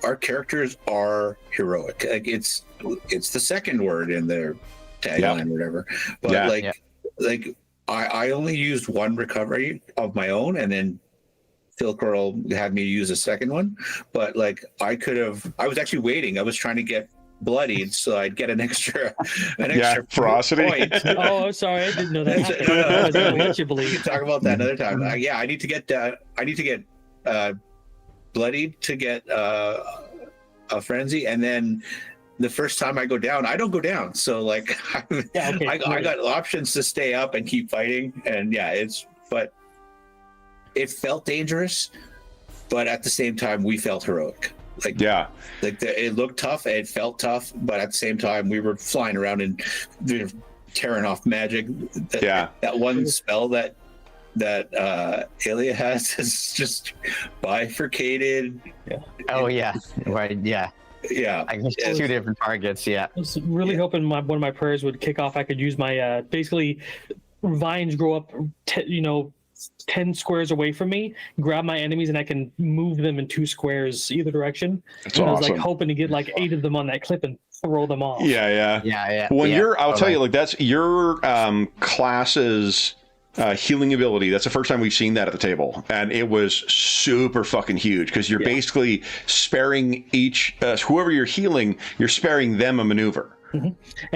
our characters are heroic. Like it's the second word in their tagline or whatever. But I only used one recovery of my own, and then Phil Curl had me use a second one. But like I was actually waiting. I was trying to get bloodied so I'd get an extra ferocity point. Oh, sorry, I didn't know that. No. We can talk about that another time. I need to get bloodied to get a frenzy, and then the first time I go down, I don't go down. So like, I got options to stay up and keep fighting. And but it felt dangerous, but at the same time, we felt heroic. It looked tough. It felt tough, but at the same time, we were flying around and tearing off magic. That one spell that Alia has is just bifurcated. Yeah. Oh yeah. Right. Yeah. Yeah, I guess 2 different targets. Yeah, I was really hoping one of my prayers would kick off. I could use my basically vines grow up, 10 squares away from me, grab my enemies, and I can move them in 2 squares either direction. That's awesome. I was like hoping to get like 8 of them on that clip and throw them off. Yeah. When I'll tell you, like that's your class's healing ability. That's the first time we've seen that at the table, and it was super fucking huge because you're basically sparing each whoever you're healing, you're sparing them a maneuver,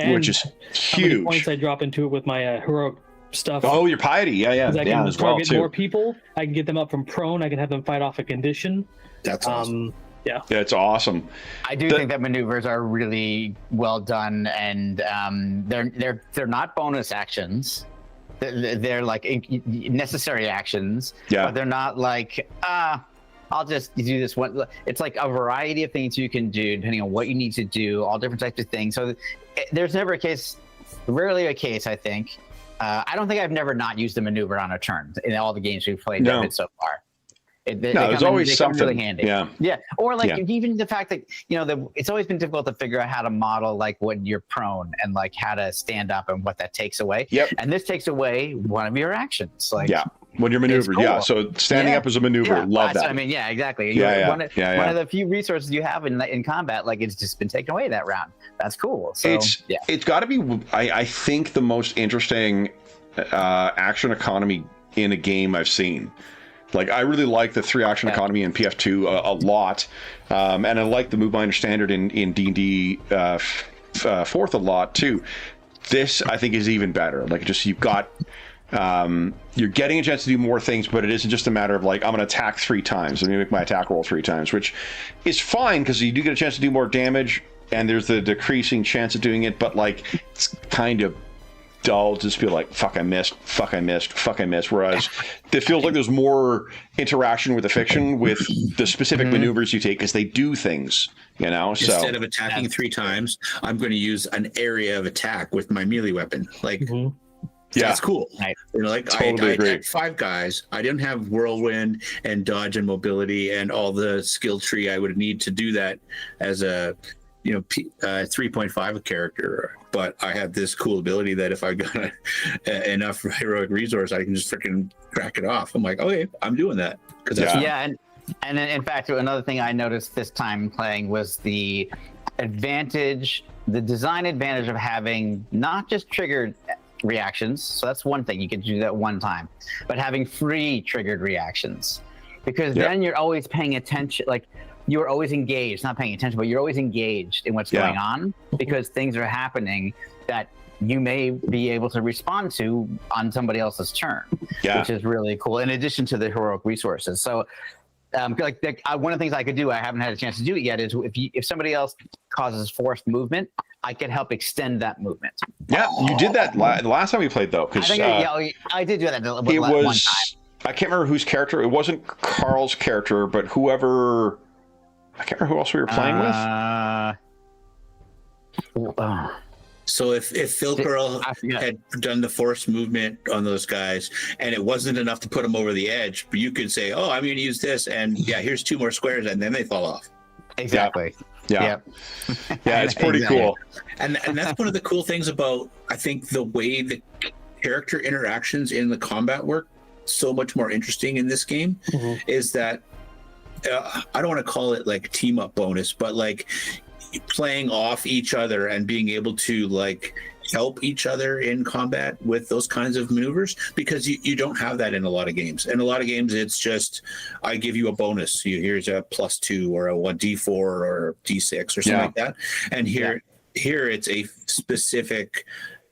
which is huge. How many points I drop into it with my heroic stuff? Oh, your piety, yeah, I can as well target too. more people. I can get them up from prone. I can have them fight off a condition. That's awesome. Yeah, it's awesome. I do think that maneuvers are really well done, and they're not bonus actions. They're like necessary actions, but they're not like I'll just do this one. It's like a variety of things you can do depending on what you need to do, all different types of things. So there's never rarely a case, I think. I don't think I've never not used a maneuver on a turn in all the games we've played of it so far. There's always something really handy. Yeah. Or like even the fact that it's always been difficult to figure out how to model like when you're prone and like how to stand up and what that takes away. And this takes away one of your actions. Like when you're maneuvered. Cool. So standing up is a maneuver. Love that. I mean, exactly. One of the few resources you have in combat, like it's just been taken away that round. That's cool. So it's got to be. I think the most interesting action economy in a game I've seen. Like, I really like the 3-action economy in PF2 a lot, and I like the Move Minor Standard in D&D 4th a lot, too. This, I think, is even better. Like, just you've got... you're getting a chance to do more things, but it isn't just a matter of, like, I'm going to attack 3 times. I'm going to make my attack roll 3 times, which is fine, because you do get a chance to do more damage, and there's the decreasing chance of doing it, but, like, it's kind of dull to just be like, fuck, I missed. Whereas it feels like there's more interaction with the fiction with the specific maneuvers you take because they do things, Instead of attacking 3 times, I'm going to use an area of attack with my melee weapon. Like, that's cool. Right. Totally I attacked 5 guys. I didn't have whirlwind and dodge and mobility and all the skill tree I would need to do that as a 3.5 character, but I have this cool ability that if I got enough heroic resource, I can just freaking crack it off. I'm like, okay, I'm doing that because that's and in fact, another thing I noticed this time playing was the design advantage of having not just triggered reactions. So that's one thing, you can do that one time, but having free triggered reactions, because then you're always paying attention. Like, you're always engaged, not paying attention, but you're always engaged in what's going on because things are happening that you may be able to respond to on somebody else's turn, which is really cool, in addition to the heroic resources. So one of the things I could do, I haven't had a chance to do it yet, is if somebody else causes forced movement, I could help extend that movement. Yeah, you did that last time we played, though. I did do that one time. I can't remember whose character. It wasn't Carl's character, but whoever... I can't remember who else we were playing with. So if Phil Curl had done the forced movement on those guys and it wasn't enough to put them over the edge, but you could say, oh, I'm going to use this, and here's 2 more squares, and then they fall off. Exactly. Yeah, it's pretty cool. And that's one of the cool things about, I think, the way the character interactions in the combat work so much more interesting in this game is that I don't want to call it like team up bonus, but like playing off each other and being able to like help each other in combat with those kinds of maneuvers, because you don't have that in a lot of games. In a lot of games, it's just, I give you a bonus. Here's a +2 or a 1d4 or d6 or something like that. And here it's a specific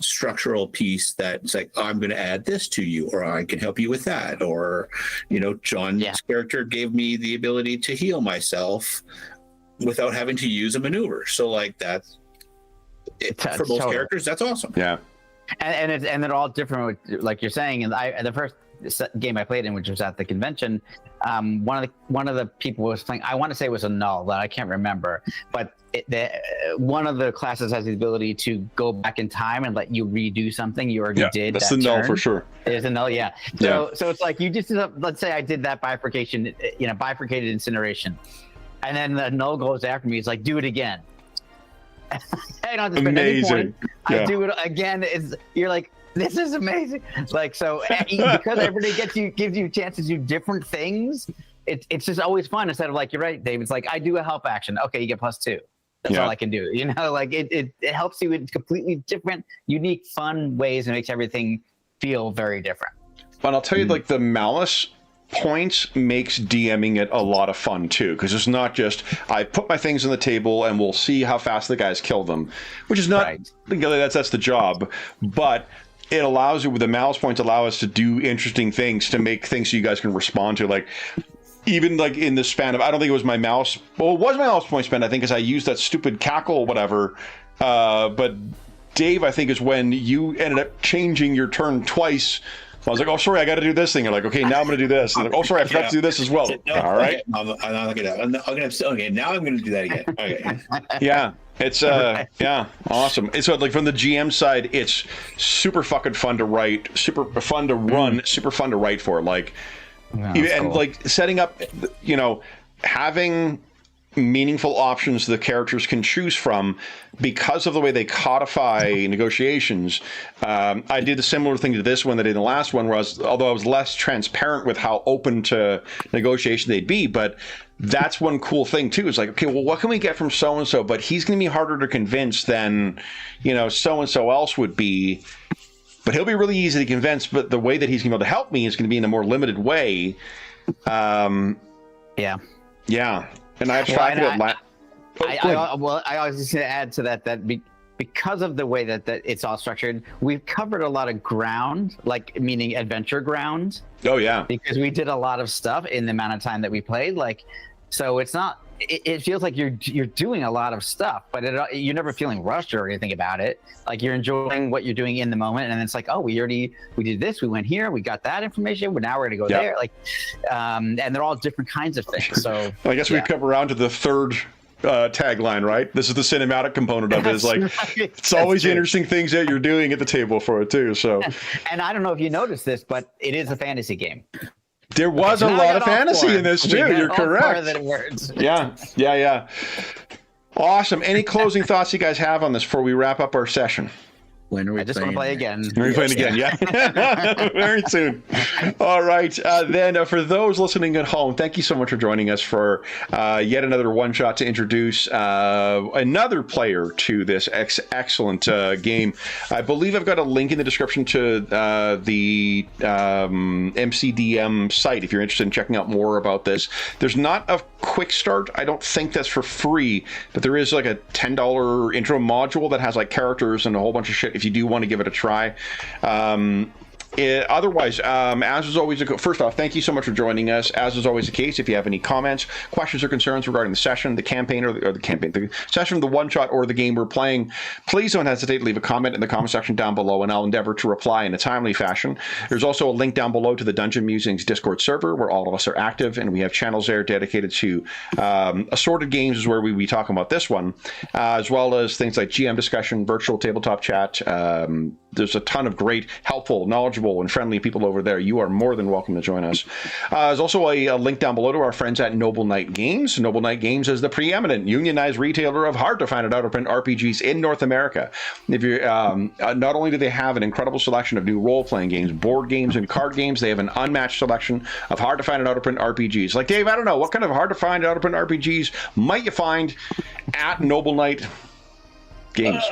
structural piece that's like, I'm going to add this to you, or I can help you with that, or John's character gave me the ability to heal myself without having to use a maneuver. So like that's it, for both characters, that's awesome. And they're all different, like you're saying. And the first game I played in, which was at the convention, one of the people was playing, I want to say it was a null, but I can't remember, but one of the classes has the ability to go back in time and let you redo something you already did. That's the null for sure. There's a null, So it's like you just, let's say I did that bifurcation, bifurcated incineration, and then the null goes after me. It's like, do it again. I don't have to spend any point. I do it again. You're like, this is amazing. Like, so because everybody gives you a chance to do different things, it's just always fun. Instead of like, you're right, Dave, it's like, I do a help action. Okay, you get +2. That's all I can do. You know, like it helps you in completely different, unique, fun ways and makes everything feel very different. But I'll tell you, like the malice points makes DMing it a lot of fun too, because it's not just I put my things on the table and we'll see how fast the guys kill them, which is not that's the job, but it allows you with the malice points allow us to do interesting things to make things so you guys can respond to, like even like in the span of, I don't think it was my mouse, well, it was my mouse point spend, I think, because I used that stupid cackle or whatever. But Dave, I think, is when you ended up changing your turn twice. I was like, oh, sorry, I got to do this thing. You're like, okay, now I'm going to do this. And like, oh, sorry, I forgot to do this as well. No, all right. Okay, now I'm going to do that again. Okay. Yeah. It's yeah, awesome. It's so like from the GM side, it's super fucking fun to write, super fun to run, super fun to write for. Like, and cool. Like setting up, you know, having meaningful options the characters can choose from because of the way they codify negotiations. I did a similar thing to this one that I did in the last one, where although I was less transparent with how open to negotiation they'd be, but that's one cool thing too. It's like, okay, well, what can we get from so-and-so? But he's going to be harder to convince than, you know, so-and-so else would be. But he'll be really easy to convince, but the way that he's going to be able to help me is going to be in a more limited way. Yeah. And I abstracted it. I always just to add to that because of the way that it's all structured, we've covered a lot of ground, like meaning adventure ground. Oh yeah. Because we did a lot of stuff in the amount of time that we played. Like, so it's not. It feels like you're doing a lot of stuff, but you're never feeling rushed or anything about it. Like you're enjoying what you're doing in the moment, and it's like, oh, we did this, we went here, we got that information, but now we're gonna go there. Like, and they're all different kinds of things. So I guess we come around to the third tagline, right? This is the cinematic component of it. Is like it's always interesting things that you're doing at the table for it too. So, and I don't know if you noticed this, but it is a fantasy game. There was a lot of fantasy in this too. You're correct. Yeah. Awesome. Any closing thoughts you guys have on this before we wrap up our session? When are we I just want to play again. We're playing again, yeah. Very soon. All right. Then for those listening at home, thank you so much for joining us for yet another one-shot to introduce another player to this excellent game. I believe I've got a link in the description to the MCDM site if you're interested in checking out more about this. There's not a quick start. I don't think that's for free, but there is like a $10 intro module that has like characters and a whole bunch of shit if you do want to give it a try. Otherwise, as is always, first off, thank you so much for joining us. As is always the case, if you have any comments, questions, or concerns regarding the session, the campaign, the session, the one-shot, or the game we're playing, please don't hesitate to leave a comment in the comment section down below, and I'll endeavor to reply in a timely fashion. There's also a link down below to the Dungeon Musings Discord server, where all of us are active, and we have channels there dedicated to assorted games, is where we be talking about this one, as well as things like GM discussion, virtual tabletop chat. There's a ton of great, helpful, knowledgeable, and friendly people over there. You are more than welcome to join us. There's also a link down below to our friends at Noble Knight Games. Noble Knight Games is the preeminent unionized retailer of hard-to-find and out-of-print RPGs in North America. If you're not only do they have an incredible selection of new role-playing games, board games, and card games, they have an unmatched selection of hard-to-find and out-of-print RPGs. Like, Dave, I don't know, what kind of hard-to-find and out-of-print RPGs might you find at Noble Knight Games?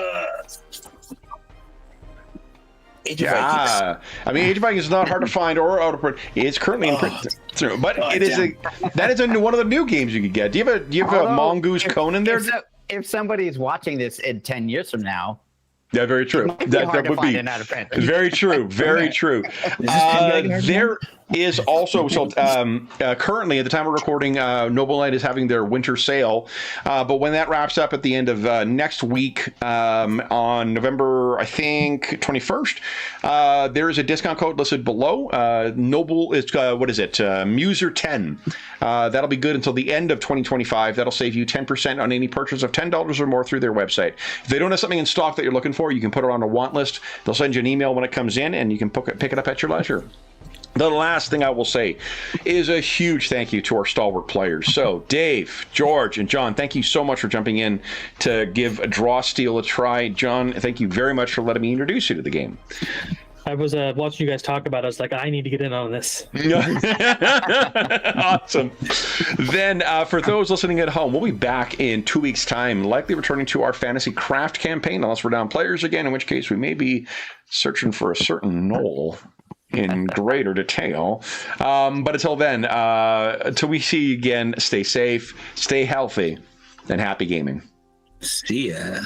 Age of Vikings. I mean, Age of Vikings is not hard to find or out of print. It's currently in print, but it is that is one of the new games you could get. Do you have a Mongoose Conan there? If somebody is watching this in 10 years from now, yeah, very true. That would be very true. Very true. There is also currently at the time of recording, Noble Knight is having their winter sale, but when that wraps up at the end of next week on November, I think 21st, there is a discount code listed below. Noble is Muser 10. That'll be good until the end of 2025. That'll save you 10% on any purchase of $10 or more through their website. If they don't have something in stock that you're looking for, you can put it on a want list. They'll send you an email when it comes in, and you can pick it up at your leisure. The last thing I will say is a huge thank you to our stalwart players. So, Dave, George, and John, thank you so much for jumping in to give Draw Steel a try. John, thank you very much for letting me introduce you to the game. I was watching you guys talk about it. I was like, I need to get in on this. Awesome. Then for those listening at home, we'll be back in 2 weeks' time, likely returning to our fantasy craft campaign, unless we're down players again, in which case we may be searching for a certain knoll in greater detail. But until then, until we see you again, stay safe, stay healthy, and happy gaming. See ya.